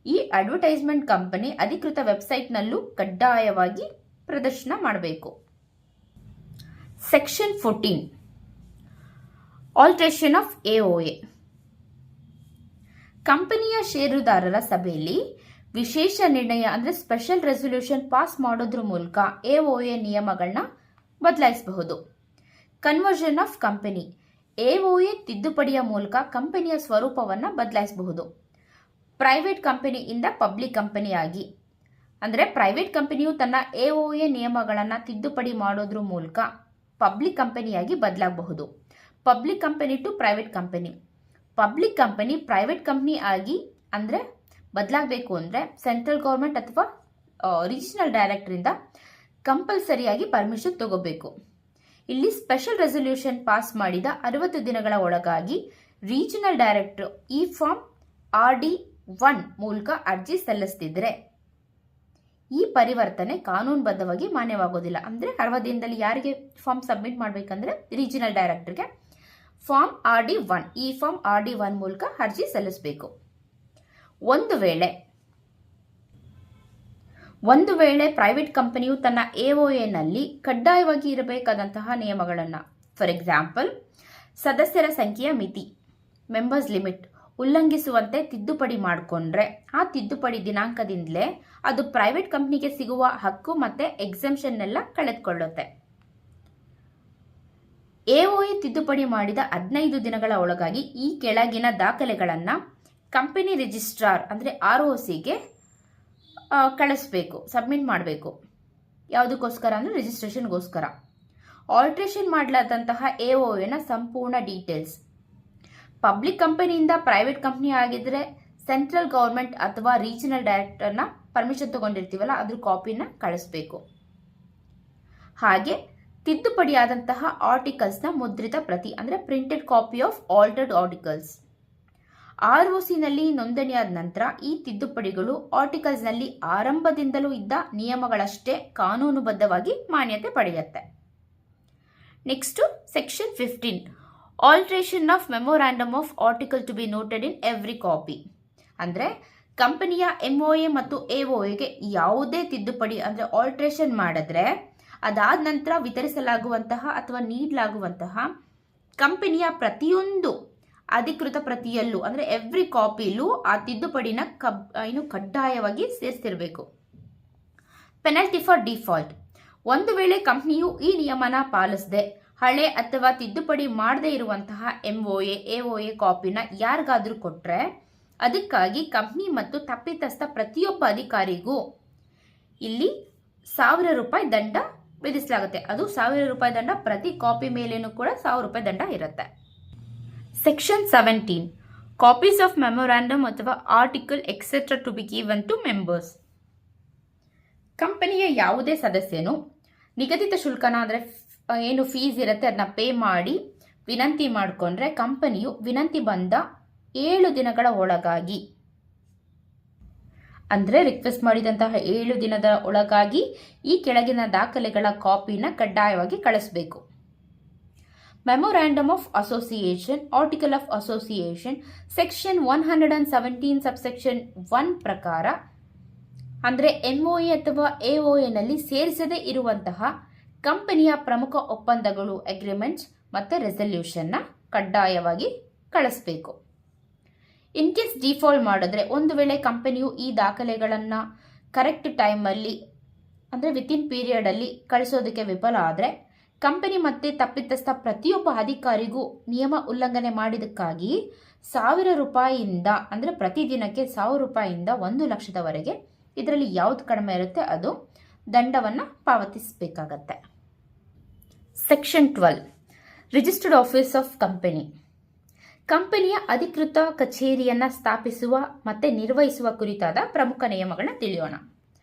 ಈ ಅಡ್ವರ್ಟೈಸ್ಮೆಂಟ್ ಕಂಪನಿ ಅಧಿಕೃತ ವೆಬ್ಸೈಟ್ನಲ್ಲೂ ಕಡ್ಡಾಯವಾಗಿ ಪ್ರದರ್ಶನ ಮಾಡಬೇಕು. ಸೆಕ್ಷನ್ 14. Alteration of AOA. ಕಂಪನಿಯ ಷೇರುದಾರರ ಸಭೆಯಲ್ಲಿ ವಿಶೇಷ ನಿರ್ಣಯ ಅಂದರೆ ಸ್ಪೆಷಲ್ ರೆಸೊಲ್ಯೂಷನ್ ಪಾಸ್ ಮಾಡೋದ್ರ ಮೂಲಕ AOA ನಿಯಮಗಳನ್ನ ಬದಲಾಯಿಸಬಹುದು. Conversion of company. AOA ತಿದ್ದುಪಡಿಯ ಮೂಲಕ ಕಂಪನಿಯ ಸ್ವರೂಪವನ್ನು ಬದಲಾಯಿಸಬಹುದು. ಪ್ರೈವೇಟ್ ಕಂಪನಿಯಿಂದ ಪಬ್ಲಿಕ್ ಕಂಪನಿಯಾಗಿ, ಅಂದರೆ ಪ್ರೈವೇಟ್ ಕಂಪನಿಯು ತನ್ನ AOA ನಿಯಮಗಳನ್ನು ತಿದ್ದುಪಡಿ ಮಾಡೋದ್ರ ಮೂಲಕ ಪಬ್ಲಿಕ್ ಕಂಪನಿಯಾಗಿ ಬದಲಾಗಬಹುದು. Public company to private company. Public company private company ಆಗಿ ಅಂದರೆ ಬದಲಾಗಬೇಕು ಅಂದರೆ ಸೆಂಟ್ರಲ್ ಗೌರ್ಮೆಂಟ್ ಅಥವಾ ರೀಜನಲ್ ಡೈರೆಕ್ಟರಿಂದ ಕಂಪಲ್ಸರಿಯಾಗಿ ಪರ್ಮಿಷನ್ ತಗೋಬೇಕು. ಇಲ್ಲಿ ಸ್ಪೆಷಲ್ ರೆಸೊಲ್ಯೂಷನ್ ಪಾಸ್ ಮಾಡಿದ 60 ದಿನಗಳ ಒಳಗಾಗಿ ರೀಜನಲ್ ಡೈರೆಕ್ಟರ್ ಈ ಫಾರ್ಮ್ RD1 ಮೂಲಕ ಅರ್ಜಿ ಸಲ್ಲಿಸ್ತಿದ್ರೆ ಈ ಪರಿವರ್ತನೆ ಕಾನೂನುಬದ್ಧವಾಗಿ ಮಾನ್ಯವಾಗೋದಿಲ್ಲ. ಅಂದರೆ 60 ದಿನದಲ್ಲಿ ಯಾರಿಗೆ ಫಾರ್ಮ್ ಸಬ್ಮಿಟ್ ಮಾಡಬೇಕಂದ್ರೆ ರೀಜನಲ್ ಡೈರೆಕ್ಟರ್ಗೆ ಫಾರ್ಮ್ RD1 ಈ ಫಾರ್ಮ್ RD1 ಮೂಲಕ ಅರ್ಜಿ ಸಲ್ಲಿಸಬೇಕು. ಒಂದು ವೇಳೆ ಪ್ರೈವೇಟ್ ಕಂಪನಿಯು ತನ್ನ AOAನಲ್ಲಿ ಕಡ್ಡಾಯವಾಗಿ ಇರಬೇಕಾದಂತಹ ನಿಯಮಗಳನ್ನು, ಫಾರ್ ಎಕ್ಸಾಂಪಲ್ ಸದಸ್ಯರ ಸಂಖ್ಯೆಯ ಮಿತಿ ಮೆಂಬರ್ಸ್ ಲಿಮಿಟ್ ಉಲ್ಲಂಘಿಸುವಂತೆ ತಿದ್ದುಪಡಿ ಮಾಡಿಕೊಂಡ್ರೆ ಆ ತಿದ್ದುಪಡಿ ದಿನಾಂಕದಿಂದಲೇ ಅದು ಪ್ರೈವೇಟ್ ಕಂಪ್ನಿಗೆ ಸಿಗುವ ಹಕ್ಕು ಮತ್ತು ಎಕ್ಸೆಂಪ್ಷನ್ ಎಲ್ಲ ಕಳೆದುಕೊಳ್ಳುತ್ತೆ. ಎಒಎ ತಿದ್ದುಪಡಿ ಮಾಡಿದ 15 ದಿನಗಳ ಒಳಗಾಗಿ ಈ ಕೆಳಗಿನ ದಾಖಲೆಗಳನ್ನು ಕಂಪನಿ ರಿಜಿಸ್ಟ್ರಾರ್ ಅಂದರೆ ROCಗೆ ಕಳಿಸ್ಬೇಕು, ಸಬ್ಮಿಟ್ ಮಾಡಬೇಕು. ಯಾವುದಕ್ಕೋಸ್ಕರ ಅಂದರೆ ರಿಜಿಸ್ಟ್ರೇಷನ್ಗೋಸ್ಕರ. ಆಲ್ಟ್ರೇಷನ್ ಮಾಡಲಾದಂತಹ ಎಒಎನ ಸಂಪೂರ್ಣ ಡೀಟೇಲ್ಸ್. ಪಬ್ಲಿಕ್ ಕಂಪನಿಯಿಂದ ಪ್ರೈವೇಟ್ ಕಂಪ್ನಿ ಆಗಿದ್ರೆ ಸೆಂಟ್ರಲ್ ಗೌರ್ಮೆಂಟ್ ಅಥವಾ ರೀಜನಲ್ ಡೈರೆಕ್ಟರ್ನ ಪರ್ಮಿಷನ್ ತಗೊಂಡಿರ್ತೀವಲ್ಲ ಅದ್ರ ಕಾಪಿನ ಕಳಿಸ್ಬೇಕು. ಹಾಗೆ ತಿದ್ದುಪಡಿಯಾದಂತಹ ಆರ್ಟಿಕಲ್ಸ್ನ ಮುದ್ರಿತ ಪ್ರತಿ ಅಂದರೆ printed copy of altered articles. ROCನಲ್ಲಿ ನೋಂದಣಿಯಾದ ನಂತರ ಈ ತಿದ್ದುಪಡಿಗಳು ಆರ್ಟಿಕಲ್ಸ್ನಲ್ಲಿ ಆರಂಭದಿಂದಲೂ ಇದ್ದ ನಿಯಮಗಳಷ್ಟೇ ಕಾನೂನುಬದ್ಧವಾಗಿ ಮಾನ್ಯತೆ ಪಡೆಯುತ್ತೆ. Next section 15 alteration of memorandum of article to be noted in every copy. ಅಂದರೆ ಕಂಪನಿಯ MOA ಮತ್ತು AOAಗೆ ಯಾವುದೇ ತಿದ್ದುಪಡಿ ಅಂದರೆ ಆಲ್ಟ್ರೇಷನ್ ಮಾಡಿದ್ರೆ ಅದಾದ ನಂತರ ವಿತರಿಸಲಾಗುವಂತಹ ಅಥವಾ ನೀಡಲಾಗುವಂತಹ ಕಂಪನಿಯ ಪ್ರತಿಯೊಂದು ಅಧಿಕೃತ ಪ್ರತಿಯಲ್ಲೂ ಅಂದರೆ ಎವ್ರಿ ಕಾಪಿಲೂ ಆ ತಿದ್ದುಪಡಿನ ಕಡ್ಡಾಯವಾಗಿ ಸೇರಿಸಿರಬೇಕು. Penalty for default. ಒಂದು ವೇಳೆ ಕಂಪನಿಯು ಈ ನಿಯಮನ ಪಾಲಿಸದೆ ಹಳೆ ಅಥವಾ ತಿದ್ದುಪಡಿ ಮಾಡದೇ ಇರುವಂತಹ MOA AOA ಕಾಪಿನ ಯಾರಿಗಾದ್ರೂ ಕೊಟ್ರೆ ಅದಕ್ಕಾಗಿ ಕಂಪನಿ ಮತ್ತು ತಪ್ಪಿತಸ್ಥ ಪ್ರತಿಯೊಬ್ಬ ಅಧಿಕಾರಿಗೂ ಇಲ್ಲಿ 1000 ರೂಪಾಯಿ ದಂಡ ವಿಧಿಸಲಾಗುತ್ತೆ. ಅದು 1000 ರೂಪಾಯಿ ದಂಡ, ಪ್ರತಿ ಕಾಪಿ ಮೇಲೇನೂ ಕೂಡ 1000 ರೂಪಾಯಿ ದಂಡ ಇರುತ್ತೆ. ಸೆಕ್ಷನ್ 17 ಕಾಪೀಸ್ ಆಫ್ ಮೆಮೊರಾಂಡಮ್ ಅಥವಾ article etcetera to be given to members. ಕಂಪನಿಯ ಯಾವುದೇ ಸದಸ್ಯನು ನಿಗದಿತ ಶುಲ್ಕನ ಅಂದರೆ ಏನು ಫೀಸ್ ಇರುತ್ತೆ ಅದನ್ನ ಪೇ ಮಾಡಿ ವಿನಂತಿ ಮಾಡಿಕೊಂಡ್ರೆ ಕಂಪನಿಯು ವಿನಂತಿ ಬಂದ 7 ದಿನಗಳ ಒಳಗಾಗಿ ಅಂದರೆ ರಿಕ್ವೆಸ್ಟ್ ಮಾಡಿದಂತಹ 7 ದಿನದ ಒಳಗಾಗಿ ಈ ಕೆಳಗಿನ ದಾಖಲೆಗಳ ಕಾಪಿನ ಕಡ್ಡಾಯವಾಗಿ ಕಳಿಸಬೇಕು. Memorandum of association article of association section 117 subsection 1 ಪ್ರಕಾರ ಅಂದರೆ MOA ಅಥವಾ AOAನಲ್ಲಿ ಸೇರಿಸದೇ ಇರುವಂತಹ ಕಂಪನಿಯ ಪ್ರಮುಖ ಒಪ್ಪಂದಗಳು ಅಗ್ರಿಮೆಂಟ್ಸ್ ಮತ್ತು ರೆಸಲ್ಯೂಷನ್ನ ಕಡ್ಡಾಯವಾಗಿ ಕಳಿಸಬೇಕು. ಇನ್ ಕೇಸ್ ಡಿಫಾಲ್ಟ್ ಮಾಡಿದ್ರೆ, ಒಂದು ವೇಳೆ ಕಂಪನಿಯು ಈ ದಾಖಲೆಗಳನ್ನು ಕರೆಕ್ಟ್ ಟೈಮಲ್ಲಿ ಅಂದರೆ ವಿತಿನ್ ಪೀರಿಯಡಲ್ಲಿ ಕಳಿಸೋದಕ್ಕೆ ವಿಫಲ ಆದರೆ ಕಂಪನಿ ಮತ್ತು ತಪ್ಪಿತಸ್ಥ ಪ್ರತಿಯೊಬ್ಬ ಅಧಿಕಾರಿಗೂ ನಿಯಮ ಉಲ್ಲಂಘನೆ ಮಾಡಿದ್ದಕ್ಕಾಗಿ 1000 ರೂಪಾಯಿಯಿಂದ ಅಂದರೆ ಪ್ರತಿದಿನಕ್ಕೆ 1000 ರೂಪಾಯಿಯಿಂದ 1 ಲಕ್ಷದವರೆಗೆ ಇದರಲ್ಲಿ ಯಾವುದು ಕಡಿಮೆ ಇರುತ್ತೆ ಅದು ದಂಡವನ್ನು ಪಾವತಿಸಬೇಕಾಗತ್ತೆ. Section 12 registered office of company. ಕಂಪನಿಯ ಅಧಿಕೃತ ಕಚೇರಿಯನ್ನು ಸ್ಥಾಪಿಸುವ ಮತ್ತು ನಿರ್ವಹಿಸುವ ಕುರಿತಾದ ಪ್ರಮುಖ ನಿಯಮಗಳನ್ನ ತಿಳಿಯೋಣ.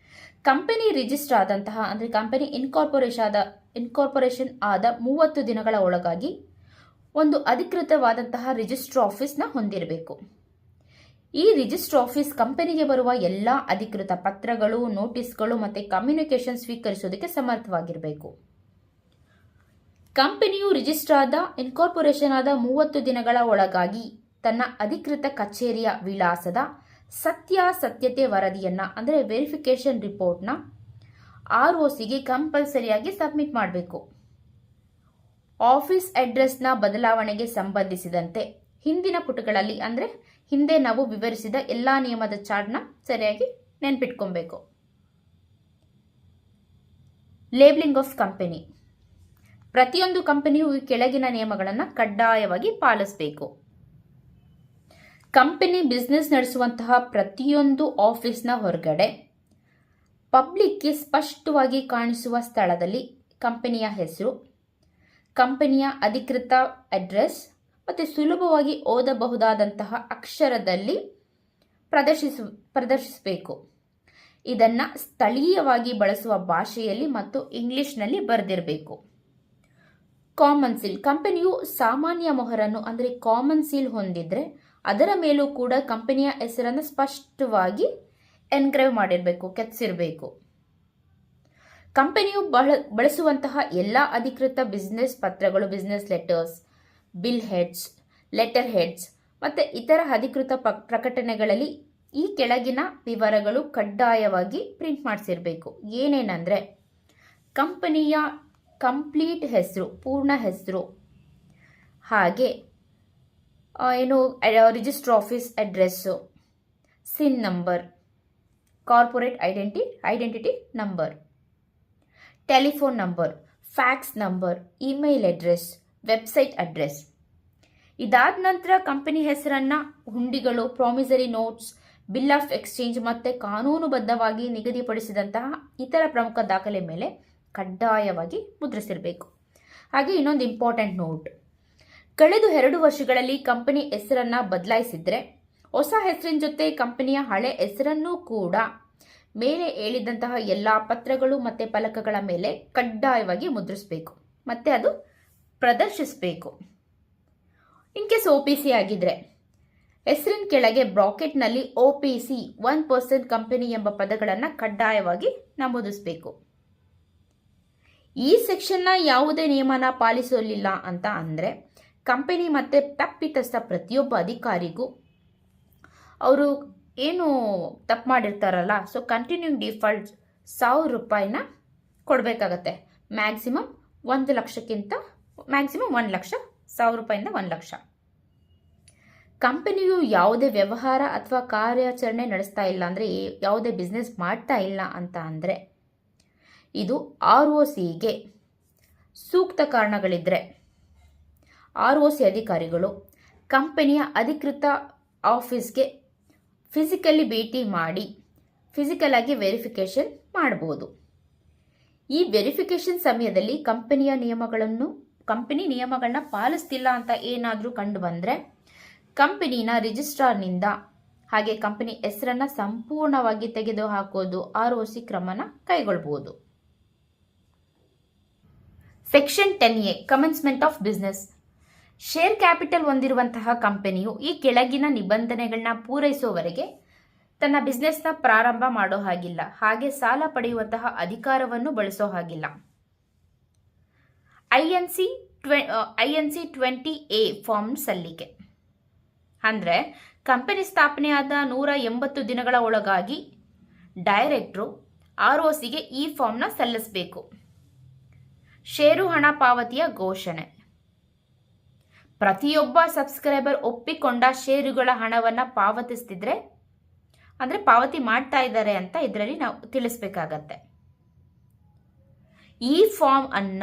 ಕಂಪನಿ ರಿಜಿಸ್ಟರ್ ಆದಂತಹ ಅಂದರೆ ಕಂಪನಿ ಇನ್ಕಾರ್ಪೊರೇಷನ್ ಆದ 30 ದಿನಗಳ ಒಳಗಾಗಿ ಒಂದು ಅಧಿಕೃತವಾದಂತಹ ರಿಜಿಸ್ಟರ್ ಆಫೀಸ್ನ ಹೊಂದಿರಬೇಕು. ಈ ರಿಜಿಸ್ಟರ್ ಆಫೀಸ್ ಕಂಪನಿಗೆ ಬರುವ ಎಲ್ಲ ಅಧಿಕೃತ ಪತ್ರಗಳು, ನೋಟಿಸ್ಗಳು ಮತ್ತು ಕಮ್ಯುನಿಕೇಷನ್ ಸ್ವೀಕರಿಸೋದಕ್ಕೆ ಸಮರ್ಥವಾಗಿರಬೇಕು. ಕಂಪನಿಯು ರಿಜಿಸ್ಟರ್ ಆದ ಇನ್ಕಾರ್ಪೊರೇಷನ್ ಆದ 30 ದಿನಗಳ ಒಳಗಾಗಿ ತನ್ನ ಅಧಿಕೃತ ಕಚೇರಿಯ ವಿಳಾಸದ ಸತ್ಯಾಸತ್ಯತೆ ವರದಿಯನ್ನು ಅಂದರೆ ವೆರಿಫಿಕೇಷನ್ ರಿಪೋರ್ಟ್ನ ROCಗೆ ಕಂಪಲ್ಸರಿಯಾಗಿ ಸಬ್ಮಿಟ್ ಮಾಡಬೇಕು. ಆಫೀಸ್ ಅಡ್ರೆಸ್ನ ಬದಲಾವಣೆಗೆ ಸಂಬಂಧಿಸಿದಂತೆ ಹಿಂದಿನ ಪುಟಗಳಲ್ಲಿ ಅಂದರೆ ಹಿಂದೆ ನಾವು ವಿವರಿಸಿದ ಎಲ್ಲ ನಿಯಮದ ಚಾರ್ಟ್ನ ಸರಿಯಾಗಿ ನೆನ್ಪಿಟ್ಕೊಬೇಕು. Labelling of company. ಪ್ರತಿಯೊಂದು ಕಂಪನಿಯು ಈ ಕೆಳಗಿನ ನಿಯಮಗಳನ್ನು ಕಡ್ಡಾಯವಾಗಿ ಪಾಲಿಸಬೇಕು. ಕಂಪನಿ ಬಿಸ್ನೆಸ್ ನಡೆಸುವಂತಹ ಪ್ರತಿಯೊಂದು ಆಫೀಸ್ನ ಹೊರಗಡೆ ಪಬ್ಲಿಕ್ಗೆ ಸ್ಪಷ್ಟವಾಗಿ ಕಾಣಿಸುವ ಸ್ಥಳದಲ್ಲಿ ಕಂಪನಿಯ ಹೆಸರು, ಕಂಪನಿಯ ಅಧಿಕೃತ ಅಡ್ರೆಸ್ ಮತ್ತು ಸುಲಭವಾಗಿ ಓದಬಹುದಾದಂತಹ ಅಕ್ಷರದಲ್ಲಿ ಪ್ರದರ್ಶಿಸಬೇಕು. ಇದನ್ನು ಸ್ಥಳೀಯವಾಗಿ ಬಳಸುವ ಭಾಷೆಯಲ್ಲಿ ಮತ್ತು ಇಂಗ್ಲಿಷ್ನಲ್ಲಿ ಬರೆದಿರಬೇಕು. Common seal. ಕಂಪನಿಯು ಸಾಮಾನ್ಯ ಮೊಹರನ್ನು ಅಂದರೆ ಕಾಮನ್ ಸೀಲ್ ಹೊಂದಿದ್ರೆ ಅದರ ಮೇಲೂ ಕೂಡ ಕಂಪನಿಯ ಹೆಸರನ್ನು ಸ್ಪಷ್ಟವಾಗಿ ಎನ್ಗ್ರೇವ್ ಮಾಡಿರಬೇಕು, ಕೆತ್ತಿಸಿರಬೇಕು. ಕಂಪನಿಯು ಬಳಸುವಂತಹ ಎಲ್ಲ ಅಧಿಕೃತ ಬಿಸ್ನೆಸ್ ಪತ್ರಗಳು, business letters, bill heads, letter heads ಮತ್ತು ಇತರ ಅಧಿಕೃತ ಪ್ರಕಟಣೆಗಳಲ್ಲಿ ಈ ಕೆಳಗಿನ ವಿವರಗಳು ಕಡ್ಡಾಯವಾಗಿ ಪ್ರಿಂಟ್ ಮಾಡಿಸಿರಬೇಕು. ಏನೇನೆಂದರೆ ಕಂಪನಿಯ ಕಂಪ್ಲೀಟ್ ಹೆಸರು, ಪೂರ್ಣ ಹೆಸರು, ಹಾಗೆ register office address, CIN number, corporate identity number, telephone number, fax number, email address, website address. ಇದಾದ ನಂತರ ಕಂಪನಿ ಹೆಸರನ್ನ, ಹುಂಡಿಗಳು, promissory notes, bill of exchange ಮತ್ತು ಕಾನೂನುಬದ್ಧವಾಗಿ ನಿಗದಿಪಡಿಸಿದಂತಹ ಇತರ ಪ್ರಮುಖ ದಾಖಲೆ ಮೇಲೆ ಕಡ್ಡಾಯವಾಗಿ ಮುದ್ರಿಸಿರಬೇಕು. ಹಾಗೆ ಇನ್ನೊಂದು ಇಂಪಾರ್ಟೆಂಟ್ ನೋಟ್, ಕಳೆದ 2 ವರ್ಷಗಳಲ್ಲಿ ಕಂಪನಿ ಹೆಸರನ್ನ ಬದಲಾಯಿಸಿದ್ರೆ ಹೊಸ ಹೆಸರಿನ ಜೊತೆ ಕಂಪನಿಯ ಹಳೆ ಹೆಸರನ್ನು ಕೂಡ ಮೇಲೆ ಹೇಳಿದಂತಹ ಎಲ್ಲ ಪತ್ರಗಳು ಮತ್ತು ಫಲಕಗಳ ಮೇಲೆ ಕಡ್ಡಾಯವಾಗಿ ಮುದ್ರಿಸಬೇಕು ಮತ್ತು ಅದು ಪ್ರದರ್ಶಿಸಬೇಕು. ಇನ್ ಕೇಸ್ OPC ಆಗಿದ್ರೆ ಹೆಸರಿನ ಕೆಳಗೆ ಬ್ರಾಕೆಟ್ನಲ್ಲಿ OPC 1% ಕಂಪನಿ ಎಂಬ ಪದಗಳನ್ನು ಕಡ್ಡಾಯವಾಗಿ ನಮೂದಿಸಬೇಕು. ಈ ಸೆಕ್ಷನ್ನ ಯಾವುದೇ ನಿಯಮನ ಪಾಲಿಸಲಿಲ್ಲ ಅಂತ ಅಂದರೆ ಕಂಪನಿ ಮತ್ತು ತಪ್ಪಿತಸ್ಥ ಪ್ರತಿಯೊಬ್ಬ ಅಧಿಕಾರಿಗೂ ಅವರು ಏನು ತಪ್ಪು ಮಾಡಿರ್ತಾರಲ್ಲ, ಸೊ ಕಂಟಿನ್ಯೂಯಿಂಗ್ ಡಿಫಾಲ್ಟ್ 1000 ರೂಪಾಯಿನ ಕೊಡಬೇಕಾಗತ್ತೆ. ಮ್ಯಾಕ್ಸಿಮಮ್ 1 ಲಕ್ಷಕ್ಕಿಂತ ಮ್ಯಾಕ್ಸಿಮಮ್ 1 ಲಕ್ಷ, 1000 ರೂಪಾಯಿಂದ 1 ಲಕ್ಷ. ಕಂಪನಿಯು ಯಾವುದೇ ವ್ಯವಹಾರ ಅಥವಾ ಕಾರ್ಯಾಚರಣೆ ನಡೆಸ್ತಾ ಇಲ್ಲ ಅಂದರೆ, ಯಾವುದೇ ಬಿಸ್ನೆಸ್ ಮಾಡ್ತಾ ಇಲ್ಲ ಅಂತ ಅಂದರೆ, ಇದು ROCಗೆ ಸೂಕ್ತ ಕಾರಣಗಳಿದ್ದರೆ ROC ಅಧಿಕಾರಿಗಳು ಕಂಪನಿಯ ಅಧಿಕೃತ ಆಫೀಸ್ಗೆ ಫಿಸಿಕಲಿ ಭೇಟಿ ಮಾಡಿ ಫಿಸಿಕಲ್ ಆಗಿ ವೆರಿಫಿಕೇಷನ್ ಮಾಡಬಹುದು. ಈ ವೆರಿಫಿಕೇಷನ್ ಸಮಯದಲ್ಲಿ ಕಂಪನಿ ನಿಯಮಗಳನ್ನ ಪಾಲಿಸ್ತಿಲ್ಲ ಅಂತ ಏನಾದರೂ ಕಂಡು ಬಂದರೆ ಕಂಪನಿನ ರಿಜಿಸ್ಟ್ರಾರ್ನಿಂದ ಹಾಗೆ ಕಂಪನಿ ಹೆಸರನ್ನ ಸಂಪೂರ್ಣವಾಗಿ ತೆಗೆದುಹಾಕೋದು ROC ಕ್ರಮನ ಕೈಗೊಳ್ಳಬಹುದು. Section 10A commencement of business. Share capital ಹೊಂದಿರುವಂತಹ ಕಂಪನಿಯು ಈ ಕೆಳಗಿನ ನಿಬಂಧನೆಗಳನ್ನ ಪೂರೈಸುವವರೆಗೆ ತನ್ನ ಬಿಸ್ನೆಸ್ನ ಪ್ರಾರಂಭ ಮಾಡೋ ಹಾಗಿಲ್ಲ, ಹಾಗೆ ಸಾಲ ಪಡೆಯುವಂತಹ ಅಧಿಕಾರವನ್ನು ಬಳಸೋ ಹಾಗಿಲ್ಲ. INC 20A ಫಾರ್ಮ್ ಸಲ್ಲಿಕೆ ಅಂದರೆ ಕಂಪನಿ ಸ್ಥಾಪನೆಯಾದ 180 ದಿನಗಳ ಒಳಗಾಗಿ ಡೈರೆಕ್ಟ್ರು ROCಗೆ ಈ ಫಾರ್ಮ್ನ ಸಲ್ಲಿಸಬೇಕು. ಷೇರು ಹಣ ಪಾವತಿಯ ಘೋಷಣೆ. ಪ್ರತಿಯೊಬ್ಬ ಸಬ್ಸ್ಕ್ರೈಬರ್ ಒಪ್ಪಿಕೊಂಡ ಷೇರುಗಳ ಹಣವನ್ನು ಪಾವತಿಸ್ತಿದ್ರೆ ಅಂದರೆ ಪಾವತಿ ಮಾಡ್ತಾ ಇದ್ದಾರೆ ಅಂತ ಇದರಲ್ಲಿ ನಾವು ತಿಳಿಸ್ಬೇಕಾಗತ್ತೆ. ಈ ಫಾರ್ಮ್ ಅನ್ನ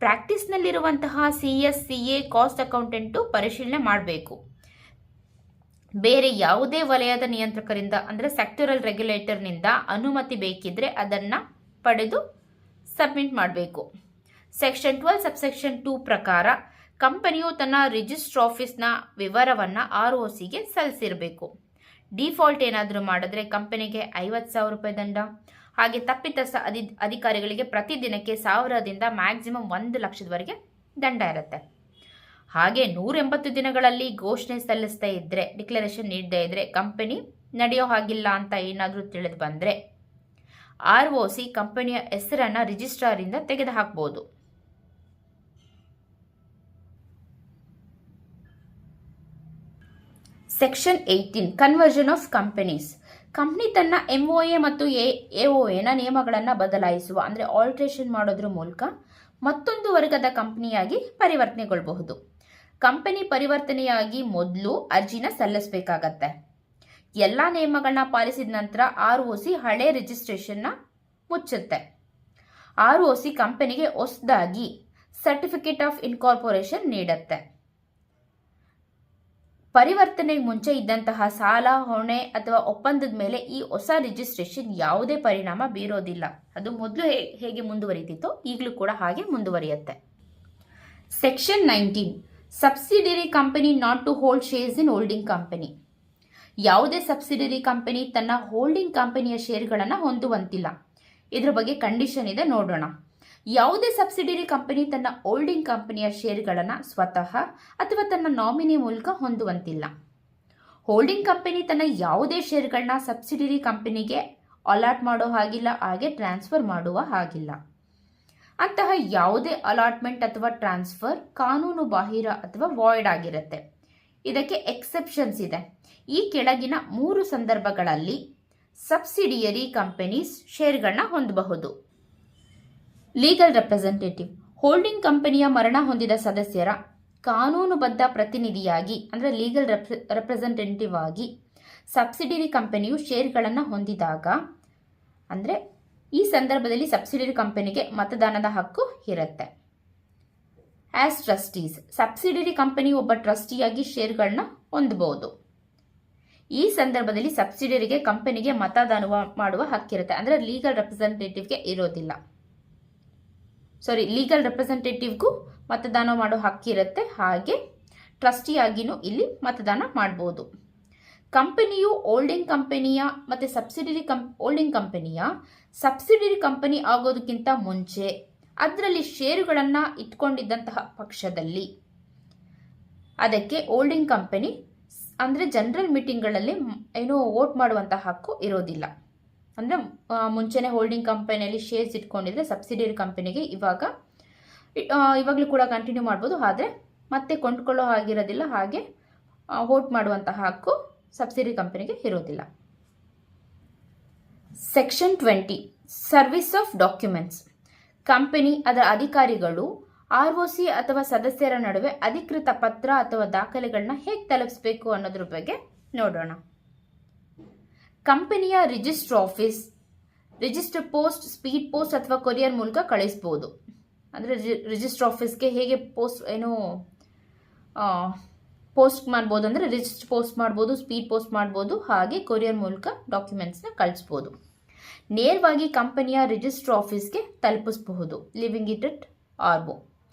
ಪ್ರಾಕ್ಟೀಸ್ನಲ್ಲಿರುವಂತಹ CS, CA, ಕಾಸ್ಟ್ ಅಕೌಂಟೆಂಟು ಪರಿಶೀಲನೆ ಮಾಡಬೇಕು. ಬೇರೆ ಯಾವುದೇ ವಲಯದ ನಿಯಂತ್ರಕರಿಂದ ಅಂದರೆ ಸೆಕ್ಟರಲ್ ರೆಗ್ಯುಲೇಟರ್ನಿಂದ ಅನುಮತಿ ಬೇಕಿದ್ರೆ ಅದನ್ನು ಪಡೆದು ಸಬ್ಮಿಟ್ ಮಾಡಬೇಕು. ಸೆಕ್ಷನ್ 12 ಸಬ್ಸೆಕ್ಷನ್ 2 ಪ್ರಕಾರ ಕಂಪನಿಯು ತನ್ನ ರಿಜಿಸ್ಟರ್ ಆಫೀಸ್ನ ವಿವರವನ್ನು ROCಗೆ ಸಲ್ಲಿಸಿರಬೇಕು. ಡಿಫಾಲ್ಟ್ ಏನಾದರೂ ಮಾಡಿದ್ರೆ ಕಂಪನಿಗೆ 50,000 ರೂಪಾಯಿ ದಂಡ, ಹಾಗೆ ತಪ್ಪಿತಸ್ಥ ಅಧಿಕಾರಿಗಳಿಗೆ ಪ್ರತಿದಿನಕ್ಕೆ 1000ದಿಂದ ಮ್ಯಾಕ್ಸಿಮಮ್ 1 ಲಕ್ಷದವರೆಗೆ ದಂಡ ಇರುತ್ತೆ. ಹಾಗೆ 180 ದಿನಗಳಲ್ಲಿ ಘೋಷಣೆ ಸಲ್ಲಿಸದೇ ಇದ್ದರೆ, ಡಿಕ್ಲರೇಷನ್ ನೀಡದೇ ಇದ್ದರೆ ಕಂಪನಿ ನಡೆಯೋ ಹಾಗಿಲ್ಲ ಅಂತ ಏನಾದರೂ ತಿಳಿದು ಬಂದರೆ ROC ಕಂಪನಿಯ ಹೆಸರನ್ನು ರಿಜಿಸ್ಟ್ರಾರಿಂದ ತೆಗೆದುಹಾಕಬಹುದು. Section 18 conversion of companies. Company ತನ್ನ MOA ಮತ್ತು AOAನ ನಿಯಮಗಳನ್ನು ಬದಲಾಯಿಸುವ ಅಂದರೆ ಆಲ್ಟ್ರೇಷನ್ ಮಾಡೋದ್ರ ಮೂಲಕ ಮತ್ತೊಂದು ವರ್ಗದ ಕಂಪನಿಯಾಗಿ ಪರಿವರ್ತನೆಗೊಳ್ಳಬಹುದು. ಕಂಪನಿ ಪರಿವರ್ತನೆಯಾಗಿ ಮೊದಲು ಅರ್ಜಿನ ಸಲ್ಲಿಸಬೇಕಾಗತ್ತೆ. ಎಲ್ಲ ನಿಯಮಗಳನ್ನ ಪಾಲಿಸಿದ ನಂತರ ROC ಹಳೆ ರಿಜಿಸ್ಟ್ರೇಷನ್ನ ಮುಚ್ಚುತ್ತೆ. ROC ಕಂಪನಿಗೆ ಹೊಸದಾಗಿ ಸರ್ಟಿಫಿಕೇಟ್ ಆಫ್ ಇನ್ಕಾರ್ಪೊರೇಷನ್ ನೀಡುತ್ತೆ. ಪರಿವರ್ತನೆಗೆ ಮುಂಚೆ ಇದ್ದಂತಹ ಸಾಲ, ಹೊಣೆ ಅಥವಾ ಒಪ್ಪಂದದ ಮೇಲೆ ಈ ಹೊಸ ರಿಜಿಸ್ಟ್ರೇಷನ್ ಯಾವುದೇ ಪರಿಣಾಮ ಬೀರೋದಿಲ್ಲ. ಅದು ಮೊದಲು ಹೇಗೆ ಮುಂದುವರಿತಿತ್ತೋ ಈಗಲೂ ಕೂಡ ಹಾಗೆ ಮುಂದುವರಿಯುತ್ತೆ. Section 19 subsidiary company not to hold shares in holding company. ಯಾವುದೇ ಸಬ್ಸಿಡಿಯರಿ ಕಂಪನಿ ತನ್ನ ಹೋಲ್ಡಿಂಗ್ ಕಂಪನಿಯ ಶೇರ್ಗಳನ್ನು ಹೊಂದುವಂತಿಲ್ಲ. ಇದ್ರ ಬಗ್ಗೆ ಕಂಡೀಷನ್ ಇದೆ, ನೋಡೋಣ. ಯಾವುದೇ ಸಬ್ಸಿಡಿಯರಿ ಕಂಪನಿ ತನ್ನ ಹೋಲ್ಡಿಂಗ್ ಕಂಪನಿಯ ಶೇರ್ಗಳನ್ನು ಸ್ವತಃ ಅಥವಾ ತನ್ನ ನಾಮಿನಿ ಮೂಲಕ ಹೊಂದುವಂತಿಲ್ಲ. ಹೋಲ್ಡಿಂಗ್ ಕಂಪನಿ ತನ್ನ ಯಾವುದೇ ಶೇರ್ಗಳನ್ನ ಸಬ್ಸಿಡಿಯರಿ ಕಂಪನಿಗೆ ಅಲಾಟ್ ಮಾಡೋ ಹಾಗಿಲ್ಲ, ಹಾಗೆ ಟ್ರಾನ್ಸ್ಫರ್ ಮಾಡುವ ಹಾಗಿಲ್ಲ. ಅಂತಹ ಯಾವುದೇ ಅಲಾಟ್ಮೆಂಟ್ ಅಥವಾ ಟ್ರಾನ್ಸ್ಫರ್ ಕಾನೂನು ಬಾಹಿರ ಅಥವಾ ವಾಯ್ಡ್ ಆಗಿರುತ್ತೆ. ಇದಕ್ಕೆ ಎಕ್ಸೆಪ್ಷನ್ಸ್ ಇದೆ. ಈ ಕೆಳಗಿನ 3 ಸಂದರ್ಭಗಳಲ್ಲಿ ಸಬ್ಸಿಡಿಯರಿ ಕಂಪನೀಸ್ ಶೇರ್ಗಳನ್ನ ಹೊಂದಬಹುದು. Legal representative. ಹೋಲ್ಡಿಂಗ್ ಕಂಪನಿಯ ಮರಣ ಹೊಂದಿದ ಸದಸ್ಯರ ಕಾನೂನುಬದ್ಧ ಪ್ರತಿನಿಧಿಯಾಗಿ ಅಂದರೆ ಲೀಗಲ್ ರೆಪ್ರೆಸೆಂಟೇಟಿವ್ ಆಗಿ ಸಬ್ಸಿಡಿಯರಿ ಕಂಪನಿಯು ಶೇರ್ಗಳನ್ನು ಹೊಂದಿದಾಗ ಅಂದರೆ ಈ ಸಂದರ್ಭದಲ್ಲಿ ಸಬ್ಸಿಡಿಯರಿ ಕಂಪನಿಗೆ ಮತದಾನದ ಹಕ್ಕು ಇರುತ್ತೆ. As trustees. ಸಬ್ಸಿಡರಿ ಕಂಪನಿ ಒಬ್ಬ ಟ್ರಸ್ಟಿಯಾಗಿ ಷೇರುಗಳನ್ನ ಹೊಂದಬಹುದು. ಈ ಸಂದರ್ಭದಲ್ಲಿ ಸಬ್ಸಿಡರಿಗೆ ಕಂಪನಿಗೆ ಮತದಾನ ಮಾಡುವ ಹಕ್ಕಿರುತ್ತೆ. ಅಂದರೆ ಲೀಗಲ್ ರೆಪ್ರೆಸೆಂಟೇಟಿವ್ಗೆ ಇರೋದಿಲ್ಲ. ಲೀಗಲ್ ರೆಪ್ರೆಸೆಂಟೇಟಿವ್ಗೂ ಮತದಾನ ಮಾಡೋ ಹಕ್ಕಿರುತ್ತೆ. ಹಾಗೆ ಟ್ರಸ್ಟಿಯಾಗಿನೂ ಇಲ್ಲಿ ಮತದಾನ ಮಾಡಬಹುದು. ಕಂಪನಿಯು ಹೋಲ್ಡಿಂಗ್ ಕಂಪನಿಯ ಮತ್ತು ಹೋಲ್ಡಿಂಗ್ ಕಂಪನಿಯ ಸಬ್ಸಿಡರಿ ಕಂಪನಿ ಆಗೋದಕ್ಕಿಂತ ಮುಂಚೆ ಅದರಲ್ಲಿ ಷೇರುಗಳನ್ನು ಇಟ್ಕೊಂಡಿದ್ದಂತಹ ಪಕ್ಷದಲ್ಲಿ ಅದಕ್ಕೆ ಹೋಲ್ಡಿಂಗ್ ಕಂಪನಿ ಅಂದರೆ ಜನರಲ್ ಮೀಟಿಂಗ್ಗಳಲ್ಲಿ ವೋಟ್ ಮಾಡುವಂತಹ ಹಕ್ಕು ಇರೋದಿಲ್ಲ. ಅಂದರೆ ಮುಂಚೆನೇ ಹೋಲ್ಡಿಂಗ್ ಕಂಪನಿಯಲ್ಲಿ ಶೇರ್ಸ್ ಇಟ್ಕೊಂಡಿದ್ರೆ ಸಬ್ಸಿಡರಿ ಕಂಪನಿಗೆ ಇವಾಗಲೂ ಕೂಡ ಕಂಟಿನ್ಯೂ ಮಾಡ್ಬೋದು. ಆದರೆ ಮತ್ತೆ ಕೊಂಡ್ಕೊಳ್ಳೋ ಹಾಗಿರೋದಿಲ್ಲ. ಹಾಗೆ ವೋಟ್ ಮಾಡುವಂತಹ ಹಕ್ಕು ಸಬ್ಸಿಡರಿ ಕಂಪನಿಗೆ ಇರೋದಿಲ್ಲ. Section 20 service of documents. Company ಅದರ ಅಧಿಕಾರಿಗಳು ROC ಅಥವಾ ಸದಸ್ಯರ ನಡುವೆ ಅಧಿಕೃತ ಪತ್ರ ಅಥವಾ ದಾಖಲೆಗಳನ್ನ ಹೇಗೆ ತಲುಪಿಸಬೇಕು ಅನ್ನೋದ್ರ ಬಗ್ಗೆ ನೋಡೋಣ. ಕಂಪನಿಯ register office, register post, speed post ಅಥವಾ ಕೊರಿಯರ್ ಮೂಲಕ ಕಳಿಸಬಹುದು. ಅಂದರೆ ರಿಜಿಸ್ಟರ್ ಆಫೀಸ್ಗೆ ಹೇಗೆ ಪೋಸ್ಟ್ ಮಾಡ್ಬೋದು ಅಂದರೆ ರಿಜಿಸ್ಟರ್ ಪೋಸ್ಟ್ ಮಾಡ್ಬೋದು, ಸ್ಪೀಡ್ ಪೋಸ್ಟ್ ಮಾಡ್ಬೋದು, ಹಾಗೆ ಕೊರಿಯರ್ ಮೂಲಕ ಡಾಕ್ಯುಮೆಂಟ್ಸ್ನ ಕಳಿಸ್ಬೋದು. ನೇರವಾಗಿ ಕಂಪನಿಯ ರಿಜಿಸ್ಟರ್ ಆಫೀಸ್ಗೆ ತಲುಪಿಸಬಹುದು. Living it RO.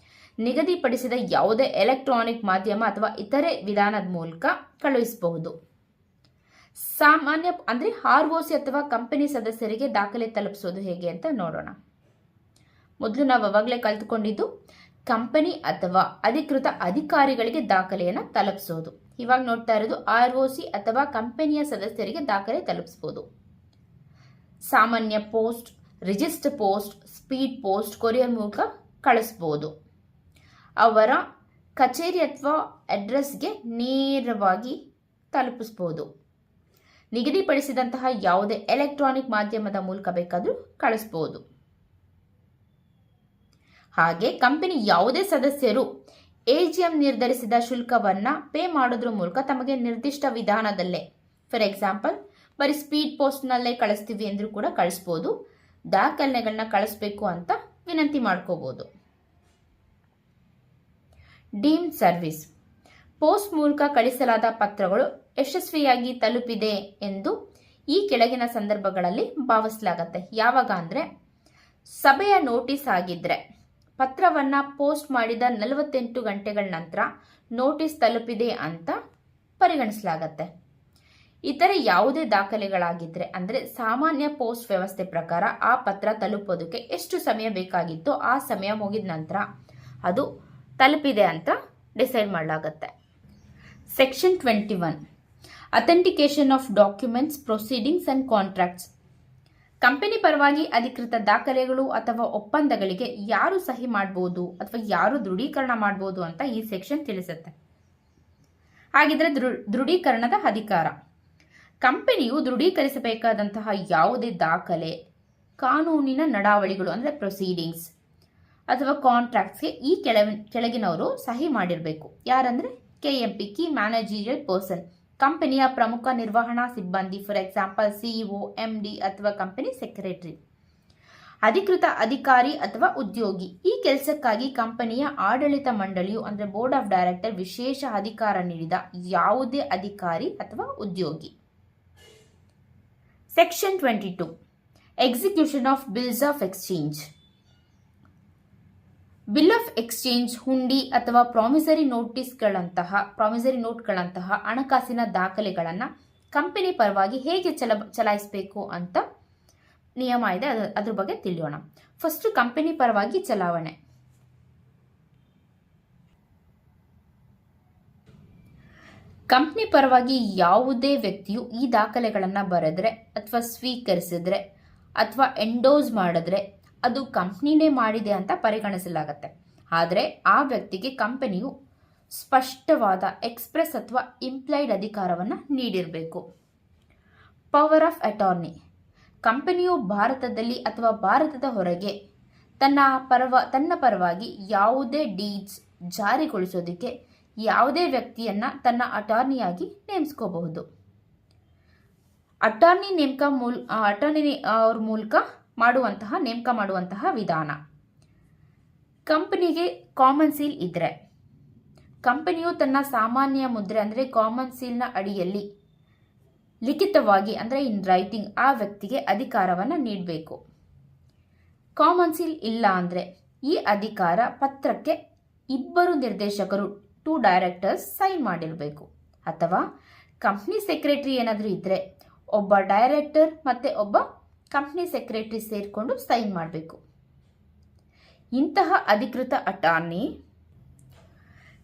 ನಿಗದಿಪಡಿಸಿದ ಯಾವುದೇ ಎಲೆಕ್ಟ್ರಾನಿಕ್ ಮಾಧ್ಯಮ ಅಥವಾ ಇತರೆ ವಿಧಾನದ ಮೂಲಕ ಕಳುಹಿಸಬಹುದು. ಸಾಮಾನ್ಯ ಅಂದರೆ ROC ಅಥವಾ ಕಂಪನಿ ಸದಸ್ಯರಿಗೆ ದಾಖಲೆ ತಲುಪಿಸೋದು ಹೇಗೆ ಅಂತ ನೋಡೋಣ. ಮೊದಲು ನಾವು ಅವಾಗಲೇ ಕಲ್ತ್ಕೊಂಡಿದ್ದು ಕಂಪನಿ ಅಥವಾ ಅಧಿಕೃತ ಅಧಿಕಾರಿಗಳಿಗೆ ದಾಖಲೆಯನ್ನು ತಲುಪಿಸೋದು. ಇವಾಗ ನೋಡ್ತಾ ಇರೋದು ROC ಅಥವಾ ಕಂಪನಿಯ ಸದಸ್ಯರಿಗೆ ದಾಖಲೆ ತಲುಪಿಸಬಹುದು. ಸಾಮಾನ್ಯ post, register post, speed post, courier ಮೂಲಕ ಕಳಿಸ್ಬೋದು. ಅವರ ಕಚೇರಿ ಅಥವಾ ಅಡ್ರೆಸ್ಗೆ ನೇರವಾಗಿ ತಲುಪಿಸ್ಬೋದು. ನಿಗದಿಪಡಿಸಿದಂತಹ ಯಾವುದೇ ಎಲೆಕ್ಟ್ರಾನಿಕ್ ಮಾಧ್ಯಮದ ಮೂಲಕ ಬೇಕಾದರೂ ಕಳಿಸ್ಬೋದು. ಹಾಗೆ ಕಂಪನಿ ಯಾವುದೇ ಸದಸ್ಯರು AGM ನಿರ್ಧರಿಸಿದ ಶುಲ್ಕವನ್ನು ಪೇ ಮಾಡೋದ್ರ ಮೂಲಕ ತಮಗೆ ನಿರ್ದಿಷ್ಟ ವಿಧಾನದಲ್ಲೇ, ಫಾರ್ ಎಕ್ಸಾಂಪಲ್ ಬರೀ ಸ್ಪೀಡ್ ಪೋಸ್ಟ್ನಲ್ಲೇ ಕಳಿಸ್ತೀವಿ ಅಂದರೂ ಕೂಡ ಕಳಿಸ್ಬೋದು. ದಾಖಲೆಗಳನ್ನ ಕಳಿಸ್ಬೇಕು ಅಂತ ವಿನಂತಿ ಮಾಡ್ಕೋಬೋದು. Deemed service. ಪೋಸ್ಟ್ ಮೂಲಕ ಕಳಿಸಲಾದ ಪತ್ರಗಳು ಯಶಸ್ವಿಯಾಗಿ ತಲುಪಿದೆ ಎಂದು ಈ ಕೆಳಗಿನ ಸಂದರ್ಭಗಳಲ್ಲಿ ಭಾವಿಸಲಾಗುತ್ತೆ. ಯಾವಾಗ ಅಂದರೆ ಸಭೆಯ ನೋಟಿಸ್ ಆಗಿದ್ರೆ ಪತ್ರವನ್ನು ಪೋಸ್ಟ್ ಮಾಡಿದ 48 ಗಂಟೆಗಳ ನಂತರ ನೋಟಿಸ್ ತಲುಪಿದೆ ಅಂತ ಪರಿಗಣಿಸಲಾಗತ್ತೆ. ಇತರೆ ಯಾವುದೇ ದಾಖಲೆಗಳಾಗಿದ್ದರೆ ಅಂದರೆ ಸಾಮಾನ್ಯ ಪೋಸ್ಟ್ ವ್ಯವಸ್ಥೆ ಪ್ರಕಾರ ಆ ಪತ್ರ ತಲುಪೋದಕ್ಕೆ ಎಷ್ಟು ಸಮಯ ಬೇಕಾಗಿತ್ತೋ ಆ ಸಮಯ ಮುಗಿದ ನಂತರ ಅದು ತಲುಪಿದೆ ಅಂತ ಡಿಸೈಡ್ ಮಾಡಲಾಗತ್ತೆ. Section 21 authentication of documents, proceedings and contracts. Company ಪರವಾಗಿ ಅಧಿಕೃತ ದಾಖಲೆಗಳು ಅಥವಾ ಒಪ್ಪಂದಗಳಿಗೆ ಯಾರು ಸಹಿ ಮಾಡಬಹುದು ಅಥವಾ ಯಾರು ದೃಢೀಕರಣ ಮಾಡಬಹುದು ಅಂತ ಈ ಸೆಕ್ಷನ್ ತಿಳಿಸುತ್ತೆ. ಹಾಗಿದ್ರೆ ದೃಢೀಕರಣದ ಅಧಿಕಾರ. ಕಂಪನಿಯು ದೃಢೀಕರಿಸಬೇಕಾದಂತಹ ಯಾವುದೇ ದಾಖಲೆ, ಕಾನೂನಿನ ನಡಾವಳಿಗಳು ಅಂದರೆ ಪ್ರೊಸೀಡಿಂಗ್ಸ್ ಅಥವಾ ಕಾಂಟ್ರಾಕ್ಟ್ಸ್ಗೆ ಈ ಕೆಳಗಿನವರು ಸಹಿ ಮಾಡಿರಬೇಕು. ಯಾರಂದ್ರೆ KMP, ಕೀ ಮ್ಯಾನೇಜರಿಯಲ್ ಪರ್ಸನ್, ಕಂಪನಿಯ ಪ್ರಮುಖ ನಿರ್ವಹಣಾ ಸಿಬ್ಬಂದಿ, ಫಾರ್ ಎಕ್ಸಾಂಪಲ್ CEO, MD ಅಥವಾ ಕಂಪನಿ ಸೆಕ್ರೆಟರಿ. ಅಧಿಕೃತ ಅಧಿಕಾರಿ ಅಥವಾ ಉದ್ಯೋಗಿ. ಈ ಕೆಲಸಕ್ಕಾಗಿ ಕಂಪನಿಯ ಆಡಳಿತ ಮಂಡಳಿಯು ಅಂದರೆ ಬೋರ್ಡ್ ಆಫ್ ಡೈರೆಕ್ಟರ್ ವಿಶೇಷ ಅಧಿಕಾರ ನೀಡಿದ ಯಾವುದೇ ಅಧಿಕಾರಿ ಅಥವಾ ಉದ್ಯೋಗಿ. Section 22 execution of bills of exchange. Bill of exchange, ಹುಂಡಿ ಅಥವಾ ಪ್ರಾಮಿಸರಿ ನೋಟ್ಗಳಂತಹ ಹಣಕಾಸಿನ ದಾಖಲೆಗಳನ್ನು ಕಂಪನಿ ಪರವಾಗಿ ಹೇಗೆ ಚಲಾಯಿಸಬೇಕು ಅಂತ ನಿಯಮ ಇದೆ. ಅದ್ರ ಬಗ್ಗೆ ತಿಳಿಯೋಣ. ಫಸ್ಟ್ ಕಂಪನಿ ಪರವಾಗಿ ಚಲಾವಣೆ. ಕಂಪನಿ ಪರವಾಗಿ ಯಾವುದೇ ವ್ಯಕ್ತಿಯು ಈ ದಾಖಲೆಗಳನ್ನು ಬರೆದ್ರೆ ಅಥವಾ ಸ್ವೀಕರಿಸಿದ್ರೆ ಅಥವಾ ಎಂಡೋಸ್ ಮಾಡಿದ್ರೆ ಅದು ಕಂಪ್ನಿನೇ ಮಾಡಿದೆ ಅಂತ ಪರಿಗಣಿಸಲಾಗತ್ತೆ. ಆದರೆ ಆ ವ್ಯಕ್ತಿಗೆ ಕಂಪನಿಯು ಸ್ಪಷ್ಟವಾದ ಎಕ್ಸ್ಪ್ರೆಸ್ ಅಥವಾ ಇಂಪ್ಲೈಡ್ ಅಧಿಕಾರವನ್ನು ನೀಡಿರಬೇಕು. Power of attorney. ಕಂಪನಿಯು ಭಾರತದಲ್ಲಿ ಅಥವಾ ಭಾರತದ ಹೊರಗೆ ತನ್ನ ಪರವಾಗಿ ಯಾವುದೇ ಡೀಡ್ಸ್ ಜಾರಿಗೊಳಿಸೋದಕ್ಕೆ ಯಾವುದೇ ವ್ಯಕ್ತಿಯನ್ನ ತನ್ನ ಅಟಾರ್ನಿಯಾಗಿ ನೇಮಿಸ್ಕೋಬಹುದು. ಅಟಾರ್ನಿ ಅವ್ರ ಮೂಲಕ ನೇಮಕ ಮಾಡುವಂತಹ ವಿಧಾನ. ಕಂಪನಿಗೆ ಕಾಮನ್ ಸೀಲ್ ಇದ್ರೆ ಕಂಪನಿಯು ತನ್ನ ಸಾಮಾನ್ಯ ಮುದ್ರೆ ಅಂದರೆ ಕಾಮನ್ ಸೀಲ್ನ ಅಡಿಯಲ್ಲಿ ಲಿಖಿತವಾಗಿ ಅಂದರೆ ಇನ್ ರೈಟಿಂಗ್ ಆ ವ್ಯಕ್ತಿಗೆ ಅಧಿಕಾರವನ್ನು ನೀಡಬೇಕು. ಕಾಮನ್ ಸೀಲ್ ಇಲ್ಲ ಅಂದರೆ ಈ ಅಧಿಕಾರ ಪತ್ರಕ್ಕೆ ಇಬ್ಬರು ನಿರ್ದೇಶಕರು 2 ಡೈರೆಕ್ಟರ್ಸ್ ಸೈನ್ ಮಾಡಿರಬೇಕು. ಅಥವಾ ಕಂಪ್ನಿ ಸೆಕ್ರೆಟರಿ ಏನಾದರೂ ಇದ್ದರೆ ಒಬ್ಬ ಡೈರೆಕ್ಟರ್ ಮತ್ತು ಒಬ್ಬ ಕಂಪ್ನಿ ಸೆಕ್ರೆಟರಿ ಸೇರಿಕೊಂಡು ಸೈನ್ ಮಾಡಬೇಕು. ಇಂತಹ ಅಧಿಕೃತ ಅಟಾರ್ನಿ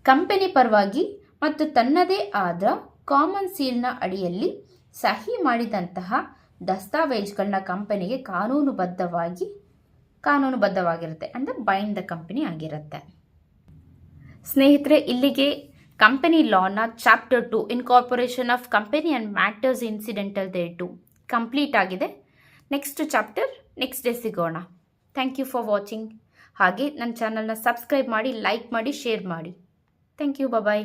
ಕಂಪನಿ ಪರವಾಗಿ ಮತ್ತು ತನ್ನದೇ ಆದ ಕಾಮನ್ ಸೀಲ್ನ ಅಡಿಯಲ್ಲಿ ಸಹಿ ಮಾಡಿದಂತಹ ದಸ್ತಾವೇಜ್ಗಳನ್ನ ಕಂಪನಿಗೆ ಕಾನೂನುಬದ್ಧವಾಗಿರುತ್ತೆ ಅಂದರೆ ಬೈಂಡ್ ದ ಕಂಪನಿ ಆಗಿರುತ್ತೆ. ಸ್ನೇಹಿತರೆ, ಇಲ್ಲಿಗೆ ಕಂಪನಿ ಲಾನ chapter 2 incorporation of company and matters incidental thereto complete ಆಗಿದೆ. ನೆಕ್ಸ್ಟ್ ಚಾಪ್ಟರ್ ನೆಕ್ಸ್ಟ್ ಡೇ ಸಿಗೋಣ. Thank you for watching. ಹಾಗೆ ನನ್ನ ಚಾನಲ್ನ ಸಬ್ಸ್ಕ್ರೈಬ್ ಮಾಡಿ, ಲೈಕ್ ಮಾಡಿ, ಶೇರ್ ಮಾಡಿ. Thank you. ಬಾಯ್.